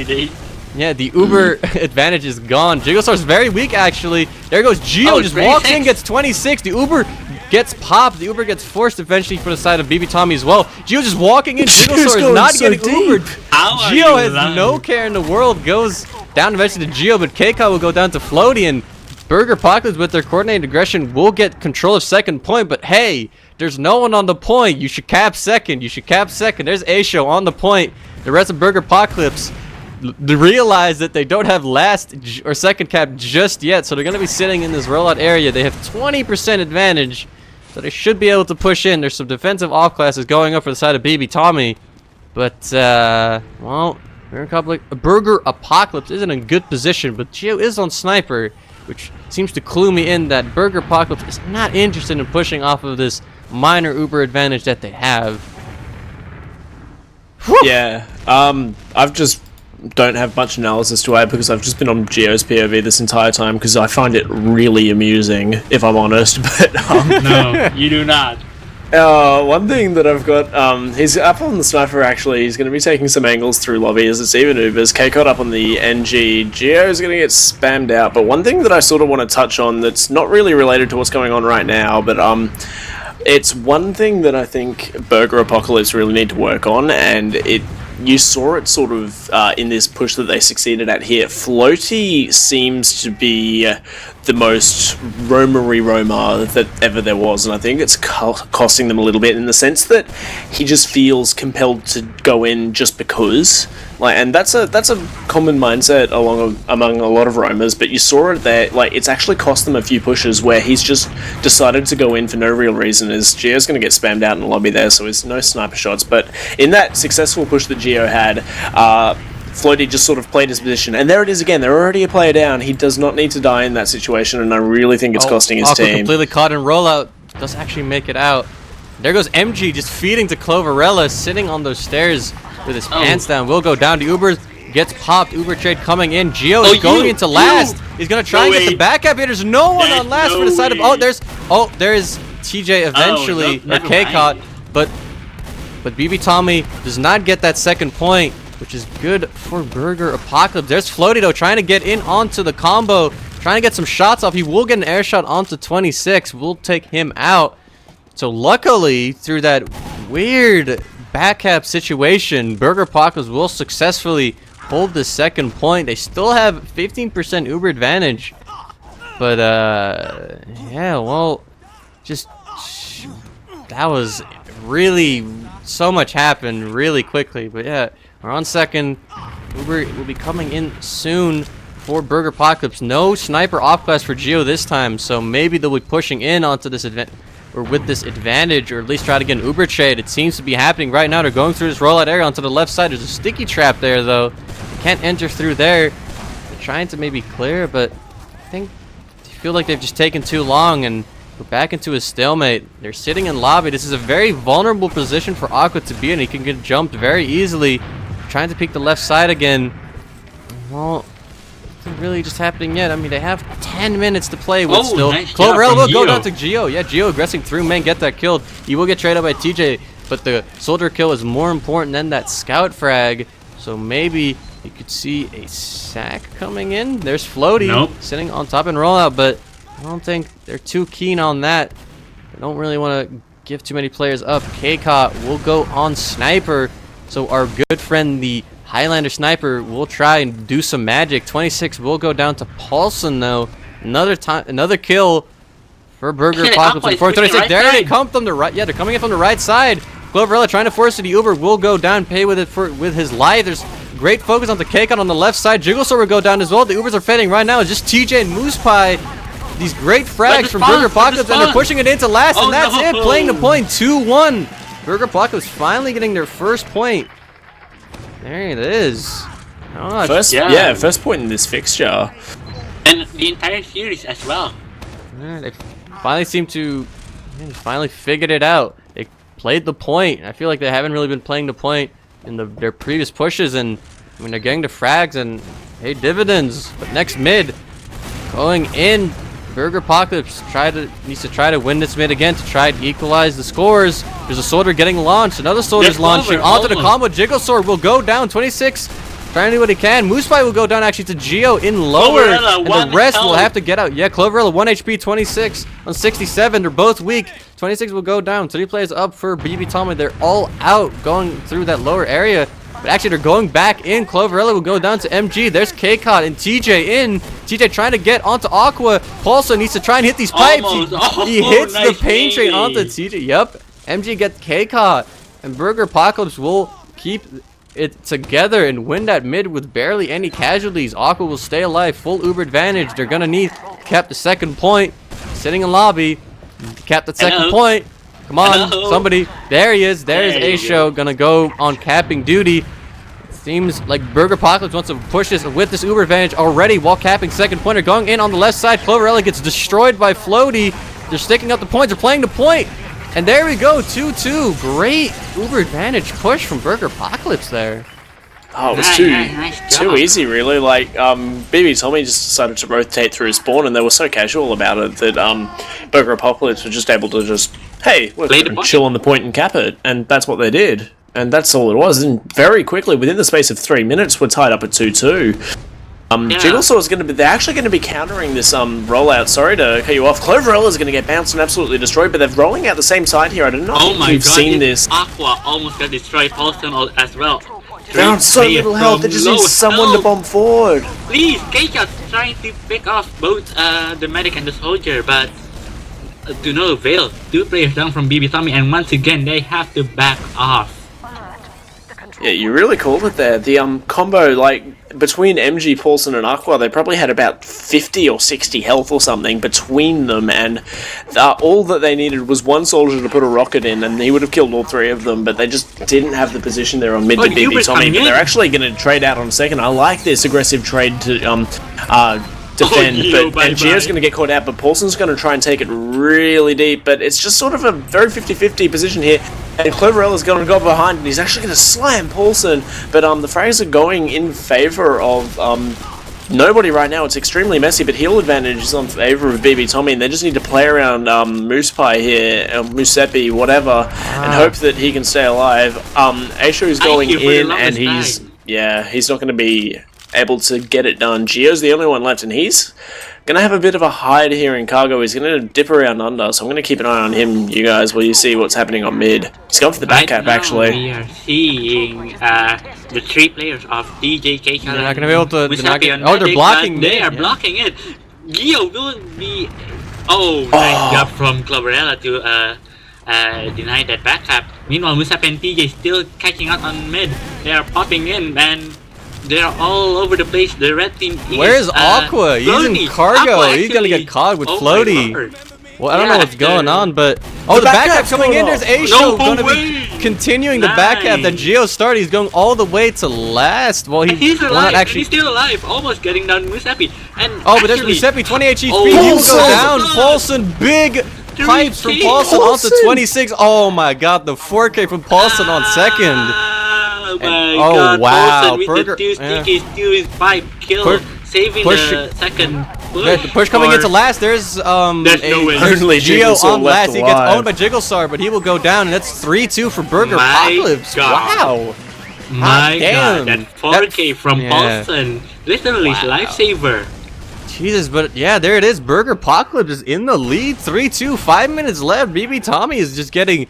Yeah, the Uber advantage is gone. Jigglestar's very weak, actually. There goes Geo, just walks in, gets 26. The Uber gets popped. The Uber gets forced eventually for the side of BB Tommy as well. Geo just walking in. Jigglestar is not getting Ubered. Geo has no care in the world. Goes down eventually to Geo, but KK will go down to Floaty, and Burger Apocalypse with their coordinated aggression will get control of second point. But hey, there's no one on the point. You should cap second. There's Aisho on the point. The rest of Burger Apocalypse realize that they don't have last or second cap just yet, so they're going to be sitting in this rollout area. They have 20% advantage, so they should be able to push in. There's some defensive off classes going up for the side of BB Tommy, but well, Burger Apocalypse isn't in good position, but Geo is on sniper, which seems to clue me in that Burger Apocalypse is not interested in pushing off of this minor Uber advantage that they have. Whew. Yeah, I've just don't have much analysis to add because I've just been on Geo's POV this entire time because I find it really amusing, if I'm honest. But No, you do not. one thing that I've got, he's up on the sniper actually. He's going to be taking some angles through lobby as it's even Ubers. K-Cod up on the NG. Geo's going to get spammed out. But one thing that I sort of want to touch on that's not really related to what's going on right now, but it's one thing that I think Burger Apocalypse really need to work on, and you saw it sort of in this push that they succeeded at here. Floaty seems to be the most roamer that ever there was, and I think it's costing them a little bit in the sense that he just feels compelled to go in just because. And that's a common mindset among a lot of roamers, but you saw it there. It's actually cost them a few pushes where he's just decided to go in for no real reason. As Geo's going to get spammed out in the lobby there, so there's no sniper shots. But in that successful push that Geo had, Floaty just sort of played his position, and there it is again. They're already a player down. He does not need to die in that situation, and I really think it's costing his team. Completely caught in rollout. Does actually make it out. There goes MG just feeding to Cloverella, sitting on those stairs with his pants down. Will go down to Uber, gets popped. Uber trade coming in. Geo is going into last. He's gonna try and get the back up here. There's no one on last for the side of. There is TJ eventually or K-Caught, but BB Tommy does not get that second point, which is good for Burger Apocalypse. There's Floaty though, trying to get in onto the combo, trying to get some shots off. He will get an air shot onto 26. We'll take him out. So luckily, through that weird back cap situation, Burger Apocalypse will successfully hold the second point. They still have 15% Uber advantage. But, yeah, well, that was really, so much happened really quickly. But yeah, we're on second. Uber will be coming in soon for Burger Apocalypse. No sniper off class for Geo this time, so maybe they'll be pushing in onto this event. Or with this advantage, or at least try to get an Uber trade. It seems to be happening right now. They're going through this rollout area onto the left side. There's a sticky trap there, though. They can't enter through there. They're trying to maybe clear, but I feel like they've just taken too long, and we're back into a stalemate. They're sitting in lobby. This is a very vulnerable position for Aqua to be in. He can get jumped very easily. Trying to peek the left side again. Well, really just happening yet. I mean, they have 10 minutes to play with still. Nice Cloverella will go down to Geo. Yeah, Geo aggressing through main, get that killed. He will get traded by TJ, but the soldier kill is more important than that scout frag. So maybe you could see a sack coming in. There's Floaty sitting on top and rollout, but I don't think they're too keen on that. They don't really want to give too many players up. K-Caught will go on sniper. So our good friend, the Highlander sniper, will try and do some magic. 26 will go down to Paulson though. Another kill for Burger Apocalypse. 26. There they come from the right. Yeah, they're coming in from the right side. Cloverella trying to force it. The Uber will go down, pay with it with his life. There's great focus on the K-Con on the left side. Jigglesword will go down as well. The Ubers are fading right now. It's just TJ and Moose Pie. These great frags from Burger Apocalypse, and they're pushing it into last, and that's it. Playing the point 2-1. Burger Apocalypse finally getting their first point. There it is. First point in this fixture. And the entire series as well. Yeah, they finally seem to finally figured it out. They played the point. I feel like they haven't really been playing the point in their previous pushes, and I mean they're getting the frags and hey, dividends. But next mid going in, Burger Apocalypse needs to try to win this mid again to try to equalize the scores. There's a soldier getting launched. Another soldier's launching onto the combo. Jigglesword will go down. 26 trying to do what he can. Moosepie will go down actually to Geo in lower, and the rest will have to get out. Yeah, Cloverella 1 HP, 26 on 67. They're both weak. 26 will go down. 3 players up for BB Tommy. They're all out going through that lower area. But actually, they're going back in. Cloverella will go down to MG. There's K-Caught and TJ in. TJ trying to get onto Aqua. Paulson needs to try and hit these pipes. He hits the pain train onto TJ. Yep. MG gets K-Caught. And Burger Apocalypse will keep it together and win that mid with barely any casualties. Aqua will stay alive, full Uber advantage. They're gonna need to cap the second point. Sitting in lobby, cap the second point. Come on, somebody. There he is. There's Asho gonna go on capping duty. Seems like Burger Apocalypse wants to push this with this Uber advantage already while capping second pointer. Going in on the left side, Cloverella gets destroyed by Floaty. They're sticking up the points. They're playing the point. And there we go, 2-2. Great Uber advantage push from Burger Apocalypse there. Oh, it was too easy, really. Like, BB Tommy just decided to rotate through spawn, and they were so casual about it that Burger Apocalypse were just able to just, hey, we're going to chill on the point and cap it. And that's what they did. And that's all it was. And very quickly, within the space of 3 minutes, we're tied up at 2-2. Jigglesaw is going to be. They're actually going to be countering this rollout. Sorry to cut you off. Cloverella is going to get bounced and absolutely destroyed, but they're rolling out the same side here. I don't know if you've seen this. Aqua almost got destroyed. Paulson as well. They're on so little health. They just need someone to bomb forward. Please, Keika's trying to pick off both the medic and the soldier, but to no avail. 2 players down from BB Tommy, and once again they have to back off. Yeah, you really called it there. The combo, like, between MG, Paulson, and Aqua, they probably had about 50 or 60 health or something between them, and all that they needed was one soldier to put a rocket in, and he would have killed all 3 of them, but they just didn't have the position there on mid to BB Tommy, but they're actually going to trade out on second. I like this aggressive trade to defend, but Gio's going to get caught out, but Paulson's going to try and take it really deep, but it's just sort of a very 50-50 position here, and Cloverella's going to go behind, and he's actually going to slam Paulson, but the frags are going in favour of nobody right now. It's extremely messy, but heal advantage is on favour of BB Tommy, and they just need to play around Moose Pie here, Moosepi, whatever, and hope that he can stay alive. Asho is going in, and he's not going to be able to get it done. Gio's the only one left, and he's going to have a bit of a hide here in cargo. He's going to dip around under, so I'm going to keep an eye on him, you guys, while you see what's happening on mid. He's going for the back cap, actually. We are seeing the 3 players of DJ, Keika, they're not going to be able to... they're blocking. They are blocking it. Gio will be... Oh, nice job from Cloverella to deny that back cap. Meanwhile, Musapi and TJ still catching up on mid. They are popping in, and they're all over the place. The red team is... Where's Aqua? He's in cargo. He's gonna get caught with Floaty. Well, I don't know what's going on, but... Oh, the backup coming in. There's Asho gonna be continuing the backup that Gio started. He's going all the way to last. Well, he's alive. He's still alive. Almost getting down Musapi. But there's Musapi, 28 HP. He will go down. Paulson, big pipes from Paulson onto 26. Oh my god, the 4K from Paulson on second. God, wow, Burger, his 5 kill, saving the second push. The push coming into last. There's no way. Gio on last. He gets owned by Jigglesar, but he will go down, and that's 3-2 for Burger Apocalypse. Wow. My god, that 4K from Paulson, literally lifesaver. Jesus, but yeah, there it is. Burger Apocalypse is in the lead, 3-2, 5 minutes left. BB Tommy is just getting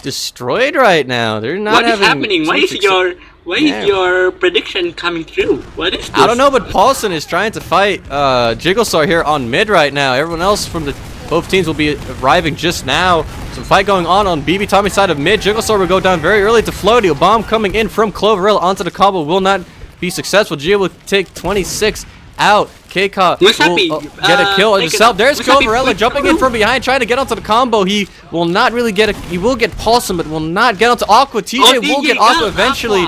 destroyed right now. They're not What is happening? Why is your prediction coming true? What is this? I don't know, but Paulson is trying to fight Jigglesar here on mid right now. Everyone else from both teams will be arriving just now. Some fight going on BB Tommy's side of mid. Jigglesar will go down very early to Floaty. A bomb coming in from Cloverella onto the combo will not be successful. Gio will take 26 out. Keika will get a kill himself. There's Cloverella jumping in from behind, trying to get onto the combo. He will not really get it. He will get Paulson, but will not get onto Aqua. TJ will get Aqua eventually.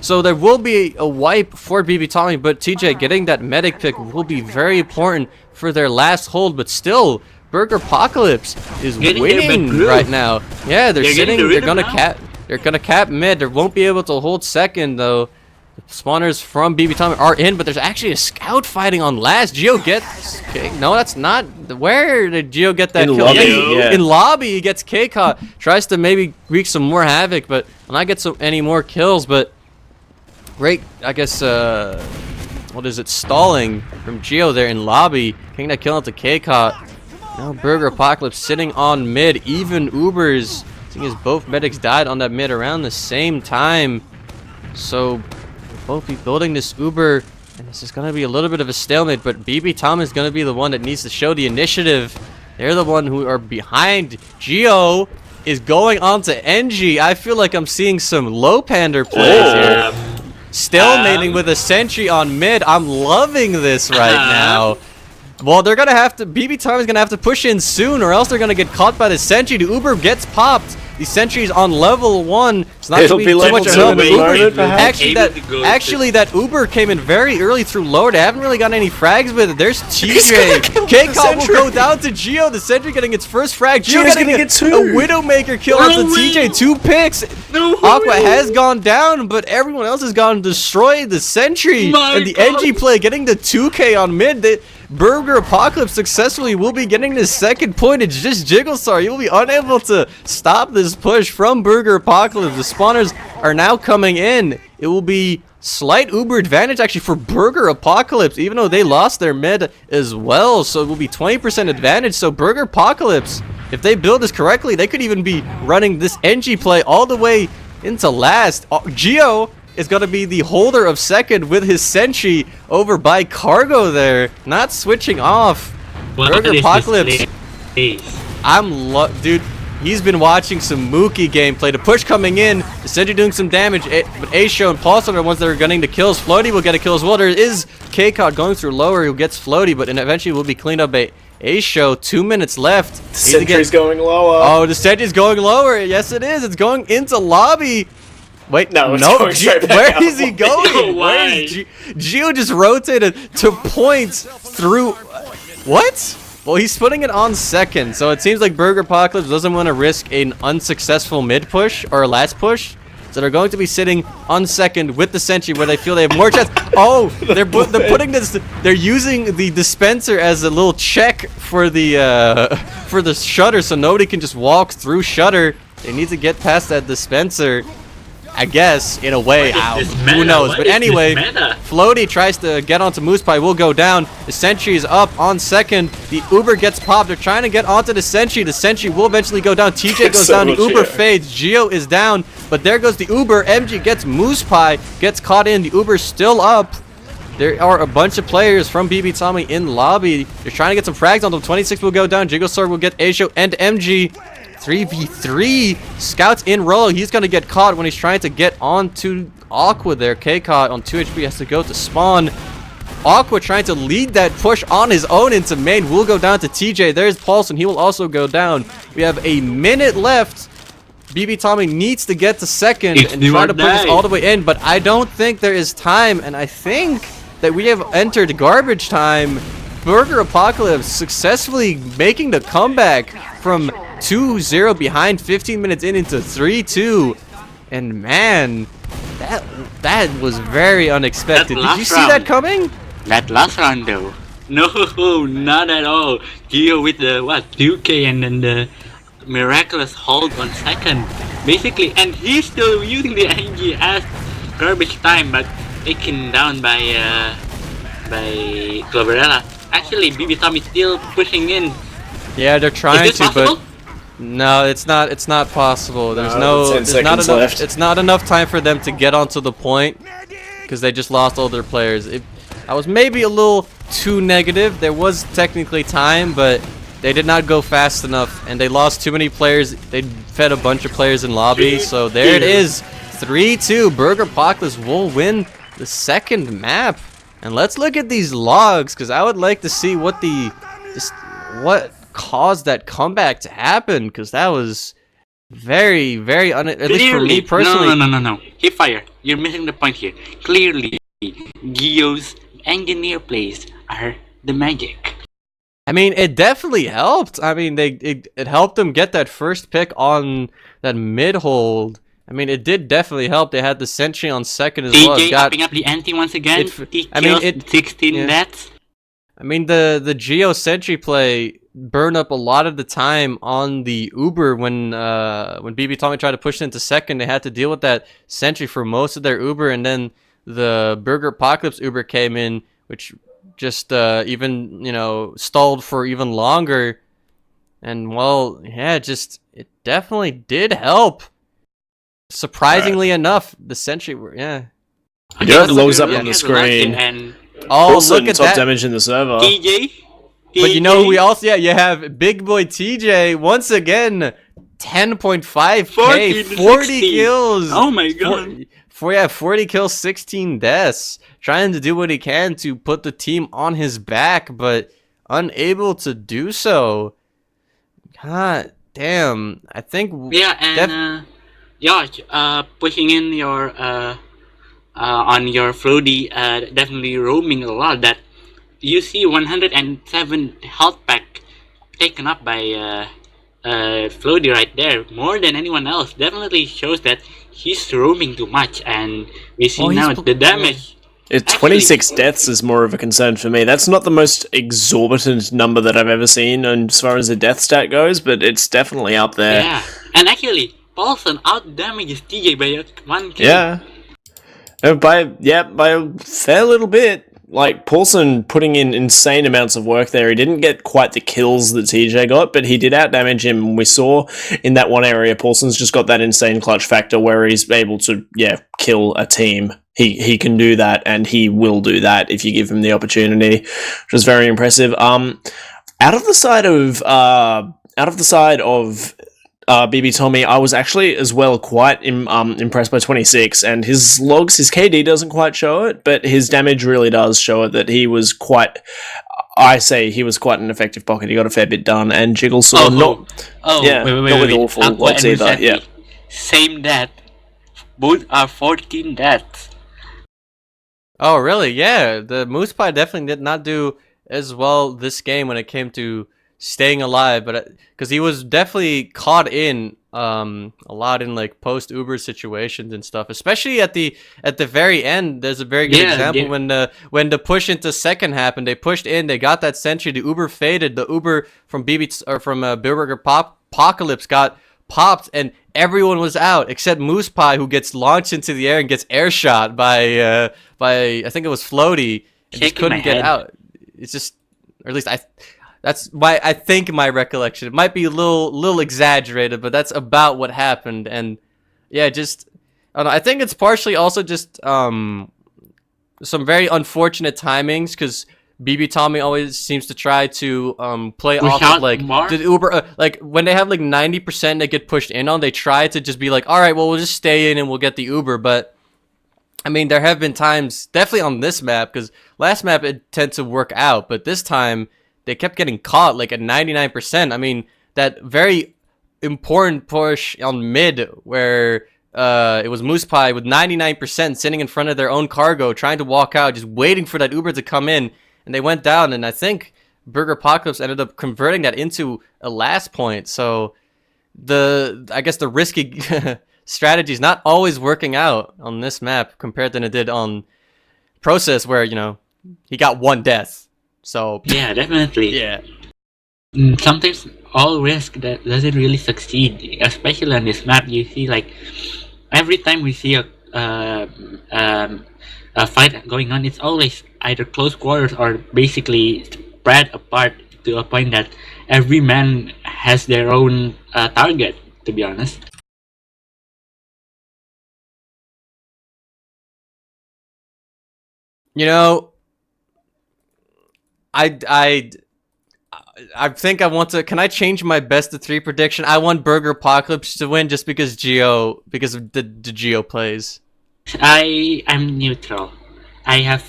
So there will be a wipe for BB Tommy, but TJ getting that medic pick will be very important for their last hold. But still, Burger Apocalypse is winning right now. Yeah, they're sitting. They're gonna cap. They're gonna cap mid. They won't be able to hold second though. Spawners from BB Tommy are in, but there's actually a scout fighting on last. Gio gets... No, that's not... Where did Gio get that kill? In lobby, he gets K-Caught. Tries to maybe wreak some more havoc, but will not get any more kills, but... Great, I guess, what is it? Stalling from Gio there in lobby. Getting that kill into K-Caught. Now Burger Apocalypse sitting on mid. Even Ubers. Seeing as both medics died on that mid around the same time. So... both be building this Uber, and this is going to be a little bit of a stalemate, but BB Tom is going to be the one that needs to show the initiative. They're the one who are behind. Gio is going on to NG. I feel like I'm seeing some low pander plays here. stalemating with a sentry on mid. I'm loving this right now. Well, they're gonna have to. BB Tommy's gonna have to push in soon, or else they're gonna get caught by the sentry. The Uber gets popped. The sentry's on level 1. It's not It'll gonna be too level much 2 help. in the moment, perhaps? Actually, that Uber came in very early through low. They haven't really gotten any frags with it. There's TJ. K-Cop will go down to Geo. The sentry getting its first frag. Geo Geo's getting gonna a get 2. Widowmaker kill onto TJ. 2 picks. Aqua has gone down, but everyone else has gone destroyed. The sentry and the NG play getting the 2K on mid. Burger Apocalypse successfully will be getting the second point. It's just Jigglestar. You will be unable to stop this push from Burger Apocalypse. The spawners are now coming in. It will be slight Uber advantage actually for Burger Apocalypse, even though they lost their mid as well. So it will be 20% advantage. So Burger Apocalypse, if they build this correctly, they could even be running this NG play all the way into last. Geo is going to be the holder of second with his sentry over by Cargo there, not switching off. Burger Apocalypse, dude, he's been watching some Mookie gameplay. The push coming in, the sentry doing some damage, but Aisho and Pulse are the ones that are gunning the kills. Floaty will get a kill as well. There is K-Cod going through lower who gets Floaty, but eventually will be cleaned up by Aisho. 2 minutes left. The sentry's going lower. Oh, the sentry's going lower. Yes, it is. It's going into lobby. Wait, no, where is he going? Where is Geo just rotated to point through. What? Well, he's putting it on second, so it seems like Burger Apocalypse doesn't want to risk an unsuccessful mid push or last push. So they're going to be sitting on second with the sentry where they feel they have more chance. Oh, they're putting this. They're using the dispenser as a little check for the shutter, so nobody can just walk through shutter. They need to get past that dispenser, I guess, in a way. Who knows? But anyway, Floaty tries to get onto Moose Pie, will go down. The sentry is up on second. The Uber gets popped. They're trying to get onto the sentry. The sentry will eventually go down. TJ goes down. The Uber fades. Geo is down, but there goes the Uber. MG gets Moose Pie, gets caught in. The Uber's still up. There are a bunch of players from BB Tommy in lobby. They're trying to get some frags on them. 26 will go down. Jigglestar will get Aisho and MG. 3v3. Scouts in Rolo. He's going to get caught when he's trying to get onto Aqua there. K-Cod on 2 HP has to go to spawn. Aqua trying to lead that push on his own into main. Will go down to TJ. There's Pulse, and he will also go down. We have a minute left. BB Tommy needs to get to second and try to put this all the way in, but I don't think there is time, and I think that we have entered garbage time. Burger Apocalypse successfully making the comeback from 2-0 behind 15 minutes into 3-2, and man, that was very unexpected. Did you see that coming? That last round though, no, not at all. Geo with the 2K and then the miraculous hold on second, basically, and he's still using the NG as garbage time, but taken down by Cloverella. Actually, BB Tommy still pushing in. Yeah, they're trying to, but no, it's not possible. There's it's not enough time for them to get onto the point because they just lost all their players. I was maybe a little too negative. There was technically time, but they did not go fast enough, and they lost too many players. They fed a bunch of players in lobby, so there it is. 3-2. Burger Apocalypse will win the second map. And let's look at these logs, because I would like to see what what caused that comeback to happen, because that was very, very at least for me personally. No. HiipFire, you're missing the point here. Clearly, Geo's engineer plays are the magic. I mean, it definitely helped. I mean, it helped them get that first pick on that mid hold. I mean, it did definitely help. They had the sentry on second as well. DJ upping up the ante once again. 16 deaths. I mean, the Geo sentry play burned up a lot of the time on the Uber when BB Tommy tried to push into second. They had to deal with that sentry for most of their Uber, and then the Burger Apocalypse Uber came in, which just even stalled for even longer. And well, yeah, it definitely did help. Surprisingly enough, the sentry blows up on the screen. And look at top that damage in the server. TJ. But you know who we also you have big boy TJ once again, 10.5k, 40 kills. Oh my god. 40 kills, 16 deaths. Trying to do what he can to put the team on his back, but unable to do so. God damn. I think... Yeah, and yauch, pushing in your on your Floody, definitely roaming a lot. That you see 107 health pack taken up by Floody right there, more than anyone else. Definitely shows that he's roaming too much, and we see now the damage. 26 deaths is more of a concern for me. That's not the most exorbitant number that I've ever seen as far as the death stat goes, but it's definitely up there. Yeah, and actually, Paulson out damages TJ by 1 kill. Yeah. By a fair little bit. Like, Paulson putting in insane amounts of work there. He didn't get quite the kills that TJ got, but he did outdamage him. We saw in that one area, Paulson's just got that insane clutch factor where he's able to, kill a team. He can do that, and he will do that if you give him the opportunity, which was very impressive. Out of the side of BB Tommy, I was actually as well quite impressed by 26, and his logs, his KD doesn't quite show it, but his damage really does show it that he was quite... I say he was quite an effective pocket. He got a fair bit done, and Jiggle saw not with awful logs either. Yeah, same death. Both are 14 deaths. Oh, really? Yeah, the Moose Pie definitely did not do as well this game when it came to staying alive, but because he was definitely caught in a lot in like post Uber situations and stuff, especially at the very end. There's a very good example when the push into second happened. They pushed in, they got that sentry, the Uber faded, the Uber from Burger Apocalypse got popped, and everyone was out except Moose Pie, who gets launched into the air and gets air shot by I think it was Floaty, and just couldn't get out. It's just, or at least that's why I think my recollection. It might be a little exaggerated, but that's about what happened. And yeah, just I don't know, I think it's partially also just some very unfortunate timings, because BB Tommy always seems to try to play off of like the Uber, like when they have like 90% they get pushed in on, they try to just be like, all right, well, we'll just stay in and we'll get the Uber. But I mean, there have been times, definitely on this map, because last map it tended to work out, but this time they kept getting caught like at 99%. I mean, that very important push on mid where it was Moose Pie with 99% sitting in front of their own cargo, trying to walk out, just waiting for that Uber to come in, and they went down, and I think Burger Apocalypse ended up converting that into a last point. So I guess the risky strategy is not always working out on this map compared than it did on Process, where, you know, he got one death. So yeah, definitely. Yeah. Sometimes all risk that doesn't really succeed, especially on this map. You see, like every time we see a fight going on, it's always either close quarters or basically spread apart to a point that every man has their own target, to be honest. You know, I think I want to. Can I change my best of 3 prediction? I want Burger Apocalypse to win just because of the Geo plays. I'm neutral. I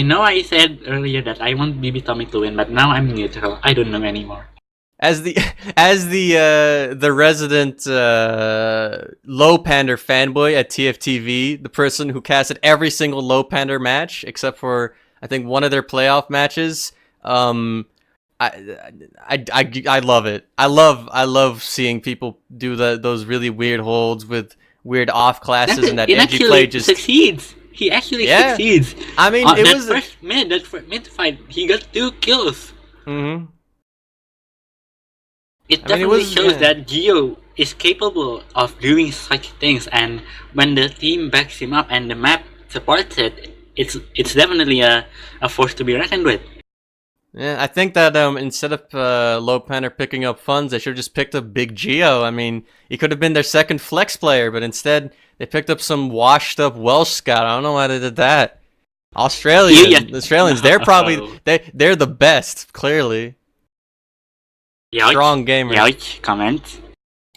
know I said earlier that I want BB Tommy to win, but now I'm neutral. I don't know anymore. As the resident Low Pander fanboy at TFTV, the person who casted every single Low Pander match except for I think one of their playoff matches, I love it. I love seeing people do those really weird holds with weird off classes, and that MG play just succeeds. He actually succeeds. I mean, it was first mid fight. He got 2 kills. Mm-hmm. It definitely shows that Geo is capable of doing such things, and when the team backs him up and the map supports it, it's definitely a force to be reckoned with. Yeah, I think that instead of Low Pander picking up funds, they should have just picked up Big Geo. I mean, he could have been their second flex player, but instead they picked up some washed up Welsh scout. I don't know why they did that. Australians, they're probably they're the best, clearly. Yauch, strong gamer. Yauch, comment.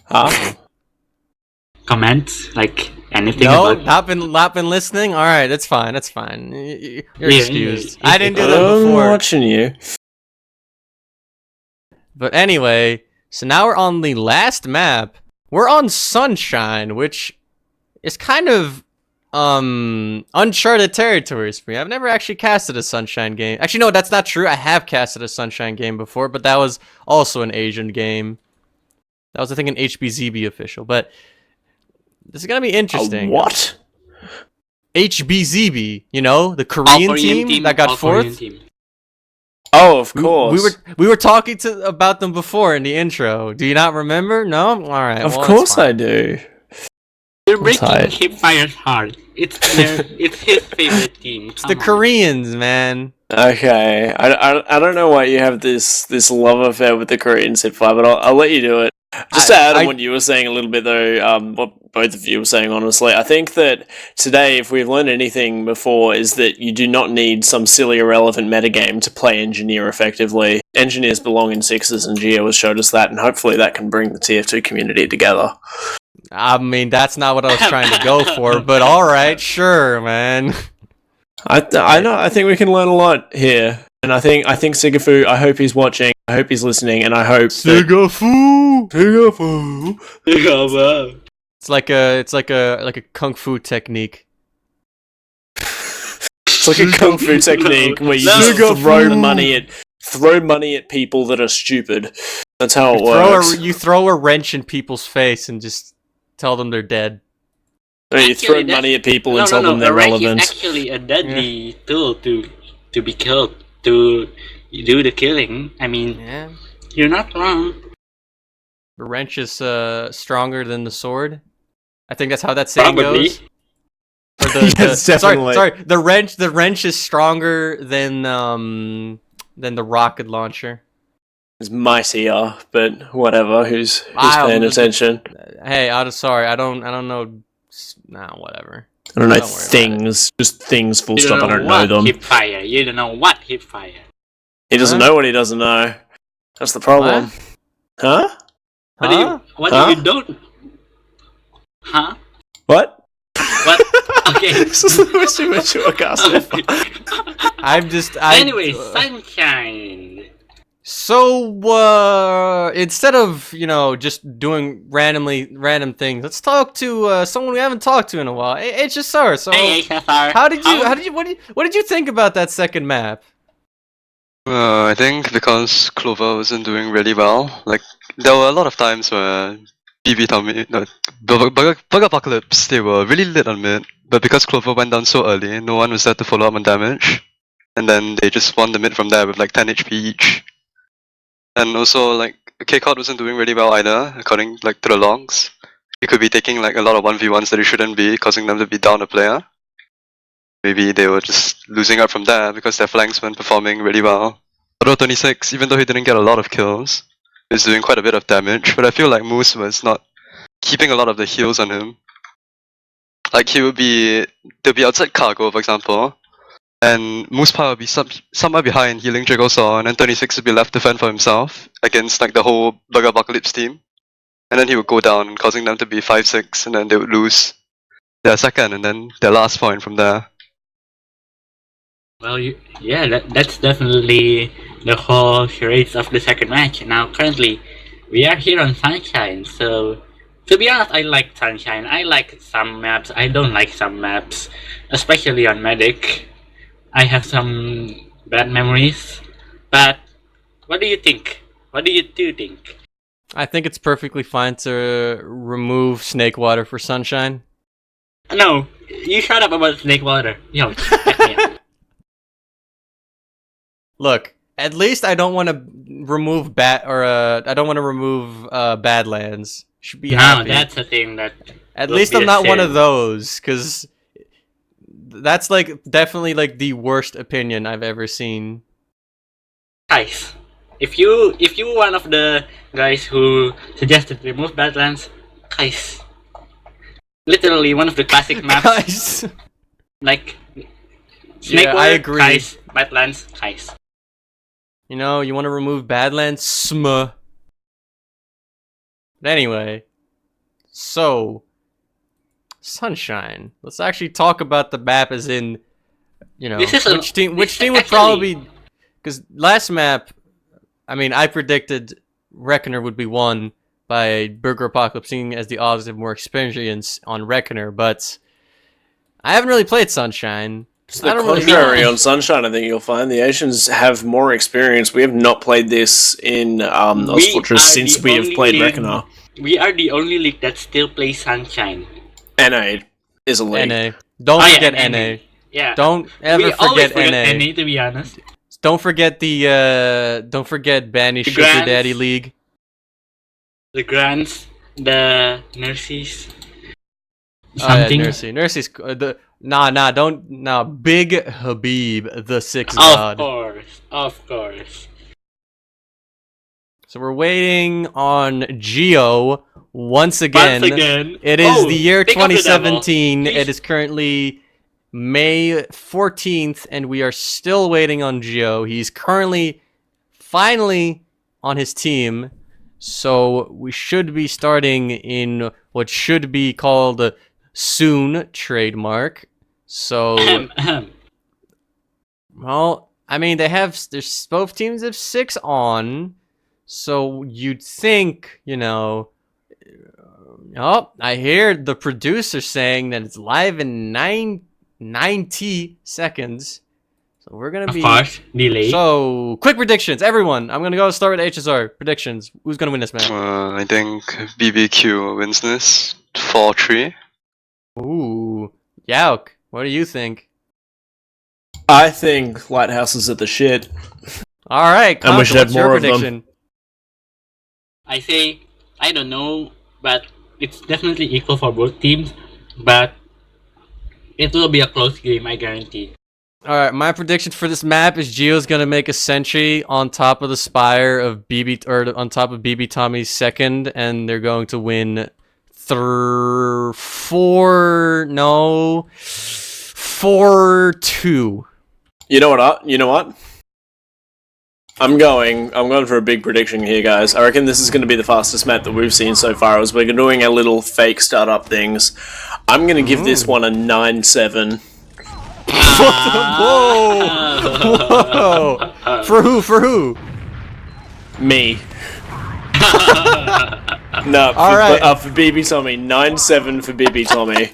Huh? comments, like anything No, about? not been listening. All right, that's fine. That's fine. You're Yeah, excused. yeah, I didn't do that I'm before. watching you. But anyway, so now we're on the last map. We're on Sunshine, which is kind of uncharted territories for me. I've never actually casted a Sunshine game. Actually, no, that's not true. I have casted a Sunshine game before, but that was also an Asian game. That was, I think, an HBZB official. But this is gonna be interesting. What? HBZB, you know, the All Korean Korean team that got all Korean fourth. team. Oh, of course. We were talking about them before in the intro. Do you not remember? No. All right. Of well, course I do. You're breaking tired. HiipFire's heart. It's his favorite team. It's the Koreans, man. Okay, I don't know why you have this love affair with the Korean HiipFire, but I'll let you do it. Just to add on what you were saying a little bit though, what both of you were saying honestly, I think that today, if we've learned anything before, is that you do not need some silly irrelevant metagame to play Engineer effectively. Engineers belong in sixes, and Geo has showed us that, and hopefully that can bring the TF2 community together. I mean, that's not what I was trying to go for, but all right, sure, man. I know. I think we can learn a lot here, and I think Sigafu. I hope he's watching. I hope he's listening, and I hope Sigafu. Sigafu. It's like a kung fu technique. It's like a kung fu technique where you just throw money at people that are stupid. That's how it works. You throw a wrench in people's face and just tell them they're dead. No, you throw money at people and tell them they're relevant. It's actually a deadly tool to be killed, to do the killing. I mean, Yeah. you're not wrong. The wrench is stronger than the sword. I think that's how that saying Probably. goes. Or Yes, definitely. Sorry. The wrench is stronger than the rocket launcher. It's mightier, but whatever. Who's paying attention? Hey, sorry. I don't know. Nah, whatever. I don't know Don't worry about things. Just things. Full You stop. I don't know what them. HiipFire. You don't know what HiipFire. He doesn't know what he doesn't know. That's the problem. Huh? What do you don't? Huh? What? What? Okay. This is the most immature cast ever. Anyway, Sunshine. So, instead of, just doing random things, let's talk to someone we haven't talked to in a while. HSR. So, Hey, HSR. what did you think about that second map? I think because Clover wasn't doing really well. Like, there were a lot of times where BB told me, no, Bug Apocalypse, they were really lit on mid, but because Clover went down so early, no one was there to follow up on damage. And then they just won the mid from there with like 10 HP each. And also, like, K-Cod wasn't doing really well either, according to the logs. He could be taking like a lot of 1v1s that he shouldn't be, causing them to be down a player. Maybe they were just losing out from there because their flanks weren't performing really well. Although 26, even though he didn't get a lot of kills, he was doing quite a bit of damage, but I feel like Moose was not keeping a lot of the heals on him. Like, they'll be outside cargo, for example, and Moose Power would be somewhere behind healing Jigglesaw, and then 26 would be left to fend for himself against like the whole Bug Apocalypse team. And then he would go down, causing them to be 5-6, and then they would lose their second and then their last point from there. Well, that's definitely the whole charades of the second match. Now, currently, we are here on Sunshine, so to be honest, I like Sunshine. I like some maps, I don't like some maps, especially on Medic. I have some bad memories, but what do you think? What do you two think? I think it's perfectly fine to remove Snake Water for Sunshine. No, you shut up about Snake Water. Back me up. Look, at least I don't want to remove Badlands. Should be No, happy. that's the thing that. At would least be I'm a not one sin. of those, because that's like definitely like the worst opinion I've ever seen. Guys, if you one of the guys who suggested remove Badlands, guys, literally one of the classic maps, Guys, like Snake Yeah, Water, I agree. guys, Badlands, guys. you want to remove Badlands? But anyway, so Sunshine. Let's actually talk about the map as in, you know, This is which team would probably be, because last map, I mean, I predicted Reckoner would be won by Burger Apocalypse, seeing as the odds have more experience on Reckoner, but I haven't really played Sunshine. It's the I don't really contrary know. on Sunshine, I think you'll find. The Asians have more experience. We have not played this in AsiaFortress are since the we have only played league- Reckoner. We are the only league that still plays Sunshine. NA is a league. NA. Don't Oh, yeah, forget NA. NA. Yeah. Don't ever we always forget NA. NA, to be honest. Don't forget don't forget Banny The Sugar Grands. Daddy League. The grants, the nurses. Oh yeah, Something. Nurse's Big Habib, the sixth Of god. course. Of course. So we're waiting on Geo once again. Once again. It is the year pick up the devil. 2017. Please. It is currently May 14th, and we are still waiting on Geo. He's currently finally on his team. So we should be starting in what should be called soon trademark. So, well, I mean, there's both teams have 6 on. So you'd think, you know, oh, I hear the producer saying that it's live in 90 seconds. So we're going to Of be... course. Delay. So, quick predictions, everyone. I'm going to go start with HSR. Predictions. Who's going to win this match? I think BBQ wins this 4-3. Ooh. Yauch, what do you think? I think Lighthouses are the shit. All right, And we should have what's your more of them. prediction? I say, I don't know, but it's definitely equal for both teams. But it will be a close game, I guarantee. All right, my prediction for this map is Geo's gonna make a sentry on top of the spire of on top of BB Tommy's second, and they're going to win 4-2. You know what? I'm going for a big prediction here, guys. I reckon this is going to be the fastest map that we've seen so far, as we're doing our little fake startup things. I'm going to give this one a 9-7. Whoa! For who? Me. No, for BB Tommy. 9-7 for BB Tommy.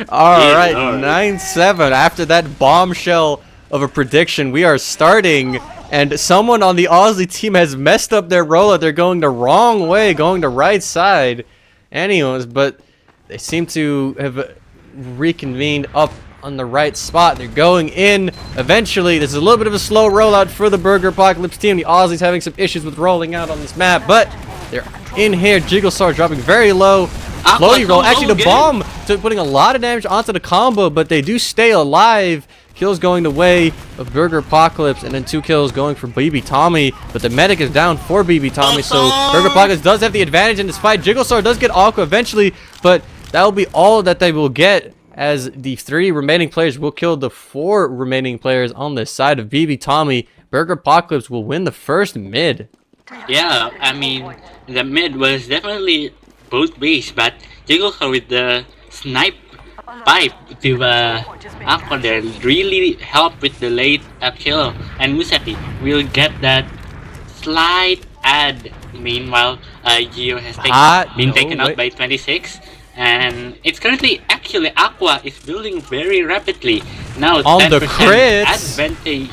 All right, Lord. 9-7. After that bombshell of a prediction, we are starting, and someone on the Aussie team has messed up their rollout. They're going the wrong way, going the right side. Anyways, but they seem to have reconvened up on the right spot. They're going in eventually. This is a little bit of a slow rollout for the Burger Apocalypse team. The Aussies having some issues with rolling out on this map, but they're in here. Jigglestar dropping very low. Floaty roll. Actually, the bomb putting a lot of damage onto the combo, but they do stay alive. Kills going the way of Burger Apocalypse, and then 2 kills going for BB Tommy. But the medic is down for BB Tommy, so Burger Apocalypse does have the advantage in this fight. Jigglestar does get Aqua eventually, but that will be all that they will get, as the 3 remaining players will kill the 4 remaining players on the side of BB Tommy. Burger Apocalypse will win the first mid. Yeah, I mean, the mid was definitely both ways, but Jigglestar with the snipe pipe to Aqua there really helped with the late kill, and Musetti will get that slight add. Meanwhile, Geo has been taken out by 26, and it's currently actually Aqua is building very rapidly now. On the 10% crits. advantage.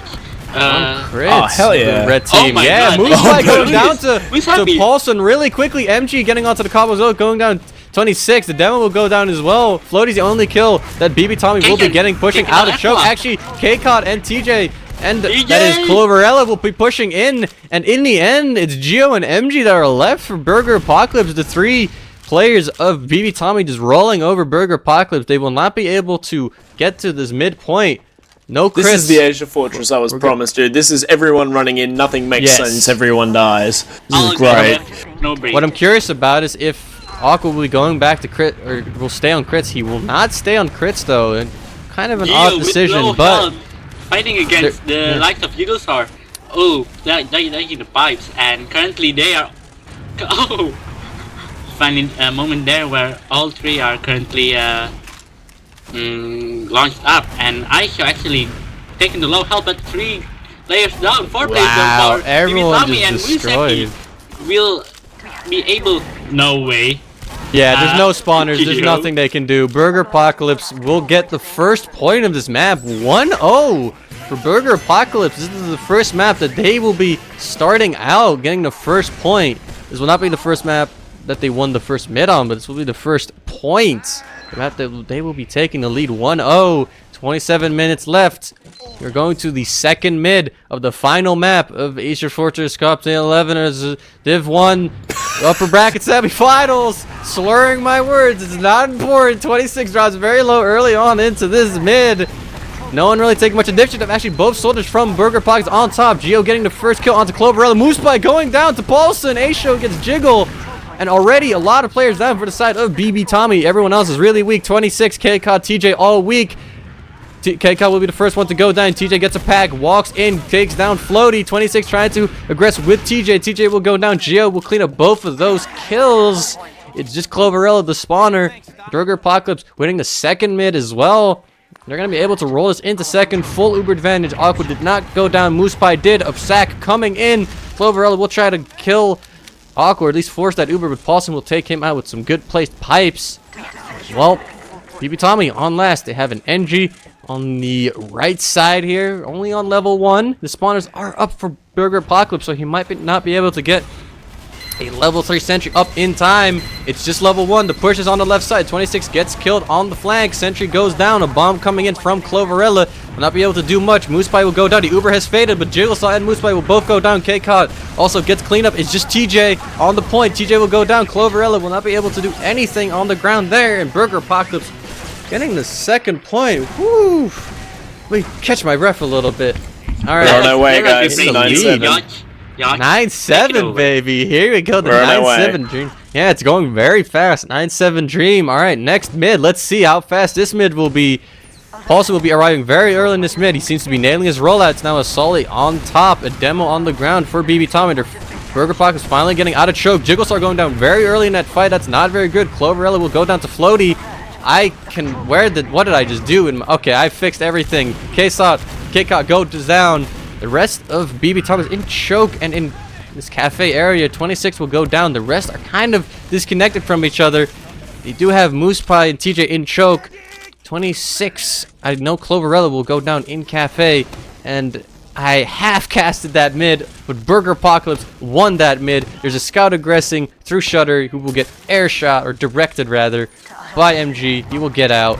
Oh, hell yeah. The red team. my Yeah, God. Moonfly going Who's- down to who's happy? Paulson really quickly. MG getting onto the combo as well, going down 26. The demo will go down as well. Floaty's the only kill that BB Tommy will be getting, pushing out of choke. Actually, K-Cod and TJ, and that is Cloverella, will be pushing in. And in the end, it's Geo and MG that are left for Burger Apocalypse. The 3 players of BB Tommy just rolling over Burger Apocalypse. They will not be able to get to this midpoint. No crits. This is the AsiaFortress I was promised, dude. This is everyone running in, nothing makes sense, everyone dies. This is great. No break. What I'm curious about is if Aqua will be going back to crit, or will stay on crits. He will not stay on crits though, and kind of an odd decision, low but health, fighting against the likes of Jigglestar. Oh, they're in the pipes, and currently they are. Oh, finding a moment there where all 3 are currently launched up, and Aisha actually taking the low health, but 3 players down, 4 players Wow, down for everyone Tommy, and just destroyed. Museki will be able. No way. Yeah, there's no spawners. There's GG. nothing they can do. Burger Apocalypse will get the first point of this map. 1-0 for Burger Apocalypse. This is the first map that they will be starting out getting the first point. This will not be the first map that they won the first mid on, but this will be the first point. The map that they will be taking the lead 1-0. 27 minutes left. We're going to the second mid of the final map of AsiaFortress Cup 11 as Div 1 upper bracket semifinals. Slurring my words, it's not important. 26 drops very low early on into this mid. No one really taking much initiative. Actually, both soldiers from Burger Pockets on top. Geo getting the first kill onto Cloverella. Moosepie going down to Paulson. Asho gets Jiggle. And already a lot of players down for the side of BB Tommy. Everyone else is really weak. 26, KCOD, TJ all weak. KCOD will be the first one to go down. TJ gets a pack, walks in, takes down Floaty. 26 trying to aggress with TJ. TJ will go down. Geo will clean up both of those kills. It's just Cloverella, the spawner. Burger Apocalypse winning the second mid as well. They're going to be able to roll this into second. Full Uber advantage. Aqua did not go down. Moosepie did. Upsack coming in. Cloverella will try to kill Aqua, or at least force that Uber, but Paulson will take him out with some good placed pipes. Well, BB Tommy on last. They have an NG on the right side here, only on level 1. The spawners are up for Burger Apocalypse, so he might not be able to get a level 3 sentry up in time. It's just level 1. The push is on the left side. 26 gets killed on the flank. Sentry goes down. A bomb coming in from Cloverella. Will not be able to do much. Moosepie will go down. The Uber has faded, but Jigglesaw and Moosepie will both go down. KCOD also gets cleanup. It's just TJ on the point. TJ will go down. Cloverella will not be able to do anything on the ground there. And Burger Apocalypse getting the second point. Woo! Let me catch my breath a little bit. All right. We're on our way, guys. It's 9-7. 9-7, baby. Here we go. The We're on our 9-7 Dream. Yeah, it's going very fast. 9-7 Dream. All right, next mid. Let's see how fast this mid will be. Paulson will be arriving very early in this mid. He seems to be nailing his rollouts now. A Sully on top. A demo on the ground for BB Tommy. Burger Pock is finally getting out of choke. Jigglestar going down very early in that fight. That's not very good. Cloverella will go down to Floaty. What did I just do? Okay, I fixed everything. KCOD goes down. The rest of BB Tom is in choke and in this cafe area. 26 will go down. The rest are kind of disconnected from each other. They do have Moosepie and TJ in choke. 26, I know Cloverella will go down in cafe. And I half-casted that mid, but Burger Apocalypse won that mid. There's a scout aggressing through Shutter who will get air shot, or directed rather, by MG. He will get out.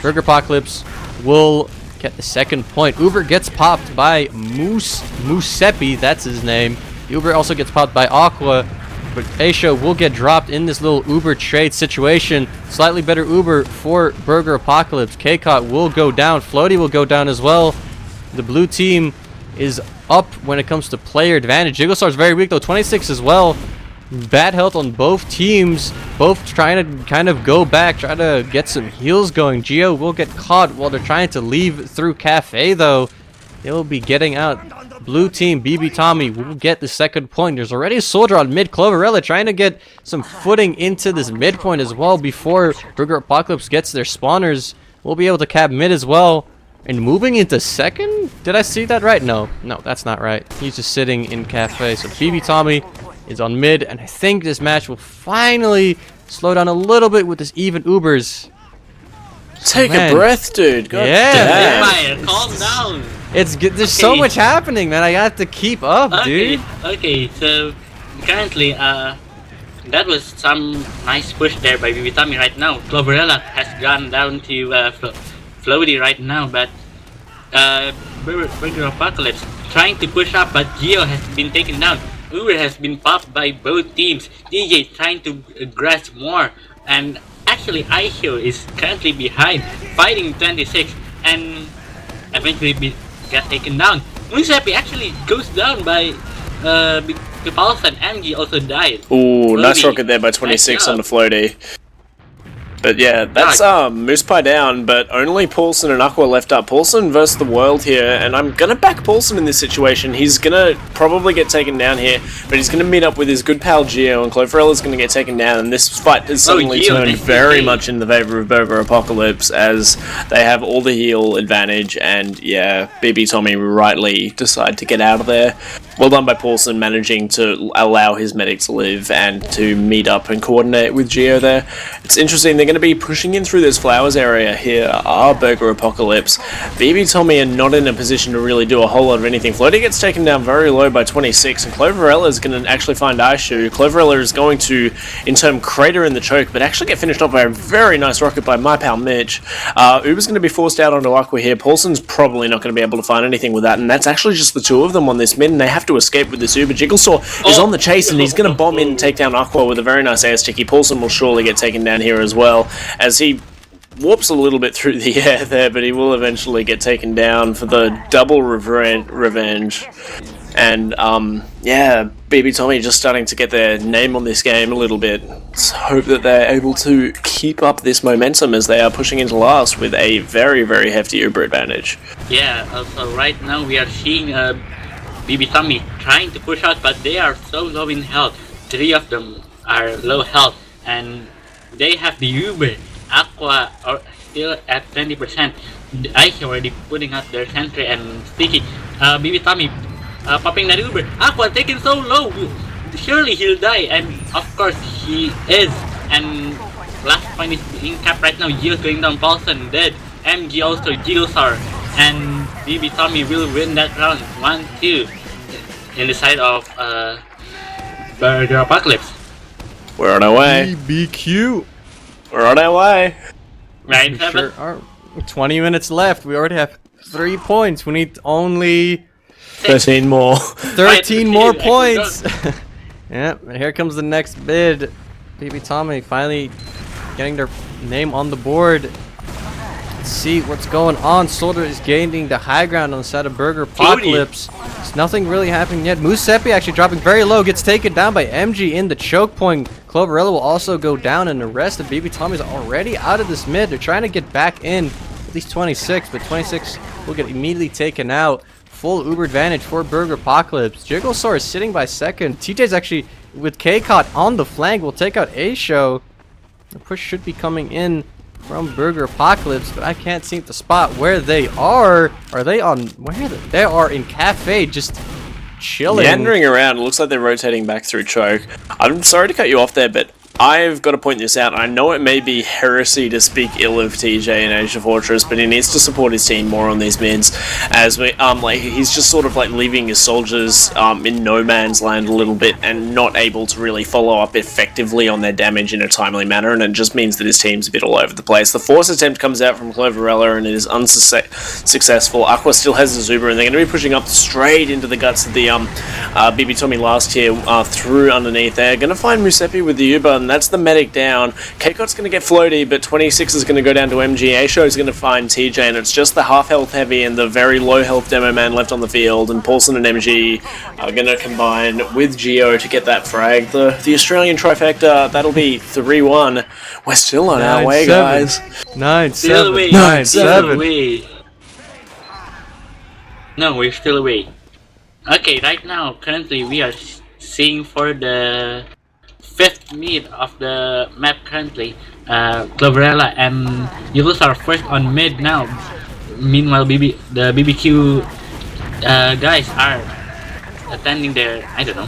Burger Apocalypse will get the second point. Uber gets popped by Moosepi, that's his name. Uber also gets popped by Aqua, but Asho will get dropped in this little Uber trade situation. Slightly better Uber for Burger Apocalypse. KCOT will go down. Floaty will go down as well. The blue team is up when it comes to player advantage. Jigglestar is very weak though. 26 as well. Bad health on both teams. Both trying to kind of go back, try to get some heals going. Geo will get caught while they're trying to leave through Cafe though. They will be getting out. Blue team, BB Tommy will get the second point. There's already a soldier on mid. Cloverella trying to get some footing into this midpoint as well before Burger Apocalypse gets their spawners. We'll be able to cap mid as well. And moving into second? Did I see that right? No, that's not right. He's just sitting in Cafe. So BB Tommy is on mid, and I think this match will finally slow down a little bit with this even Ubers. Take a breath, dude. God Yeah. damn. Calm down. It's good. There's so Okay. much happening, man. I got to keep up, dude. Okay, so currently, that was some nice push there by BB Tommy right now. Cloverella has gone down to Floaty right now, but Burger Apocalypse trying to push up, but Geo has been taken down. Uber has been popped by both teams. DJ trying to aggress more, and actually Aisho is currently behind, fighting 26, and eventually got taken down. Moonsepi actually goes down by the Paulson. MG also died. Ooh, nice Floaty, rocket there by 26 on the floaty. But yeah, that's Moose Pie down, but only Paulson and Aqua left up. Paulson versus the world here, and I'm gonna back Paulson in this situation. He's gonna probably get taken down here, but he's gonna meet up with his good pal Geo, and Cloverella's gonna get taken down, and this fight has suddenly turned very much in the favour of Burger Apocalypse, as they have all the heal advantage, and yeah, BB Tommy rightly decide to get out of there. Well done by Paulson managing to allow his medic to live and to meet up and coordinate with Geo there. It's interesting, they're going to be pushing in through this flowers area here are Burger Apocalypse. BB Tommy are not in a position to really do a whole lot of anything. Floaty gets taken down very low by 26, and Cloverella is going to actually find Aishu. Cloverella is going to, in turn, crater in the choke, but actually get finished off by a very nice rocket by my pal Mitch. Uber's going to be forced out onto Aqua here. Paulson's probably not going to be able to find anything with that, and that's actually just the two of them on this mid, and they have to escape with this Uber. Jigglesaw is on the chase, and he's going to bomb in and take down Aqua with a very nice air sticky. Paulson will surely get taken down here as well, as he warps a little bit through the air there, but he will eventually get taken down for the double revenge. And yeah, BB Tommy just starting to get their name on this game a little bit. Let's hope that they're able to keep up this momentum as they are pushing into last with a very, very hefty Uber advantage. Yeah, also right now we are seeing BB Tommy trying to push out, but they are so low in health. 3 of them are low health, and they have the Uber. Aqua are still at 20%. Ice already putting out their sentry and sticky. BB Tommy popping that Uber. Aqua taken so low. Surely he'll die, and of course he is. And last point is being capped right now. Gio's going down. Paulson dead. MG also. Gilsar. And BB Tommy will win that round. 1-2 in the side of Burger Apocalypse. We're on our way. BBQ. We're on our way. Right, We sure are. 20 minutes left. We already have 3 points. We need only 13 more. 13 more points. Yeah, and here comes the next bid. BB Tommy finally getting their name on the board. Let's see what's going on. Soldier is gaining the high ground on the side of Burger Apocalypse. There's nothing really happening yet. Musepi actually dropping very low, gets taken down by MG in the choke point. Cloverella will also go down, and the rest of BB Tommy's already out of this mid. They're trying to get back in, at least 26, but 26 will get immediately taken out. Full Uber advantage for Burger Apocalypse. Jigglesaur is sitting by second. TJ's actually with K-Cot on the flank will take out A-Show. The push should be coming in from Burger Apocalypse, but I can't seem to spot where they are. Are they on where they are in Cafe, just chilling, Meandering around. It looks like they're rotating back through choke. I'm sorry to cut you off there, but I've got to point this out. I know it may be heresy to speak ill of TJ in AsiaFortress, but he needs to support his team more on these mids, as we like he's just sort of like leaving his soldiers in no man's land a little bit and not able to really follow up effectively on their damage in a timely manner, and it just means that his team's a bit all over the place. The force attempt comes out from Cloverella and it is unsuccessful. Aqua still has the Zuber, and they're going to be pushing up straight into the guts of the BB Tommy last here through underneath. They're going to find Musepi with the Uber, and that's the medic down. K-Cot's going to get floaty, but 26 is going to go down to MG. A-Show is going to find TJ, and it's just the half health heavy and the very low health demo man left on the field, and Paulson and MG are going to combine with Geo to get that frag. The Australian trifecta, that'll be 3-1. We're still on our way, guys. 9-7. 9-7. No, we're still away. Okay, right now, currently we are seeing for the 5th mid of the map currently. Cloverella and Yulus are first on mid now. Meanwhile, the BBQ guys are attending their, I don't know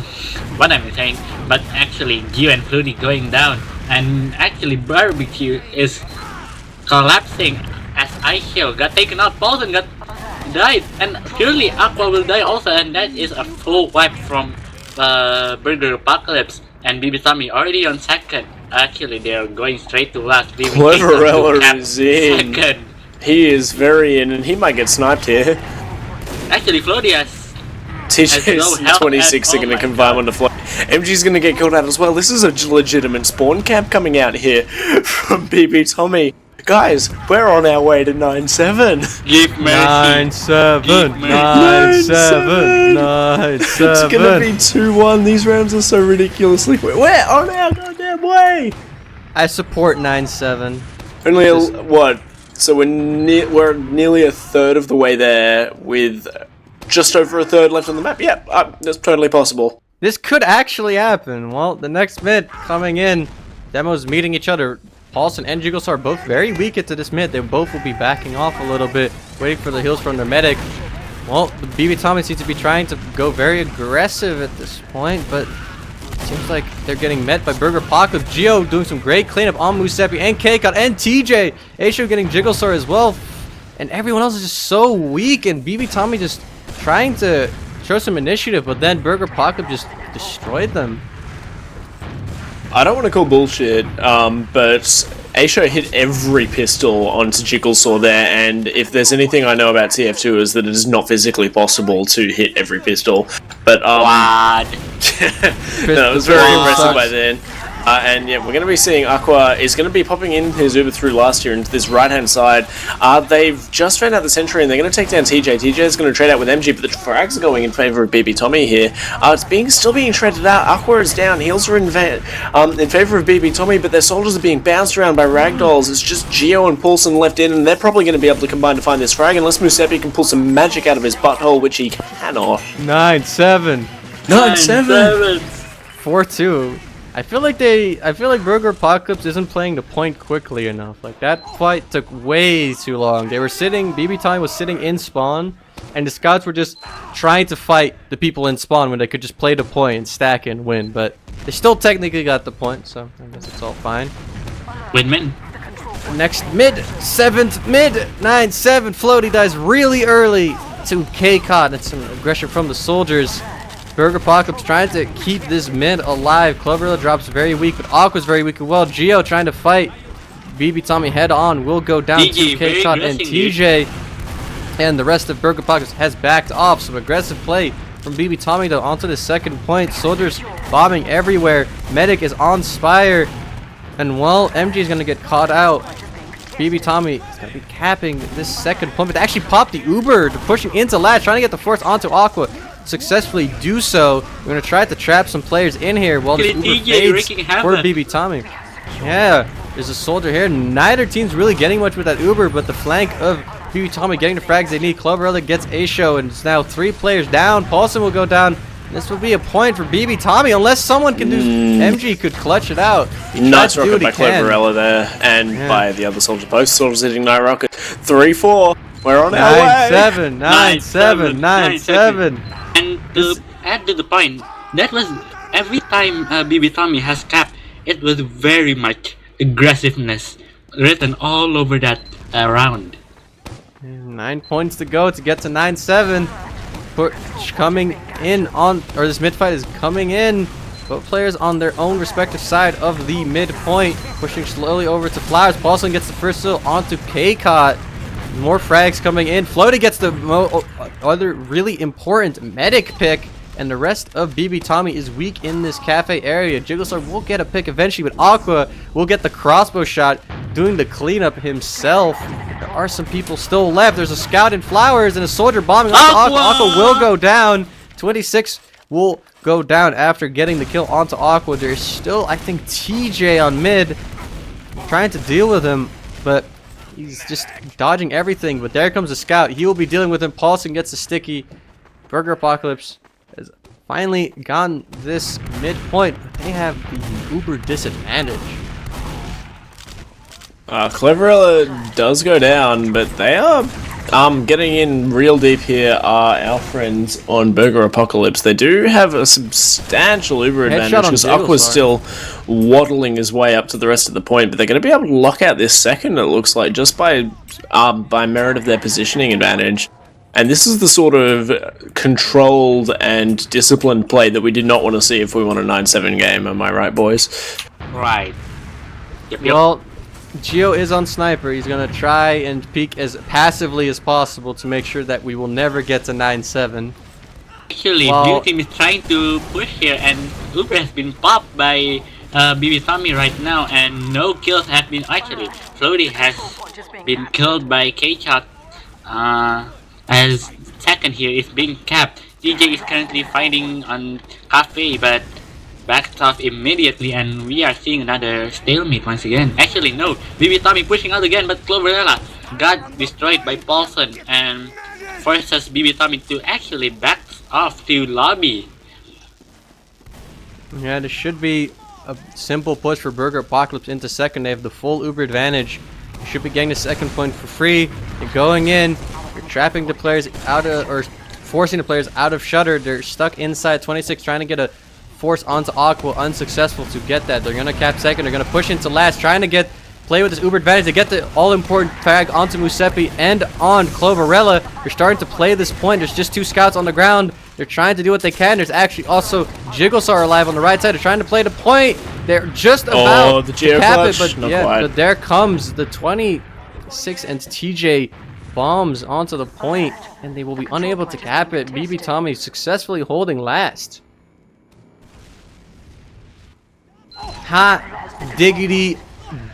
what I'm saying, but actually Gio and Floody going down, and actually Barbecue is collapsing as Aisho got taken out. Paulson died, and surely Aqua will die also, and that is a full wipe from Burger Apocalypse. And BB Tommy already on second. Actually, they are going straight to last. Cloverella is in. Second. He is very in, and he might get sniped here. Actually, Floody has TJ's 26 are going to combine on the float. MG's going to get killed out as well. This is a legitimate spawn camp coming out here from BB Tommy. Guys, we're on our way to 9-7. Give mercy. 9-7. 9-7. 9-7. It's going to be 2-1. These rounds are so ridiculously quick. We're on our goddamn way. I support 9-7. Only what? So we're nearly a third of the way there, with just over a third left on the map. Yeah, that's totally possible. This could actually happen. Well, the next mid coming in, Demos meeting each other. Paulson and Jigglestar are both very weak into this mid. They both will be backing off a little bit, waiting for the heals from their medic. Well, the BB Tommy seems to be trying to go very aggressive at this point, but it seems like they're getting met by Burger Apocalypse. Geo doing some great cleanup on Musepi and K-Cut and TJ. Aisho getting Jigglestar as well. And everyone else is just so weak, and BB Tommy just trying to show some initiative, but then Burger Apocalypse just destroyed them. I don't want to call bullshit, but Aisho hit every pistol onto Jigglesaw there, and if there's anything I know about TF2 is that it is not physically possible to hit every pistol. But What? no, it was very impressive by then. And yeah, we're going to be seeing Aqua is going to be popping in his Uber through last year into this right-hand side. They've just found out the Sentry and they're going to take down TJ. TJ is going to trade out with MG, but the frags are going in favour of BB Tommy here. It's still being traded out. Aqua is down. Heals are in favour of BB Tommy, but their soldiers are being bounced around by ragdolls. It's just Geo and Paulson left in, and they're probably going to be able to combine to find this frag unless Musepi can pull some magic out of his butthole, which he cannot. 9-7. 9-7. 4-2. I feel like Burger Apocalypse isn't playing the point quickly enough. Like, that fight took way too long. They were sitting, BB Time was sitting in spawn, and the scouts were just trying to fight the people in spawn when they could just play the point and stack and win. But they still technically got the point, so I guess it's all fine. Win-win. Next mid, 7th mid, 9-7. Floaty dies really early to K-Cot, and some aggression from the soldiers. Burger Apocalypse trying to keep this mid alive. Cloverilla drops very weak, but Aqua's very weak as well. Geo trying to fight BB Tommy head on will go down to K-Shot and TJ. And the rest of Burger Apocalypse has backed off. Some aggressive play from BB Tommy though onto the second point. Soldiers bombing everywhere. Medic is on Spire. And well, MG is going to get caught out. BB Tommy is going to be capping this second point, but they actually popped the Uber to push him into latch, trying to get the force onto Aqua. Successfully do so. We're going to try to trap some players in here while this Uber fades for BB Tommy. Yeah, there's a soldier here. Neither team's really getting much with that Uber, but the flank of BB Tommy getting the frags they need. Cloverella gets Aisho, and it's now 3 players down. Paulson will go down. This will be a point for BB Tommy, unless someone can do... MG could clutch it out. Nice rocket by Cloverella there, and by the other soldier post. Soldiers hitting Night Rocket. 3-4. We're on our way. 9-7, 9-7, 9-7. And to add to the point, that was every time BB Tommy has capped, it was very much aggressiveness written all over that round. 9 points to go to get to 9-7. Push coming in on, or this mid fight is coming in. Both players on their own respective side of the mid point, pushing slowly over to Flowers. Paulson gets the first kill onto K-Cot. More frags coming in. Floaty gets the other really important medic pick, and the rest of BB Tommy is weak in this cafe area. Jigglestar will get a pick eventually, but Aqua will get the crossbow shot, doing the cleanup himself. There are some people still left. There's a scout in Flowers and a soldier bombing onto Aqua. Aqua will go down. 26 will go down after getting the kill onto Aqua. There's still, I think, TJ on mid trying to deal with him, but he's just dodging everything. But there comes a scout. He will be dealing with him. Paulson gets a sticky. Burger Apocalypse has finally gotten this midpoint, but they have the uber disadvantage. Cleverella does go down, but they are getting in real deep here are our friends on Burger Apocalypse. They do have a substantial Uber advantage because Aqua's still waddling his way up to the rest of the point, but they're going to be able to lock out this second, it looks like, just by merit of their positioning advantage. And this is the sort of controlled and disciplined play that we did not want to see if we want a 9-7 game. Am I right, boys? Right. Yep. Well, Geo is on Sniper. He's going to try and peek as passively as possible to make sure that we will never get to 9-7. Actually, Blue Team is trying to push here, and Uber has been popped by BB Tommy right now, and no kills have been... Actually, Floaty has been killed by K-Shot. As second here is being capped. DJ is currently fighting on Cafe, but backs off immediately, and we are seeing another stalemate once again. Actually, no, BB Tommy pushing out again, but Cloverella got destroyed by Paulson and forces BB Tommy to actually back off to lobby. Yeah, this should be a simple push for Burger Apocalypse into second. They have the full Uber advantage. You should be getting the second point for free. You're going in, you're trapping the players out of, or forcing the players out of Shutter. They're stuck inside 26 trying to get a force onto Aqua, unsuccessful to get that. They're gonna cap second, they're gonna push into last, trying to play with this Uber advantage to get the all-important tag onto Musepi and on Cloverella. They're starting to play this point. There's just 2 scouts on the ground. They're trying to do what they can. There's actually also Jigglestar alive on the right side. They're trying to play the point. They're just about the to cap it, clutch. but yeah, but there comes the 26 and TJ bombs onto the point, and they will be unable to cap it. BB Tommy successfully holding last. Hot diggity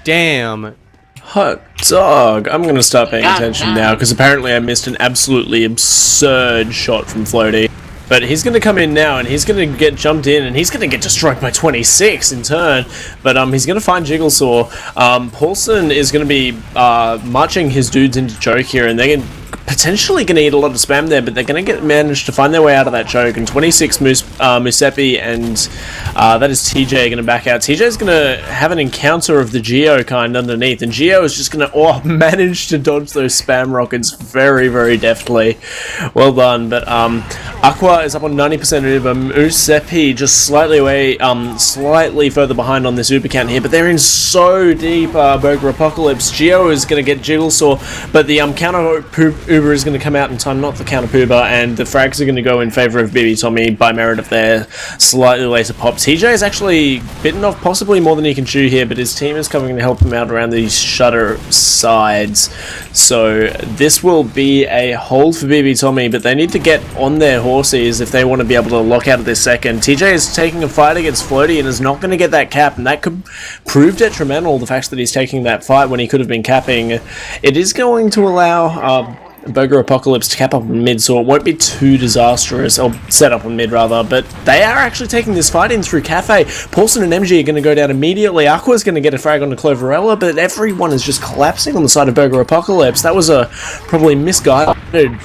damn. Hot dog. I'm going to start paying attention now because apparently I missed an absolutely absurd shot from Floaty. But he's going to come in now and he's going to get jumped in and he's going to get destroyed by 26 in turn. But he's going to find Jigglesaw. Paulson is going to be marching his dudes into choke here, and they're potentially going to eat a lot of spam there, but they're going to manage to find their way out of that choke. And 26 Musepi and that is TJ going to back out. TJ is going to have an encounter of the Geo kind underneath, and Geo is just going to manage to dodge those spam rockets very, very deftly. Well done. But Aqua is up on 90% Uber. Musepi just slightly away, slightly further behind on this Uber count here, but they're in so deep. Burger Apocalypse. Geo is going to get Jigglesaw, but the counter Uber is going to come out in time, not the counter Poober, and the frags are going to go in favour of BB Tommy by merit of their slightly later pop. TJ is actually bitten off possibly more than he can chew here, but his team is coming to help him out around these Shutter sides. So this will be a hold for BB Tommy, but they need to get on their horses if they want to be able to lock out of this second. TJ is taking a fight against Floaty and is not going to get that cap, and that could prove detrimental, the fact that he's taking that fight when he could have been capping. It is going to allow Burger Apocalypse to cap up on mid, so it won't be too disastrous, or set up on mid rather, but they are actually taking this fight in through Cafe. Paulson and MG are going to go down immediately. Aqua's going to get a frag onto Cloverella, but everyone is just collapsing on the side of Burger Apocalypse. That was a probably misguided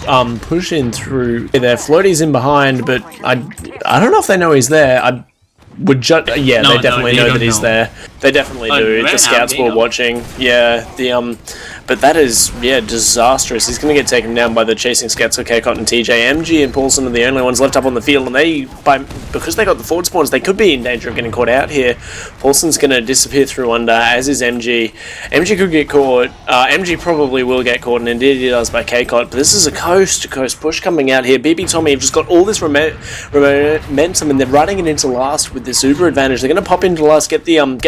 push in through there. Floaty's in behind, but I don't know if they know he's there. I would yeah, they definitely know that he's there. They definitely do. The scouts were watching. Yeah, but that is, disastrous. He's going to get taken down by the chasing scouts of K-Cot and TJ. MG and Paulson are the only ones left up on the field, and because they got the forward spawns, they could be in danger of getting caught out here. Paulson's going to disappear through under, as is MG. MG could get caught. MG probably will get caught, and indeed he does by K-Cot, but this is a coast-to-coast push coming out here. BB Tommy have just got all this momentum, and they're running it into last with this Uber advantage. They're going to pop into last, get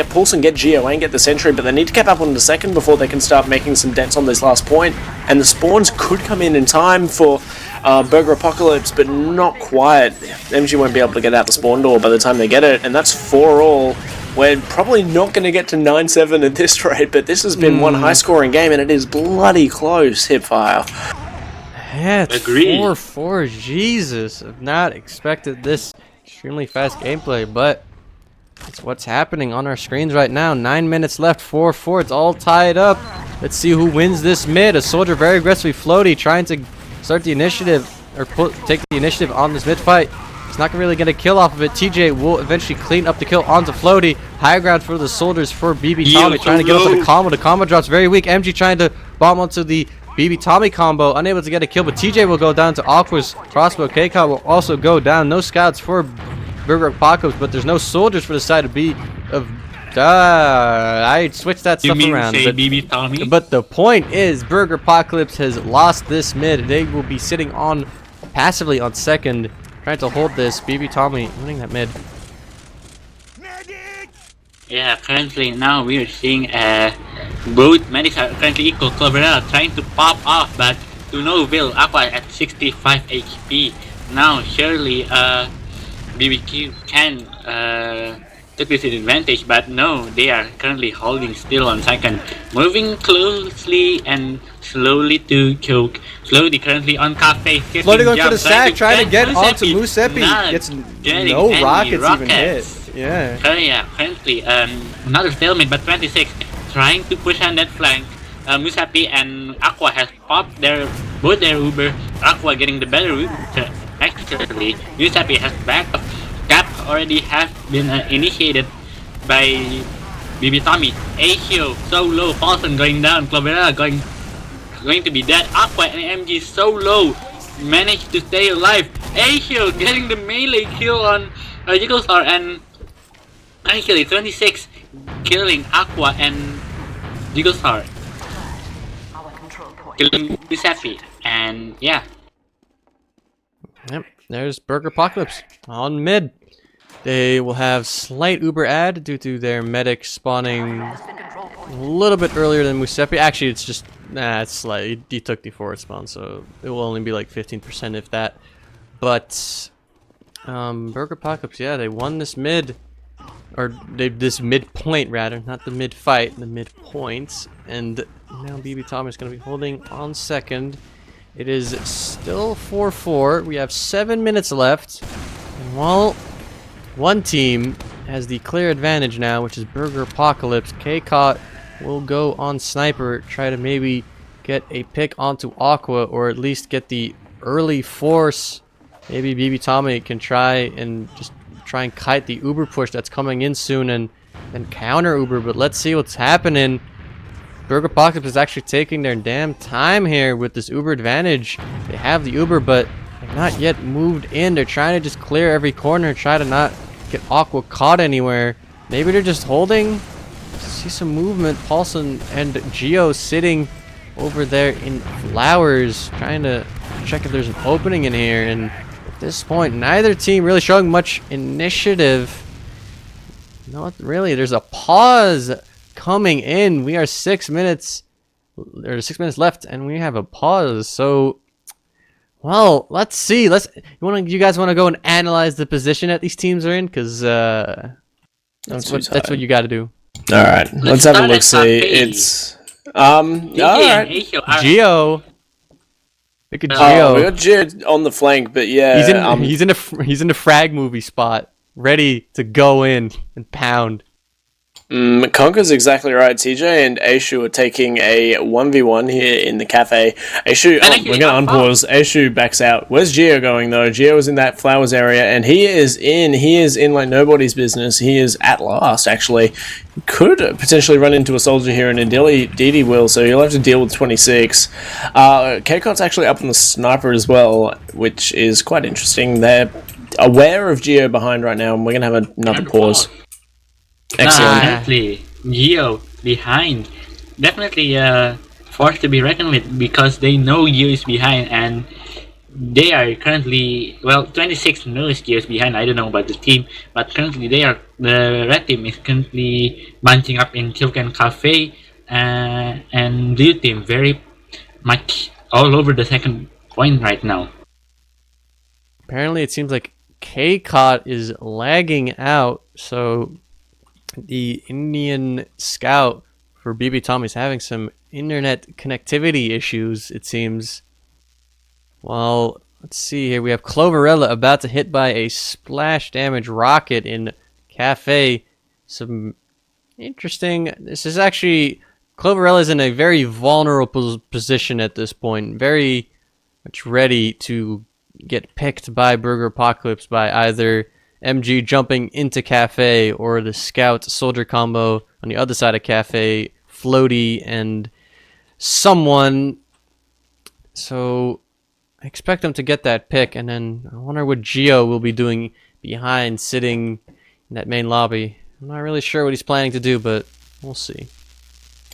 Paulson, get Geo, and get the Sentry, but they need to cap up on the second before they can start making some dents on this last point, and the spawns could come in time for Burger Apocalypse, but not quite. MG won't be able to get out the spawn door by the time they get it, and that's 4 all. We're probably not going to get to 9-7 at this rate, but this has been one high-scoring game, and it is bloody close, HiipFire. Yeah, it's Agreed. 4-4. Jesus, I've not expected this extremely fast gameplay, but it's what's happening on our screens right now. 9 minutes left, 4-4. It's all tied up. Let's see who wins this mid. A soldier very aggressively Floaty trying to start the initiative, or take the initiative on this mid fight. He's not really going to kill off of it. TJ will eventually clean up the kill onto Floaty. High ground for the soldiers for BB Tommy, trying to get up with the combo. The combo drops very weak. MG trying to bomb onto the BB Tommy combo, unable to get a kill, but TJ will go down to Aqua's crossbow. KCOT will also go down. No scouts for Burger Apocalypse, but there's no soldiers for the side of B of I switched that stuff around. BB Tommy? But the point is, Burger Apocalypse has lost this mid. They will be sitting on passively on second, trying to hold this. BB Tommy winning that mid. Yeah, currently now we are seeing both medics are currently equal. Cloverella trying to pop off, but to no avail. Aqua at 65 HP. Now surely BBQ can took this advantage, but no, they are currently holding still on second, moving closely and slowly to choke. Floaty currently on Cafe, Floaty going for the sack, trying to get onto Musepi. Gets no rockets even hit. Yeah. Currently, another stalemate, but 26 trying to push on that flank. Musapi and Aqua has popped both their Uber. Aqua getting the better Uber. Actually, Musapi has back up. Cap already has been initiated by BB Tommy. Asio so low. Paulson going down. Cloverella going to be dead. Aqua and MG so low. Managed to stay alive. Asio getting the melee kill on Jigglestar, and actually 26 killing Aqua and Jigglestar. Killing Giuseppe, and yeah. Yep, there's Burger Apocalypse on mid. They will have slight Uber ad due to their medic spawning a little bit earlier than Musepi. Actually, it's just, it's slight. He took the forward spawn, so it will only be like 15% if that. But, Burger Apocalypse, yeah, they won this mid. Or this mid point rather, not the mid fight, the mid points. And now BB Tom is going to be holding on second. It is still 4-4. We have 7 minutes left. And while one team has the clear advantage now, which is Burger Apocalypse, K-Cot will go on Sniper, try to maybe get a pick onto Aqua, or at least get the early force. Maybe BB Tommy can try and kite the Uber push that's coming in soon and counter Uber, but let's see what's happening. Burger Apocalypse is actually taking their damn time here with this Uber advantage. They have the Uber, but they're not yet moved in. They're trying to just clear every corner, try to not get Aqua caught anywhere. Maybe they're just holding. See some movement. Paulson and Geo sitting over there in flowers, trying to check if there's an opening in here, and at this point, neither team really showing much initiative. Not really. There's a pause coming in. We are 6 minutes. There's 6 minutes left, and we have a pause. So, well, let's see. You guys want to go and analyze the position that these teams are in, because that's what you got to do. All right, let's have a look. See, it's all right. Geo. Look at Geo. We got Geo on the flank, but yeah, he's in the frag movie spot, ready to go in and pound. Concor's exactly right. TJ and Aishu are taking a 1v1 here in the cafe. Aishu, we're going to unpause. Aishu backs out. Where's Geo going, though? Geo is in that flowers area, and he is in like nobody's business. He is at last, actually. Could potentially run into a soldier here, and Didi will, so he'll have to deal with 26. K-Cot's actually up on the sniper as well, which is quite interesting. They're aware of Geo behind right now, and we're going to have another pause. Excellent. Definitely, Geo behind. Definitely forced to be reckoned with, because they know Geo is behind, and they are currently, 26 knows Geo is behind. I don't know about the team, but currently the red team is currently bunching up in Kilken Cafe, and blue team very much all over the second point right now. Apparently, it seems like K-Cot is lagging out, so the Indian scout for BB Tommy's having some internet connectivity issues, it seems. Well, let's see here. We have Cloverella about to hit by a splash damage rocket in Cafe. Some interesting. This is actually, Cloverella's in a very vulnerable position at this point. Very much ready to get picked by Burger Apocalypse by either MG jumping into Cafe or the Scout Soldier combo on the other side of Cafe, Floaty and someone. So I expect them to get that pick, and then I wonder what Geo will be doing behind, sitting in that main lobby. I'm not really sure what he's planning to do, but we'll see.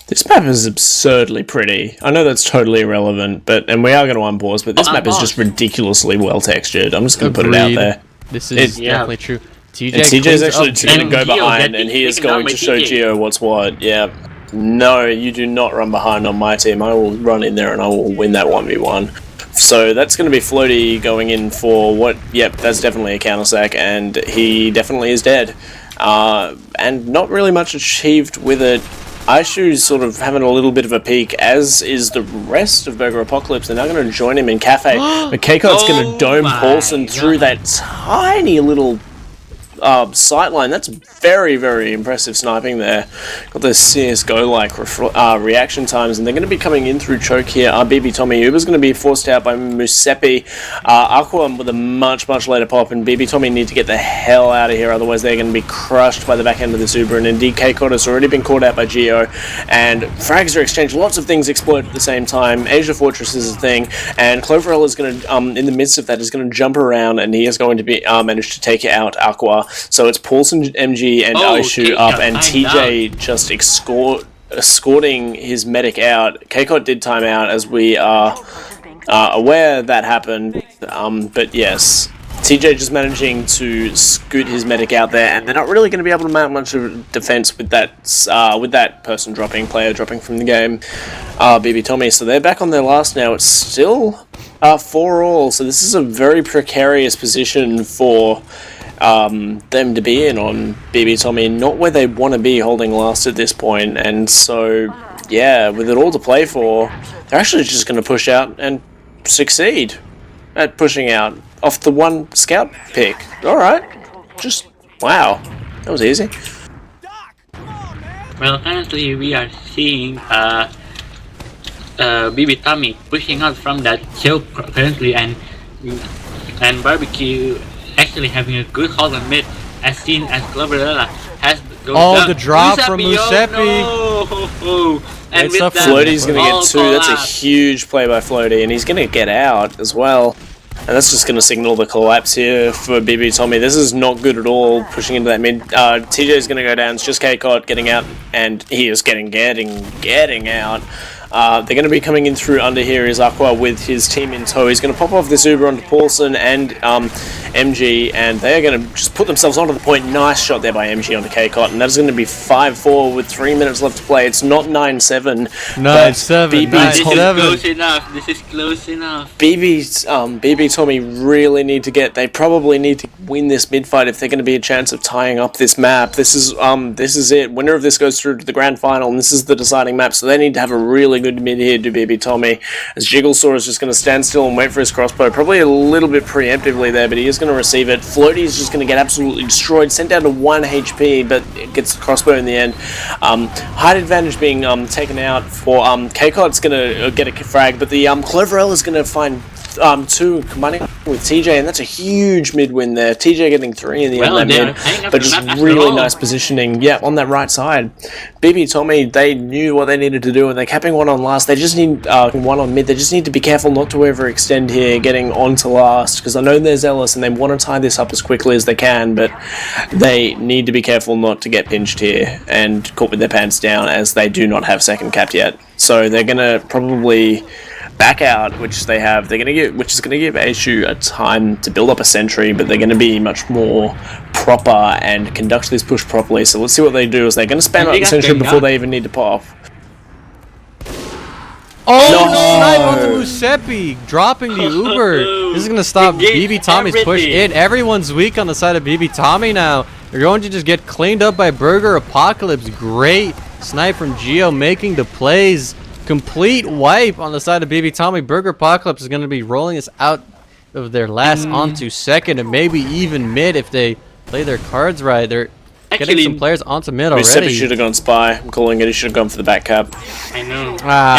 This map is absurdly pretty. I know that's totally irrelevant, and we are going to unpause, but this map is just ridiculously well textured. I'm just going to put it out there. This is definitely true. TJ is actually going to go behind, and he is going to show Geo what's what. Yeah. No, you do not run behind on my team. I will run in there and I will win that 1v1. So that's going to be Floaty going in for what? Yep, that's definitely a counter-sack, and he definitely is dead. And not really much achieved with it. Aishu's sort of having a little bit of a peek, as is the rest of Burger Apocalypse. They're now going to join him in Cafe. But K-Cot's going to dome Paulson through that tiny little sightline. That's very, very impressive sniping there. Got those CSGO-like reaction times, and they're going to be coming in through choke here. BB Tommy Uber's going to be forced out by Musepi. Aqua with a much, much later pop, and BB Tommy need to get the hell out of here, otherwise they're going to be crushed by the back end of this Uber, and indeed K-Cod has already been caught out by Geo, and frags are exchanged. Lots of things explode at the same time. AsiaFortress is a thing, and Cloverell is going to, in the midst of that, is going to jump around, and he is going to be managed to take out Aqua. So it's Paulson, MG, and Aishu up, and TJ just escorting his medic out. K-Cod did time out, as we are aware that happened, but yes, TJ just managing to scoot his medic out there, and they're not really going to be able to mount much of defense with that player dropping from the game, BB Tommy. So they're back on their last now. It's still 4-all, so this is a very precarious position for them to be in on BB Tommy, not where they want to be holding last at this point, and so yeah, with it all to play for, they're actually just going to push out and succeed at pushing out off the one scout pick. Alright, just wow, that was easy. Well, currently we are seeing BB Tommy pushing out from that choke currently, and Barbecue actually having a good hold on mid, as seen as Cloverella has the drop from Musepi. And it's with Floaty's going to get 2. That's a huge play by Floaty, and he's going to get out as well. And that's just going to signal the collapse here for BB Tommy. This is not good at all, pushing into that mid. TJ is going to go down. It's just K-Cod getting out, and he is getting out. They're going to be coming in through under here is Aqua with his team in tow. He's going to pop off this Uber onto Paulson and MG, and they're going to just put themselves onto the point. Nice shot there by MG onto K-Cot, and that's going to be 5-4 with 3 minutes left to play. It's not 9-7. 9-7. This is close enough. This is close enough. BB Tommy really need to get. They probably need to win this mid fight if they're going to be a chance of tying up this map. This is it. Winner of this goes through to the grand final, and this is the deciding map. So they need to have a really good mid here to BB Tommy, as Jigglesaw is just going to stand still and wait for his crossbow, probably a little bit preemptively there, but he is going to receive it. Floaty is just going to get absolutely destroyed, sent down to 1 HP, but it gets the crossbow in the end. Height advantage being taken out for K-Cod's going to get a frag, but the Cloverell is going to find 2 combining with TJ, and that's a huge mid win there. TJ getting 3 in the end, mid, but just really nice positioning, on that right side. BB Tommy, they knew what they needed to do, and they're capping 1 on last. They just need 1 on mid. They just need to be careful not to overextend here, getting on to last, because I know they're zealous and they want to tie this up as quickly as they can, but they need to be careful not to get pinched here and caught with their pants down, as they do not have second capped yet. So they're going to probably back out, which is going to give Aishu a time to build up a sentry, but they're going to be much more proper and conduct this push properly. So let's see what they do. Is they're going to spam out the sentry before they even need to pop. Snipe onto Musepi, dropping the Uber. This is going to stop BB Tommy's push in. Everyone's weak on the side of BB Tommy now. They're going to just get cleaned up by Burger Apocalypse. Great snipe from Geo, making the plays. Complete wipe on the side of BB Tommy. Burger Apocalypse is going to be rolling us out of their last onto second, and maybe even mid if they play their cards right. They're getting some players onto mid already. Musepi should have gone spy. I'm calling it. He should have gone for the back cap. I know.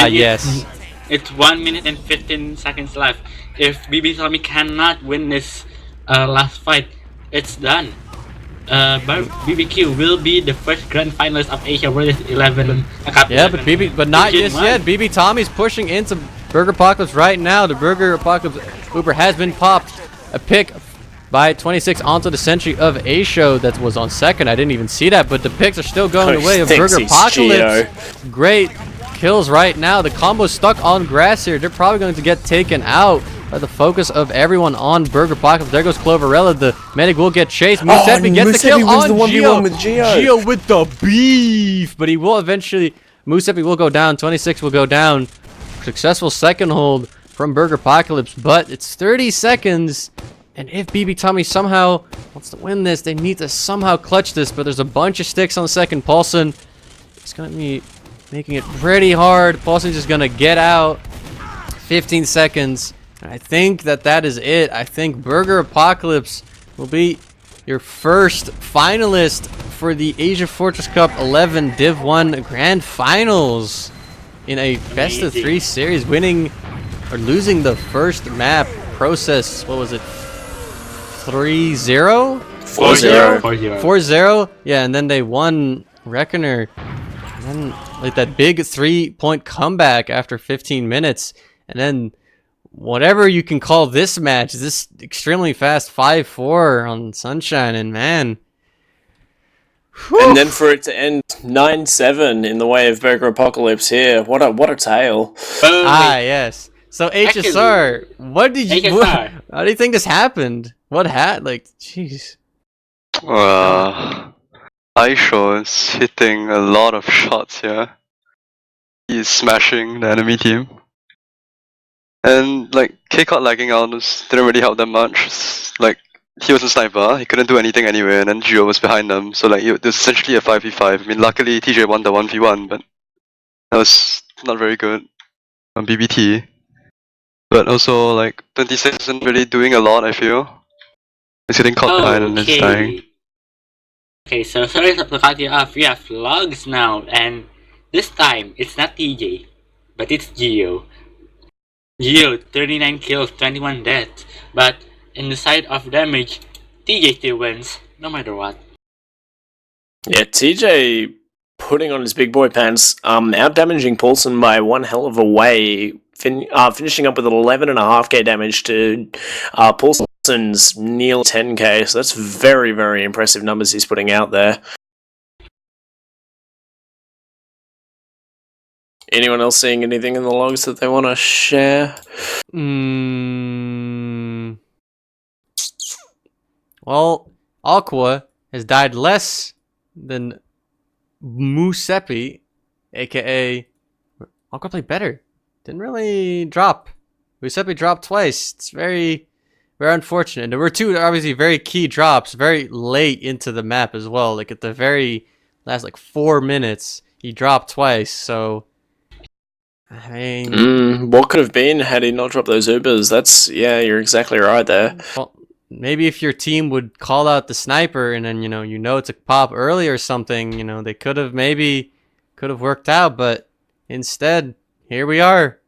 Yes. It's 1 minute and 15 seconds left. If BB Tommy cannot win this last fight, it's done. BBQ will be the first grand finalist of AsiaFortress 11. But not just yet. BB Tommy's pushing into Burger Apocalypse right now. The Burger Apocalypse Uber has been popped. A pick by 26 onto the sentry of Aisho that was on second. I didn't even see that, but the picks are still going the way of Burger Apocalypse. Great kills right now. The combo's stuck on grass here. They're probably going to get taken out by the focus of everyone on Burger Apocalypse. There goes Cloverella. The medic will get chased. Musepi gets the kill on Geo. With Geo. Geo with the beef. But he will eventually... Musepi will go down. 26 will go down. Successful second hold from Burger Apocalypse. But it's 30 seconds. And if BB Tommy somehow wants to win this, they need to somehow clutch this. But there's a bunch of sticks on the second. Paulson is going to be making it pretty hard. Paulson's just going to get out. 15 seconds. I think that is it. I think Burger Apocalypse will be your first finalist for the AsiaFortress Cup 11 Div 1 Grand Finals in a best of 3 series, winning or losing the first map process. What was it? 3-0? 4-0. 4-0? Yeah, and then they won Reckoner. And then like that big 3-point comeback after 15 minutes. And then whatever you can call this match, this extremely fast 5-4 on Sunshine, and man. Whew. And then for it to end 9-7 in the way of Burger Apocalypse here. What a tale. Yes. So HSR, what did you how do you think this happened? What like jeez. Aisho is hitting a lot of shots here. He's smashing the enemy team. And like K caught lagging out didn't really help them much. Like he was a sniper, he couldn't do anything anyway, and then Gio was behind them, so like it was essentially a 5v5. I mean, luckily TJ won the 1v1, but that was not very good on BBT. But also, like 26 isn't really doing a lot, I feel. He's getting caught behind and it's dying. Okay, so sorry to cut you off. We have logs now, and this time it's not TJ, but it's Gio. Gio, 39 kills, 21 deaths, but in the side of damage, TJ still wins, no matter what. Yeah, TJ putting on his big boy pants, out-damaging Paulson by one hell of a way, finishing up with 11.5k damage to Paulson's near 10k, so that's very, very impressive numbers he's putting out there. Anyone else seeing anything in the logs that they want to share? Well, Aqua has died less than Musepi, aka Aqua played better. Didn't really drop. Musepi dropped twice. It's very, very unfortunate. There were two obviously very key drops very late into the map as well. Like at the very last 4 minutes, he dropped twice. So I mean, what could have been had he not dropped those Ubers? You're exactly right there. Well, maybe if your team would call out the sniper and then you know to pop early or something, they could have worked out, but instead here we are.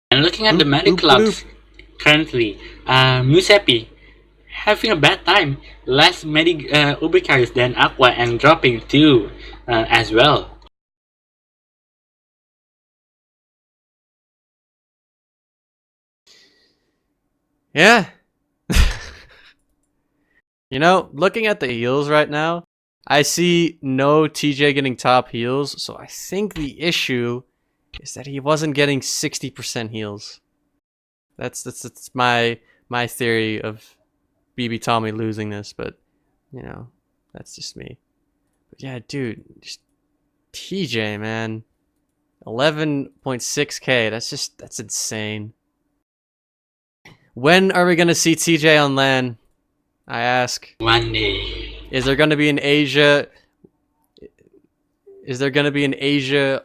And looking at the medic clubs currently, Musepi having a bad time. Less medic Uber carries than Aqua and dropping 2 as well. Yeah. Looking at the heals right now, I see no TJ getting top heals, so I think the issue is that he wasn't getting 60% heals. That's my theory of BB Tommy losing this, but that's just me. But yeah, dude, just TJ, man. 11.6k, that's insane. When are we gonna see TJ on LAN? I ask. One day. Is there gonna be an Asia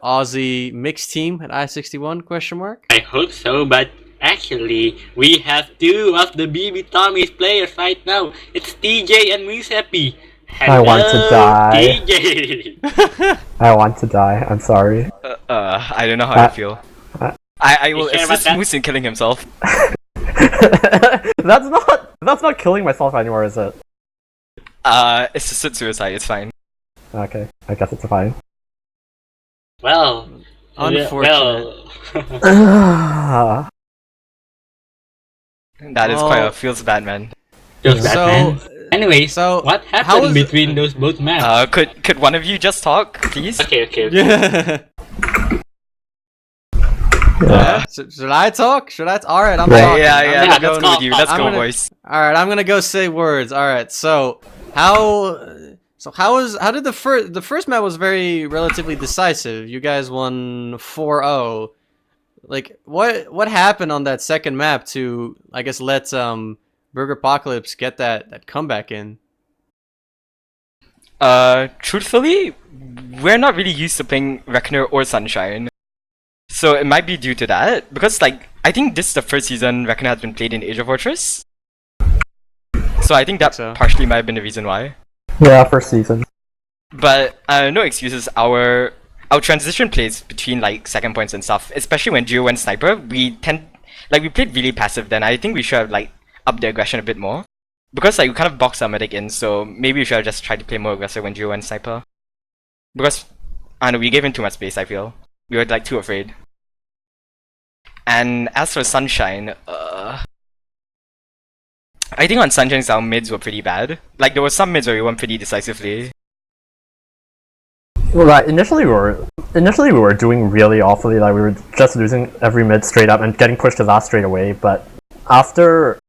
Aussie mixed team at I-61? Question mark. I hope so, but actually we have 2 of the BB Tommy's players right now. It's TJ and Musepi. I want to die. TJ. I want to die. I'm sorry. I don't know how I feel. I will assist Moose in killing himself. That's not killing myself anymore, is it? Assisted suicide, it's fine. Okay, I guess it's fine. Well, unfortunate. That is quite feels bad, man. Feels bad, man. Anyway, so what happened between those both maps? Could one of you just talk, please? Okay. Should I talk? Alright, I'm talking. talking. Yeah, let's go with you. Let's go, boys. Alright, I'm gonna go say words. Alright, so how did the first map was very relatively decisive. You guys won 4-0. Like what happened on that second map to I guess let Burger Apocalypse get that comeback in? Truthfully, we're not really used to playing Reckoner or Sunshine. So it might be due to that, because I think this is the first season Reckoner has been played in AsiaFortress. So I think that So. partially might have been the reason why. Yeah, first season. But no excuses. Our transition plays between like second points and stuff, especially when Geo went sniper, we played really passive then. I think we should have like upped the aggression a bit more. Because like we kind of boxed our medic in, so maybe we should have just tried to play more aggressive when Geo went sniper. Because I don't know, we gave him too much space, I feel. We were like too afraid. And as for Sunshine, I think on Sunshine's our mids were pretty bad. Like there were some mids where we won pretty decisively. Right, initially we were doing really awfully, like we were just losing every mid straight up and getting pushed to last straight away, but after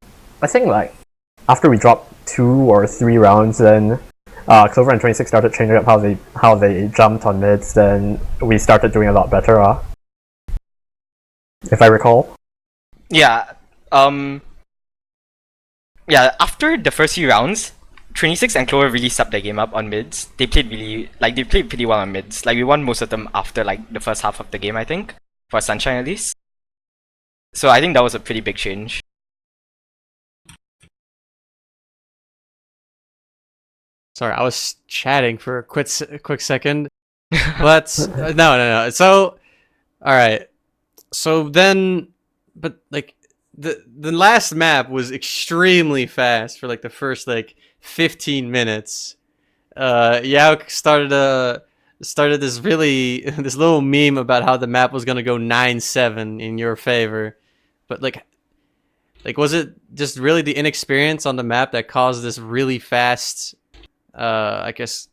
we dropped 2 or 3 rounds, then Clover and 26 started changing up how they jumped on mids, then we started doing a lot better, if I recall. Yeah, after the first few rounds, 26 and Clover really stepped their game up on mids. They played pretty well on mids. Like we won most of them after like the first half of the game, I think. For Sunshine at least. So I think that was a pretty big change. Sorry, I was chatting for a quick second. But no. So, all right. So then, but like the last map was extremely fast for like the first like 15 minutes. Yauch started this this little meme about how the map was gonna go 9-7 in your favor, but like was it just really the inexperience on the map that caused this really fast, I guess,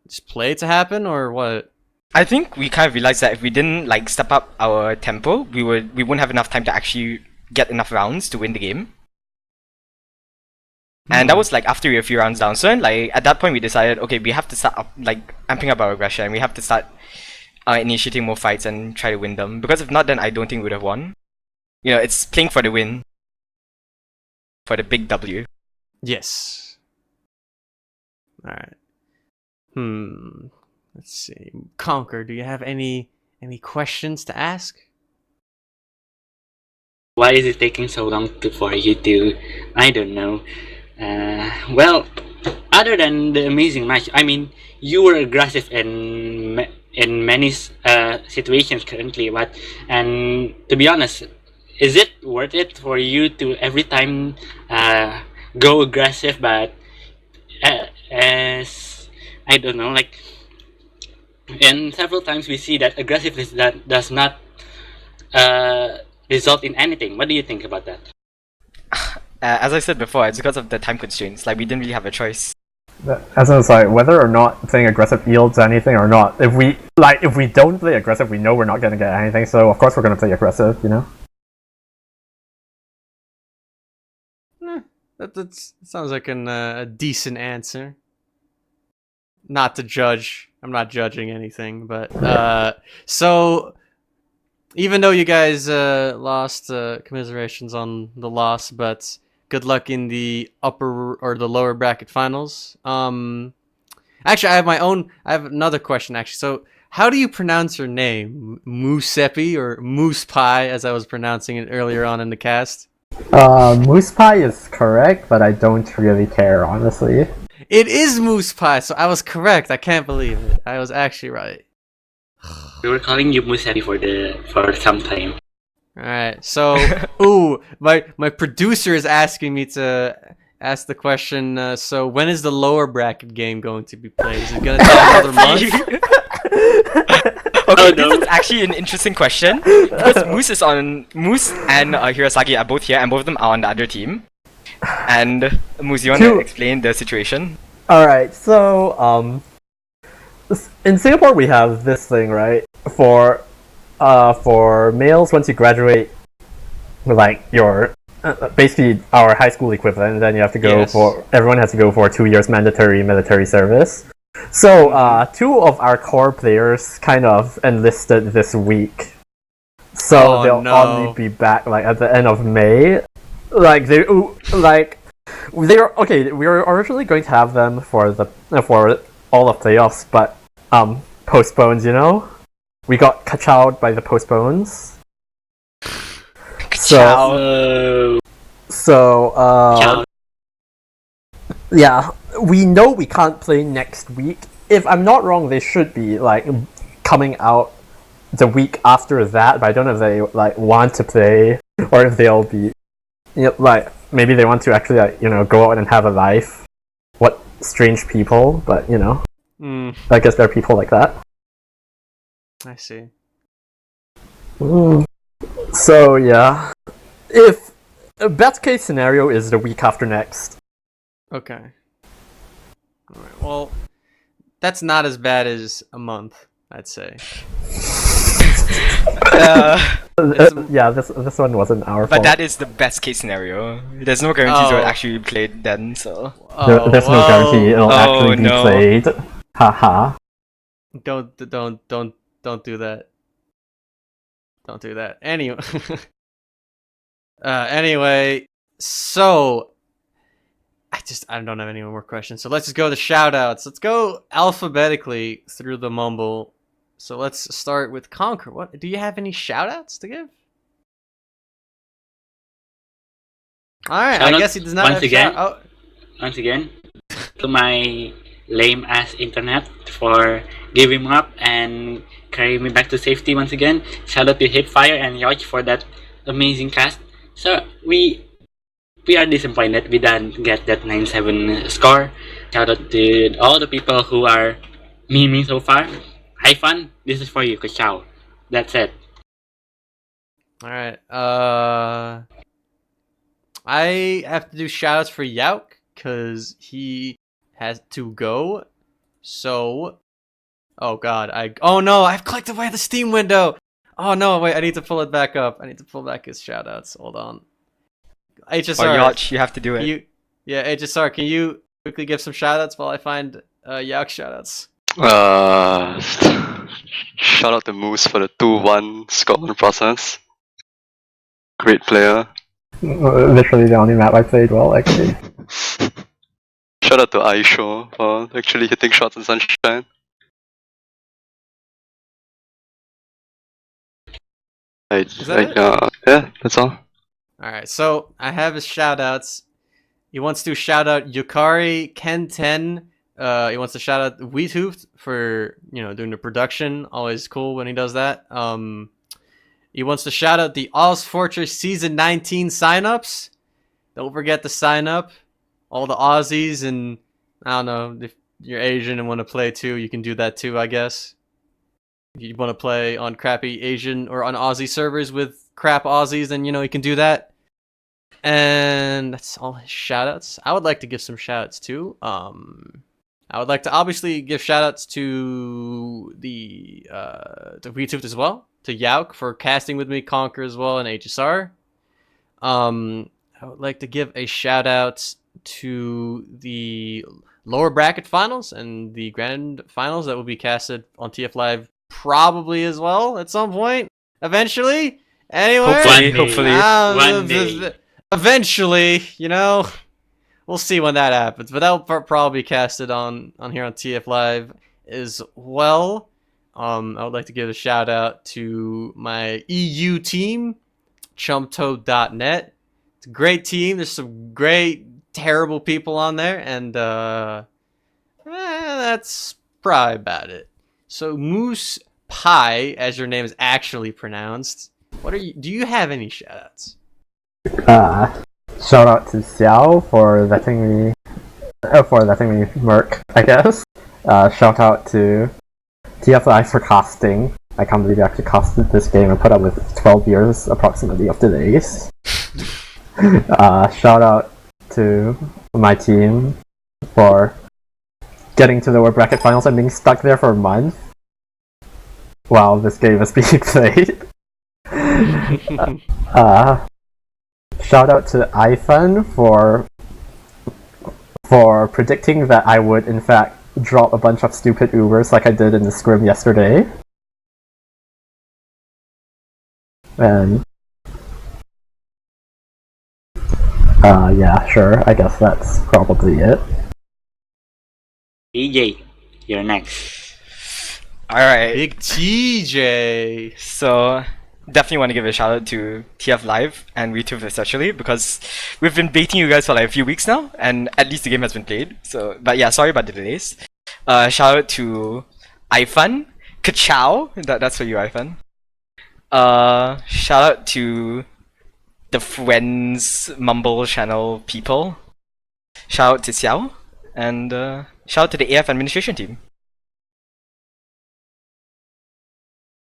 just play to happen, or what? I think we kind of realized that if we didn't like step up our tempo, we wouldn't have enough time to actually get enough rounds to win the game. And that was like after we were a few rounds down. So then, like at that point we decided, okay, we have to start amping up our aggression, and we have to start initiating more fights and try to win them. Because if not, then I don't think we would have won. You know, it's playing for the win. For the big W. Yes. Alright. Let's see. Concor, do you have any questions to ask? Why is it taking so long for you to, I don't know. Well, other than the amazing match, I mean, you were aggressive in many situations currently, and to be honest, is it worth it for you to every time go aggressive? But as I don't know, like, and several times we see that aggressiveness that does not result in anything. What do you think about that? As I said before, it's because of the time constraints. Like we didn't really have a choice. As in, it's like whether or not playing aggressive yields anything or not. If we don't play aggressive, we know we're not gonna get anything. So of course we're gonna play aggressive, you know. That sounds like a decent answer. Not to judge. I'm not judging anything, but so even though you guys lost, commiserations on the loss, but good luck in the upper or the lower bracket finals. Actually, I have another question actually. So how do you pronounce your name? Moosepi or Moose Pie, as I was pronouncing it earlier on in the cast? Moose Pie is correct, but I don't really care, honestly. It is Moose Pie, so I was correct. I can't believe it. I was actually right. We were calling you Musebi for some time. Alright, so ooh, my producer is asking me to ask the question, so when is the lower bracket game going to be played? Is it gonna take another month? Okay, this is actually an interesting question. Because Moose and Hirosaki are both here, and both of them are on the other team. And Moose, you want to explain the situation? Alright, so in Singapore we have this thing, right? For males, once you graduate, like your basically our high school equivalent, then you have to go everyone has to go for 2 years mandatory military service. So 2 of our core players kind of enlisted this week, so they'll only be back like at the end of May. Like they were okay. We were originally going to have them for all of playoffs, but postponed. You know, we got kachowed by the postpones. So yeah, we know we can't play next week. If I'm not wrong, they should be like coming out the week after that, but I don't know if they like want to play or if they'll be, like maybe they want to actually like, go out and have a life. What strange people, but I guess there are people like that. I see. So yeah, if best case scenario is the week after next. Okay. Alright, well, that's not as bad as a month, I'd say. Yeah, this one wasn't our fault. But that is the best case scenario. There's no guarantees it will actually be played then, so... There's no guarantee it'll actually be played. Haha. Don't do that. Don't do that. Anyway. Anyway, so I don't have any more questions. So let's just go to shoutouts. Let's go alphabetically through the mumble. So let's start with Concor. What do you have any shoutouts to give? All right, I guess he does not once again. Oh. Once again, to my lame ass internet for giving up and carrying me back to safety once again. Shout out to HiipFire and yauch for that amazing cast. So we are disappointed we didn't get that 9-7 score. Shout out to all the people who are memeing so far. Have fun. This is for you, Kachao. That's it. All right. I have to do shoutouts for yauch because he has to go. So, oh god, oh no, I've clicked away the Steam window. Oh no, wait, I need to pull it back up. I need to pull back his shoutouts. Hold on. HSR. Or yauch, you have to do it. HSR, can you quickly give some shoutouts while I find yauch shoutouts? Shout out to Moose for the 2-1 Scotland process. Great player. Literally the only map I played well, actually. Shout out to Aisho for actually hitting shots in sunshine. Yeah, that's all. Alright, so I have his shoutouts. He wants to shout out Yukari, Ken10. He wants to shout out Wiethoofd for, doing the production. Always cool when he does that. He wants to shout out the AsiaFortress Season 19 signups. Don't forget to sign up. All the Aussies, and I don't know, if you're Asian and want to play too, you can do that too, I guess. If you want to play on crappy Asian or on Aussie servers with crap Aussies, then you can do that. And that's all his shoutouts. I would like to give some shoutouts too. I would like to obviously give shoutouts to the to Wiethoofd as well, to yauch for casting with me, Concor as well, and HSR. I would like to give a shout out to the lower bracket finals and the grand finals that will be casted on TF Live probably as well at some point, eventually. Anyway, Hopefully. One day. Eventually, we'll see when that happens. But that'll probably be casted on here on TF Live as well. I would like to give a shout out to my EU team, chumptoad.net. It's a great team. There's some great, terrible people on there, and that's probably about it. So Moose Pie, as your name is actually pronounced, do you have any shoutouts? Shout out to Xiao for letting me merc, I guess. Shout out to TFI for casting. I can't believe you actually casted this game and put up with 12 years approximately of delays. Shout out to my team for getting to the lower bracket finals and being stuck there for a month while this game is being played. Shout out to Ifan for predicting that I would in fact drop a bunch of stupid Ubers like I did in the scrim yesterday. And yeah, sure, I guess that's probably it. DJ, you're next. Alright. Big TJ. So, definitely want to give a shout out to TF Live and Wiethoofd especially, because we've been baiting you guys for like a few weeks now, and at least the game has been played. So, but yeah, sorry about the delays. Shout out to iFun, Kachow, that's for you, iFun. Shout out to the Friends Mumble channel people. Shout out to Xiao, and shout out to the AF administration team.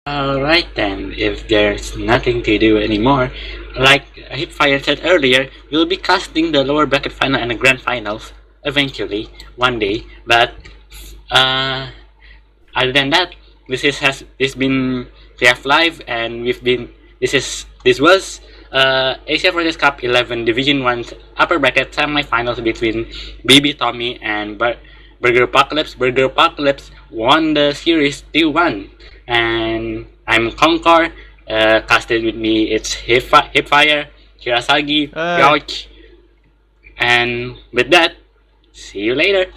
Alright then, if there's nothing to do anymore, like HiipFire said earlier, we'll be casting the lower bracket final and the grand finals eventually, one day. But other than that, this been TF Live, and this was AsiaFortress Cup 11 Division 1 upper bracket semi-finals between BB Tommy and Burger Apocalypse. Burger Apocalypse won the series 2-1. And I'm Concor. Casted with me, it's HiipFire, Hirasagi, yauch, and with that, see you later.